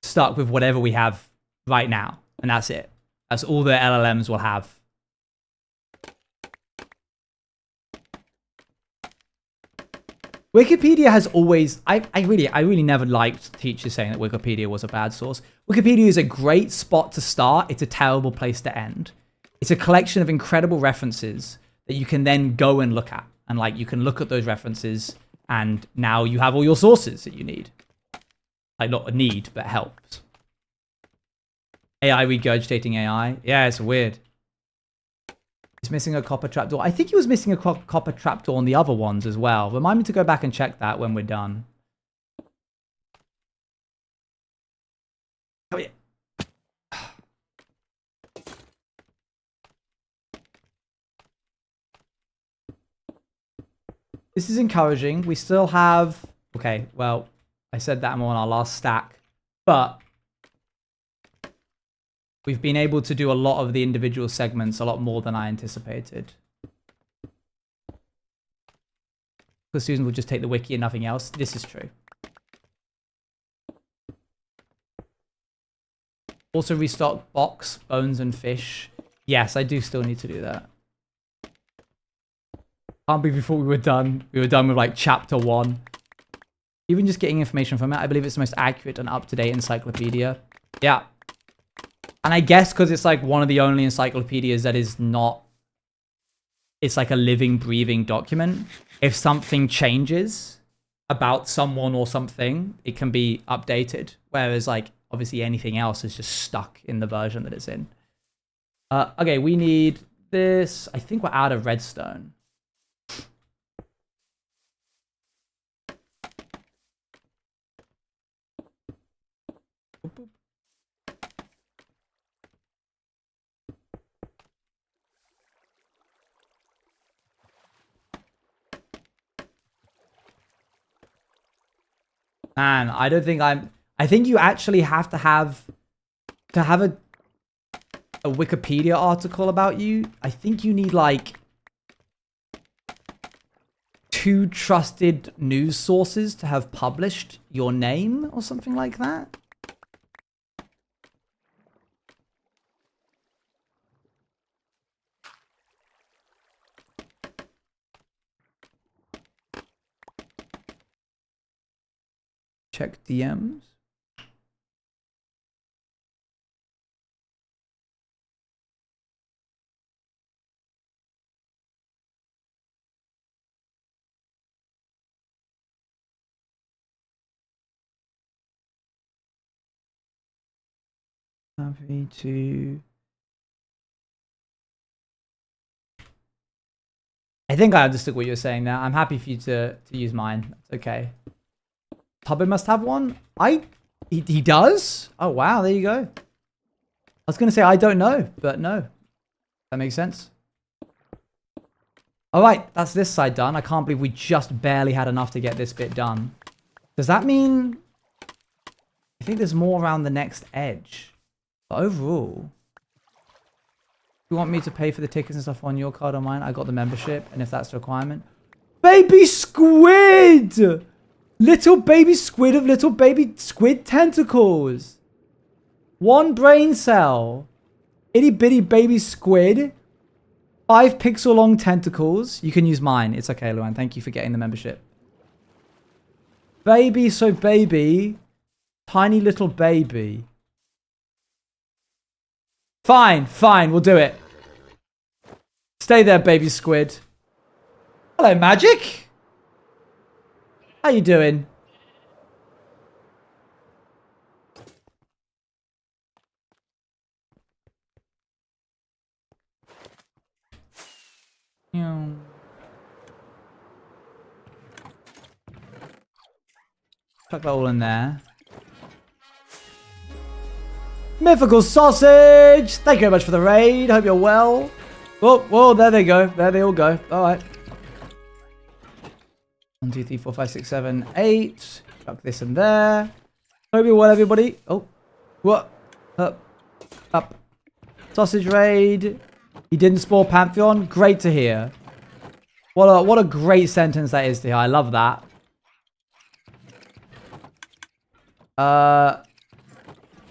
Stuck with whatever we have right now. And that's it. That's all the LLMs will have. Wikipedia has always, I really never liked teachers saying that Wikipedia was a bad source. Wikipedia is a great spot to start. It's a terrible place to end. It's a collection of incredible references that you can then go and look at. And like, you can look at those references and now you have all your sources that you need. Like not a need, but helps. AI regurgitating AI. Yeah, it's weird. He's missing a copper trapdoor. I think he was missing a copper trapdoor on the other ones as well. Remind me to go back and check that when we're done. Oh, yeah. This is encouraging. We still have... Okay, well, I said that I'm on our last stack. But we've been able to do a lot of the individual segments a lot more than I anticipated. Because Susan will just take the wiki and nothing else. This is true. Also restock box, bones, and fish. Yes, I do still need to do that. Can't believe before we were done with like chapter 1. Even just getting information from it, I believe it's the most accurate and up-to-date encyclopedia. Yeah. And I guess because it's like one of the only encyclopedias that is not... It's like a living, breathing document. If something changes about someone or something, it can be updated. Whereas like, obviously anything else is just stuck in the version that it's in. Okay, we need this. I think we're out of redstone. Man, I don't think I think you actually have to have a Wikipedia article about you. I think you need like 2 trusted news sources to have published your name or something like that. Check DMs. Happy to... I think I understood what you were saying there. I'm happy for you to use mine. It's okay. Tubby must have one? He does? Oh, wow. There you go. I was going to say I don't know, but no. That makes sense. All right. That's this side done. I can't believe we just barely had enough to get this bit done. Does that mean... I think there's more around the next edge. But overall... If you want me to pay for the tickets and stuff on your card or mine, I got the membership. And if that's the requirement... Baby squid! Little baby squid of little baby squid tentacles. 1 brain cell. Itty bitty baby squid. 5 pixel long tentacles. You can use mine. It's okay, Luan. Thank you for getting the membership. Baby, so baby. Tiny little baby. Fine, fine. We'll do it. Stay there, baby squid. Hello, Magic. How you doing? Chuck that all in there. Mythical sausage! Thank you very much for the raid. Hope you're well. Whoa, whoa, there they go. There they all go. Alright. 1, 2, 3, 4, 5, 6, 7, 8. Chuck this in there. Hope you're well, everybody. Oh. What? Up. Up. Sausage raid. He didn't spoil Pantheon. Great to hear. What a great sentence that is to hear. I love that.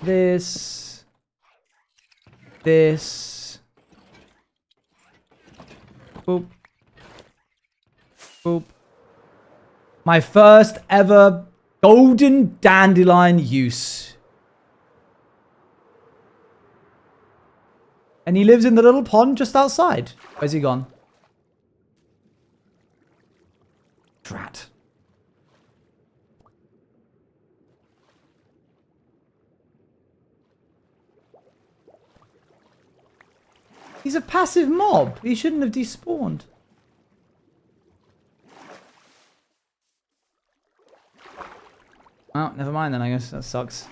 This. Boop. Boop. My first ever golden dandelion use. And he lives in the little pond just outside. Where's he gone? Drat. He's a passive mob. He shouldn't have despawned. Oh, never mind then, I guess. That sucks.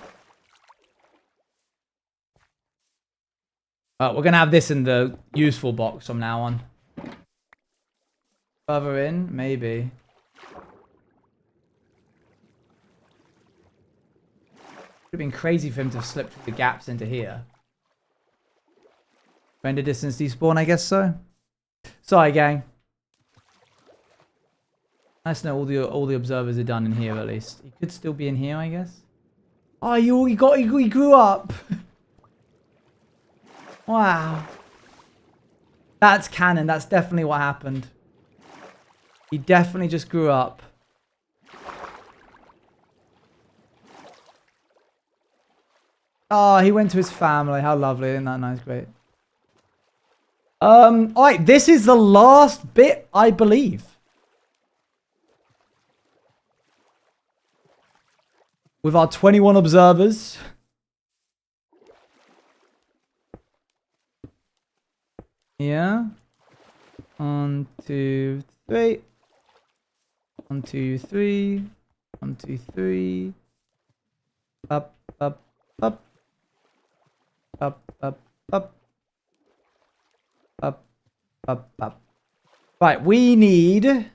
We're going to have this in the useful box from now on. Further in? Maybe. Would have been crazy for him to have slipped the gaps into here. Render distance despawn, I guess so. Sorry, gang. Nice to know all the observers are done in here at least. He could still be in here, I guess. Oh, he grew up. Wow. That's canon. That's definitely what happened. He definitely just grew up. Oh, he went to his family. How lovely. Isn't that nice? Great. Alright, this is the last bit, I believe. With our 21 observers. Yeah. 1, 2, 3. 1, 2, 3. 1, 2, 3. Up, up, up. Up, up, up. Up, up, up. Right, we need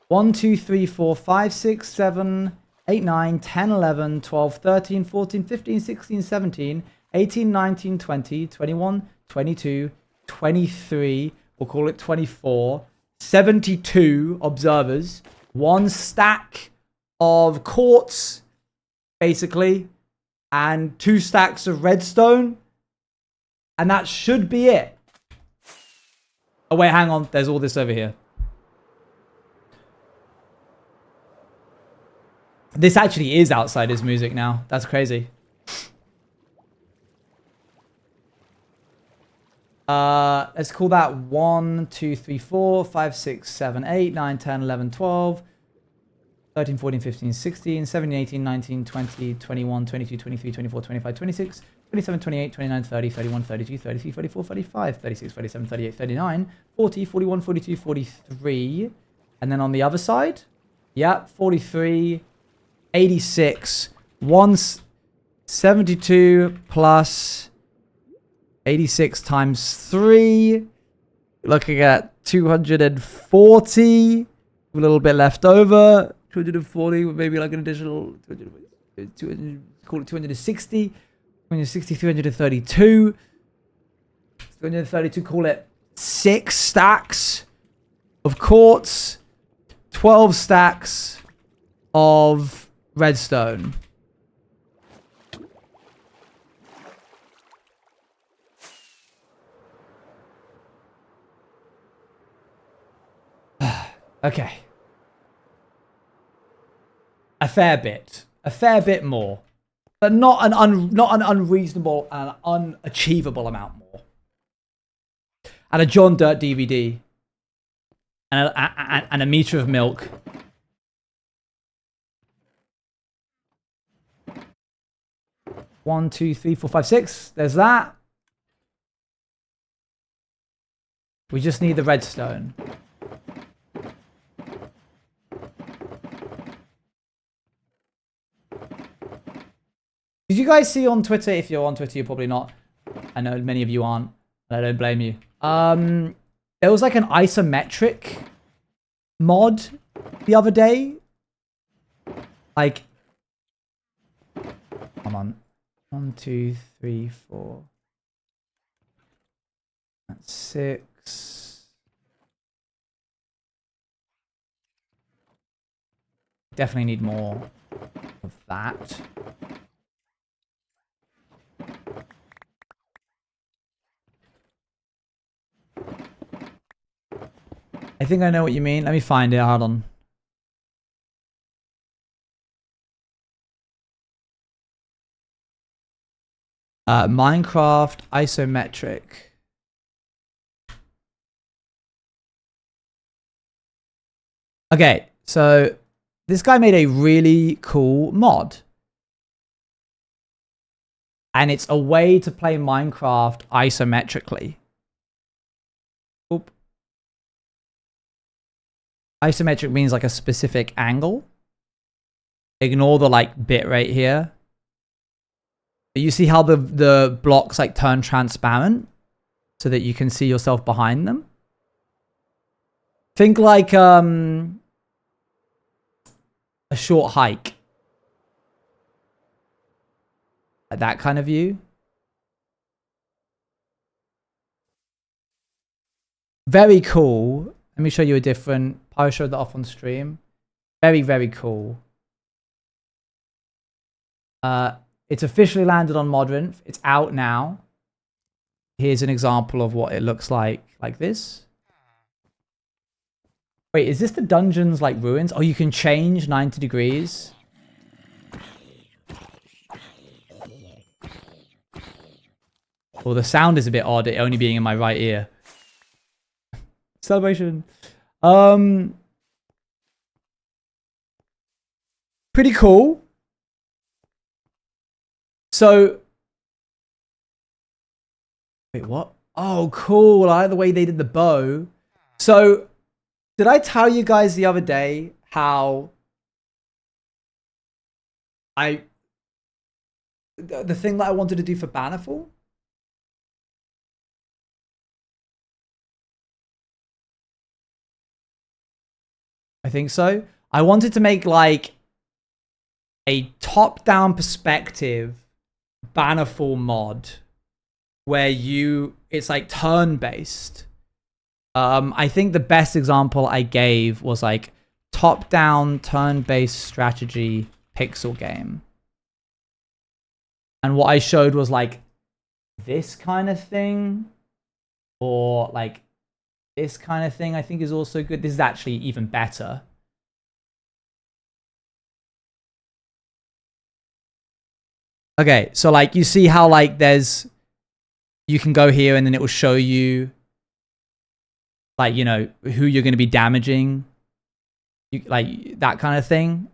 1, 2, 3, 4, 5, 6, 7, 8, 9, 10, 11, 12, 13, 14, 15, 16, 17, 18, 19, 20, 21, 22, 23, we'll call it 24, 72 observers, 1 stack of quartz, basically, and 2 stacks of redstone, and that should be it. Oh wait, hang on, there's all this over here. This actually is Outsiders music now. That's crazy. Let's call that 1, 2, 3, 4, 5, 6, 7, 8, 9, 10, 11, 12, 13, 14, 15, 16, 17, 18, 19, 20, 21, 22, 23, 24, 25, 26, 27, 28, 29, 30, 31, 32, 33, 34, 35, 36, 37, 38, 39, 40, 41, 42, 43. And then on the other side, yeah, 43, 86, 172 plus 86 times 3. Looking at 240. A little bit left over. 240, maybe like an additional 200, call it 260. 260, 332. 332, call it 6 stacks of quartz. 12 stacks of redstone. Okay. A fair bit more, but not an unreasonable and unachievable amount more. And a John Dirt DVD, and a meter of milk. One, two, three, four, five, six. There's that. We just need the redstone. Did you guys see on Twitter? If you're on Twitter, you're probably not. I know many of you aren't. And I don't blame you. There was like an isometric mod the other day. Like, come on. 1, 2, 3, 4. That's 6. Definitely need more of that. I think I know what you mean. Let me find it. Hold on. Minecraft isometric. Okay, so this guy made a really cool mod. And it's a way to play Minecraft isometrically. Oop. Isometric means like a specific angle. Ignore the like bit rate here. But you see how the blocks like turn transparent so that you can see yourself behind them? Think like a short hike. Like that kind of view. Very cool. Let me show you a different. I showed that off on stream. Very, very cool. It's officially landed on Modrinth. It's out now. Here's an example of what it looks like this. Wait, is this the dungeon's like ruins? Oh, you can change 90 degrees. Well, the sound is a bit odd, it only being in my right ear. Celebration. Pretty cool. So, wait, what? Oh, cool. I like the way they did the bow. So, did I tell you guys the other day how the thing that I wanted to do for Bannerfall? I think so. I wanted to make like a top-down perspective Bannerfall mod where it's like turn-based. I think the best example I gave was like top-down turn-based strategy pixel game. And what I showed was like this kind of thing, or like this kind of thing I think is also good. This is actually even better. Okay, so like you see how like you can go here and then it will show you like, you know, who you're going to be damaging, like that kind of thing.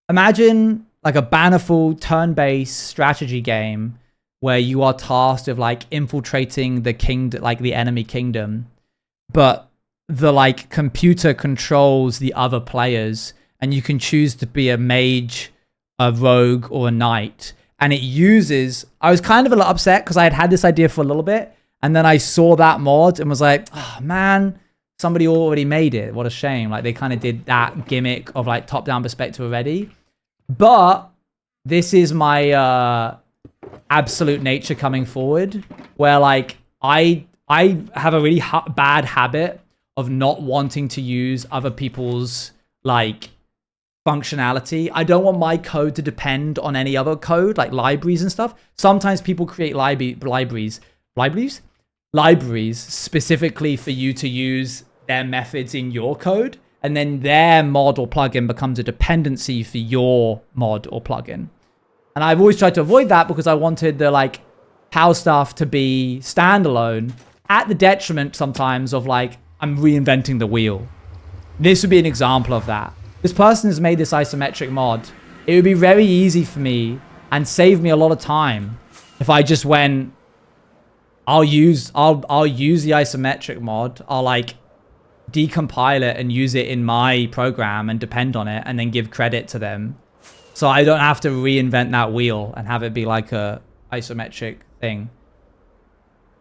Imagine like a Bannerfall turn-based strategy game where you are tasked with like infiltrating the kingdom, like the enemy kingdom, but the like computer controls the other players, and you can choose to be a mage, a rogue, or a knight. And it uses, I was kind of a little upset because I had this idea for a little bit, and then I saw that mod and was like, oh man, somebody already made it. What a shame. Like they kind of did that gimmick of like top-down perspective already. But this is my absolute nature coming forward, where like I have a really bad habit of not wanting to use other people's like functionality. I don't want my code to depend on any other code, like libraries and stuff. Sometimes people create libraries specifically for you to use their methods in your code, and then their mod or plugin becomes a dependency for your mod or plugin. And I've always tried to avoid that because I wanted the like POW stuff to be standalone, at the detriment sometimes of like I'm reinventing the wheel. This would be an example of that. This person has made this isometric mod. It would be very easy for me and save me a lot of time if I just went, I'll use the isometric mod. I'll like decompile it and use it in my program and depend on it and then give credit to them. So I don't have to reinvent that wheel and have it be like a isometric thing.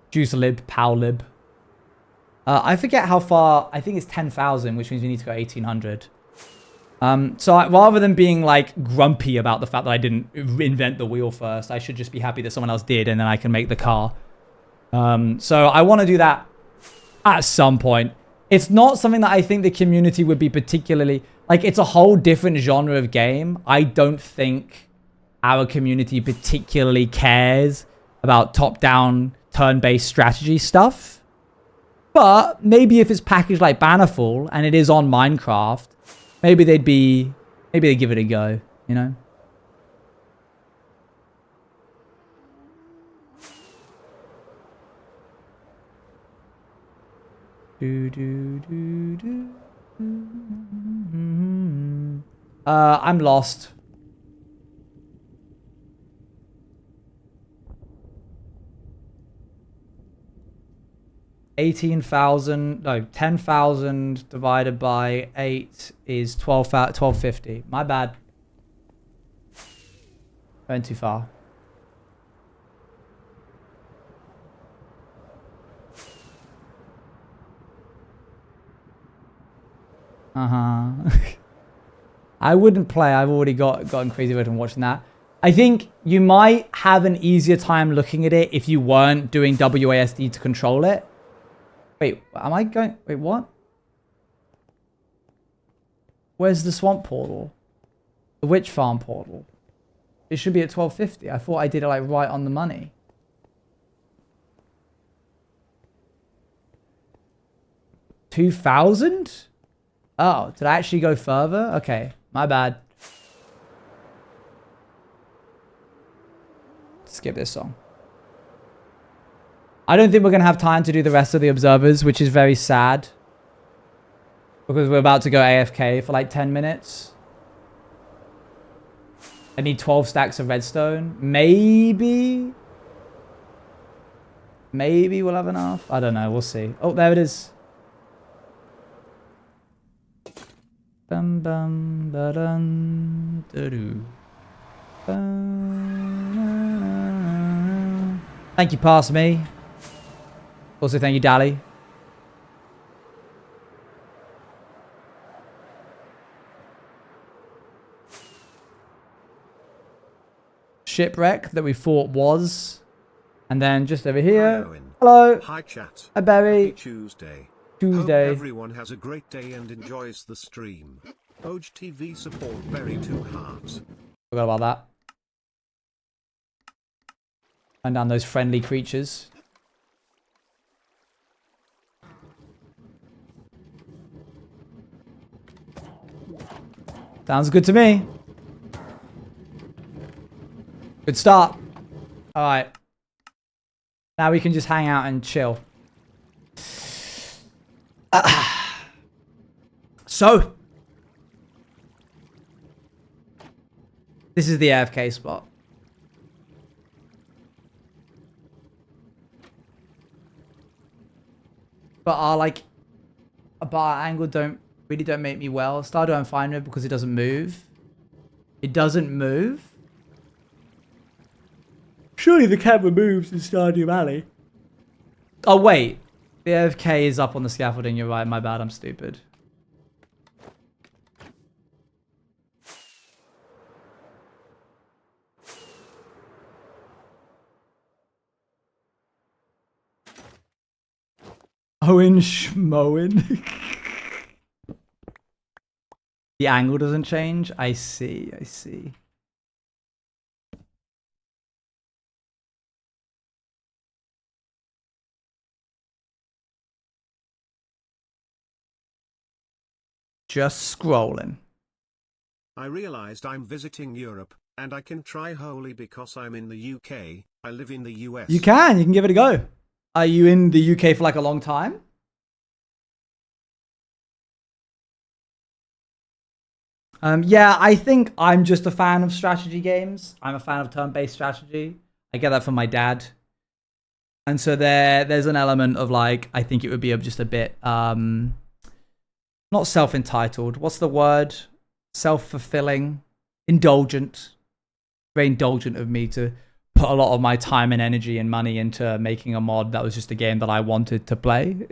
Juice lib, POW lib. I forget how far. I think it's 10,000, which means we need to go 1,800. So rather than being like grumpy about the fact that I didn't invent the wheel first, I should just be happy that someone else did, and then I can make the car. So I want to do that at some point. It's not something that I think the community would be particularly... Like, it's a whole different genre of game. I don't think our community particularly cares about top-down, turn-based strategy stuff. But maybe if it's packaged like Bannerfall and it is on Minecraft, maybe they'd give it a go, you know? I'm lost. No, 10,000 divided by 8 is 1250. My bad. Went too far. I wouldn't play. I've already gotten crazy about watching that. I think you might have an easier time looking at it if you weren't doing WASD to control it. Wait, am I going? Wait, what? Where's the swamp portal? The witch farm portal. It should be at 12:50. I thought I did it like right on the money. $2,000? Oh, did I actually go further? Okay, my bad. Skip this song. I don't think we're going to have time to do the rest of the observers, which is very sad. Because we're about to go AFK for like 10 minutes. I need 12 stacks of redstone. Maybe we'll have enough. I don't know. We'll see. Oh, there it is. Bum bum ba dum da doo. Thank you, pass me. Also, thank you, Dally. Shipwreck that we thought was. And then just over here. Hi, Owen. Hello. Hi, chat. Hi, Barry. Happy Tuesday. Tuesday. Hope everyone has a great day and enjoys the stream. OG TV support Berry 2 hearts. Forgot about that. Find down those friendly creatures. Sounds good to me. Good start. All right. Now we can just hang out and chill. So. This is the AFK spot. But our angle really don't make me well. Stardew I'm fine with because it doesn't move. It doesn't move? Surely the camera moves in Stardew Valley. Oh wait. The AFK is up on the scaffolding, you're right, my bad, I'm stupid. Owen Schmoen. The angle doesn't change? I see, I see. Just scrolling. I realized I'm visiting Europe, and I can try Holy because I'm in the UK. I live in the US. You can give it a go. Are you in the UK for like a long time? Yeah, I think I'm just a fan of strategy games. I'm a fan of turn-based strategy. I get that from my dad. And so there's an element of like, I think it would be just a bit, not self-entitled. What's the word? Self-fulfilling, indulgent. Very indulgent of me to put a lot of my time and energy and money into making a mod that was just a game that I wanted to play.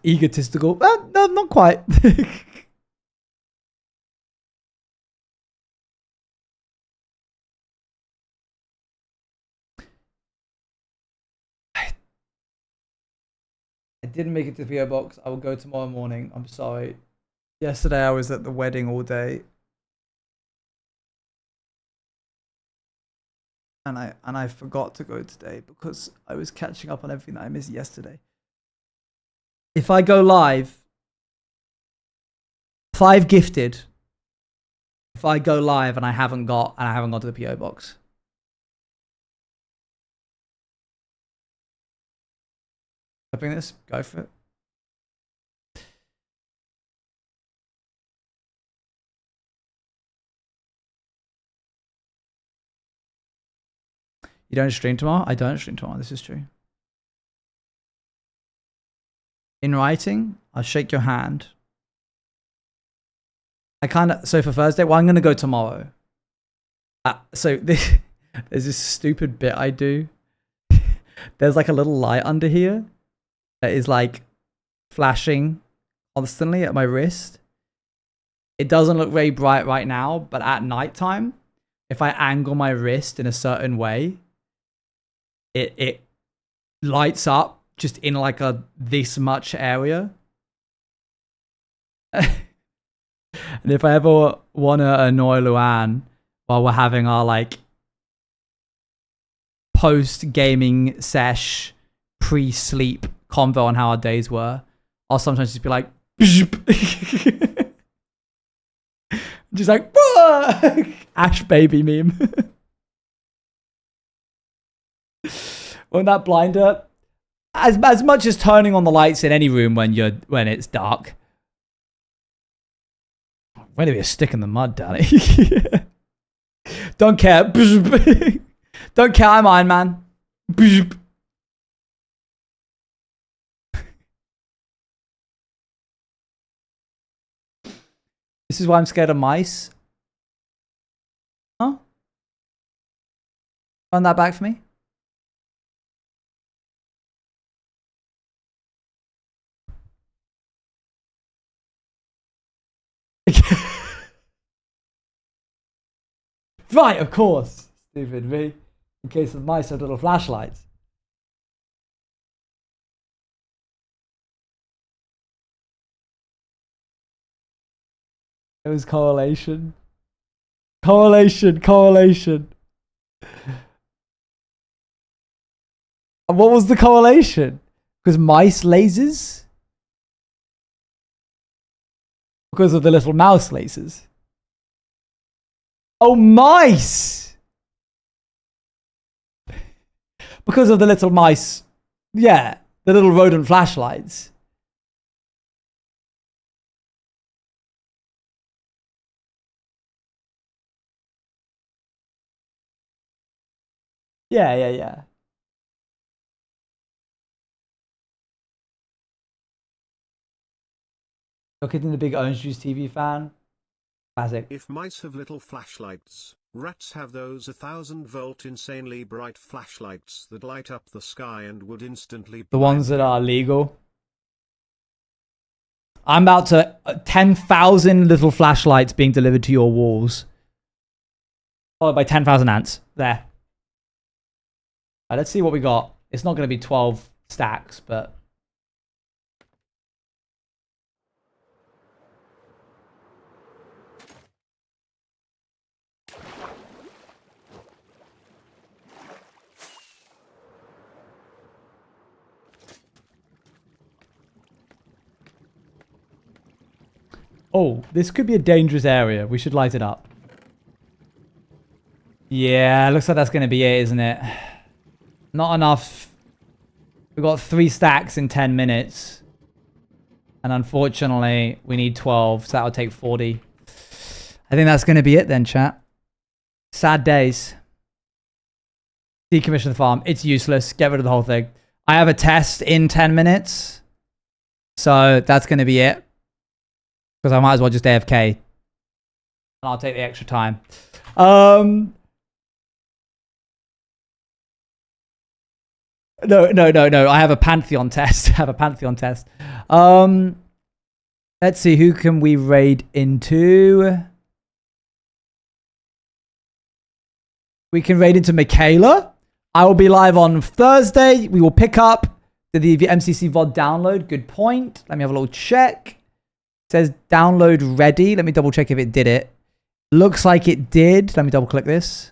Egotistical. No, not quite. I didn't make it to the PO box. I will go tomorrow morning. I'm sorry. Yesterday I was at the wedding all day. And I forgot to go today because I was catching up on everything that I missed yesterday. If I go live, 5 gifted. If I go live and I haven't got to the PO box. Opening this, go for it. You don't stream tomorrow? I don't stream tomorrow. This is true. In writing, I'll shake your hand. So for Thursday, well, I'm going to go tomorrow. So there's this stupid bit I do. There's like a little light under here that is like flashing constantly at my wrist. It doesn't look very bright right now, but at nighttime, if I angle my wrist in a certain way, it lights up just in like a this much area. And if I ever want to annoy Luan while we're having our like post-gaming sesh pre-sleep convo on how our days were, I'll sometimes just be like just like Ash baby meme. Won't that blind her? As much as turning on the lights in any room when it's dark. Way to be a stick in the mud, Danny. Don't care. Don't care, I'm Iron Man. This is why I'm scared of mice. Huh? Run that back for me. Right, of course. Stupid me. In case the mice have little flashlights. It was correlation. Correlation. And what was the correlation? Because mice lasers? Because of the little mouse lasers. Oh, mice! Because of the little mice. Yeah, the little rodent flashlights. Yeah. You're kidding, the big Orange Juice TV fan? Classic. If mice have little flashlights, rats have those 1,000-volt insanely bright flashlights that light up the sky and would instantly... The ones that are legal. I'm about to... 10,000 little flashlights being delivered to your walls. Followed by 10,000 ants. There. Right, let's see what we got. It's not going to be 12 stacks, but... Oh, this could be a dangerous area. We should light it up. Yeah, looks like that's going to be it, isn't it? Not enough. We got 3 stacks in 10 minutes. And unfortunately, we need 12, so that'll take 40. I think that's going to be it then, chat. Sad days. Decommission the farm. It's useless. Get rid of the whole thing. I have a test in 10 minutes. So that's going to be it. Because I might as well just AFK. And I'll take the extra time. No. I have a Pantheon test. Let's see. Who can we raid into? We can raid into Michaela. I will be live on Thursday. We will pick up the MCC VOD download. Good point. Let me have a little check. It says download ready. Let me double check if it did it. Looks like it did. Let me double click this.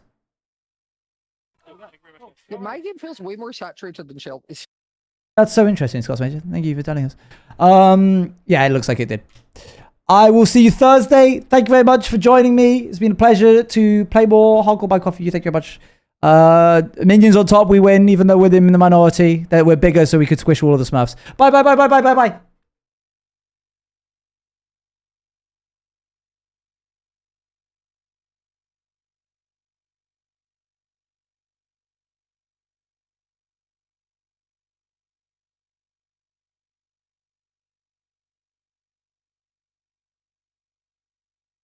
Yeah, my game feels way more saturated than Shelby's. That's so interesting, Scott's Major. Thank you for telling us. Yeah, it looks like it did. I will see you Thursday. Thank you very much for joining me. It's been a pleasure to play more Hardcore by Coffee. Thank you very much. Minions on top, we win, even though we're in the minority. That we're bigger, so we could squish all of the Smurfs. Bye.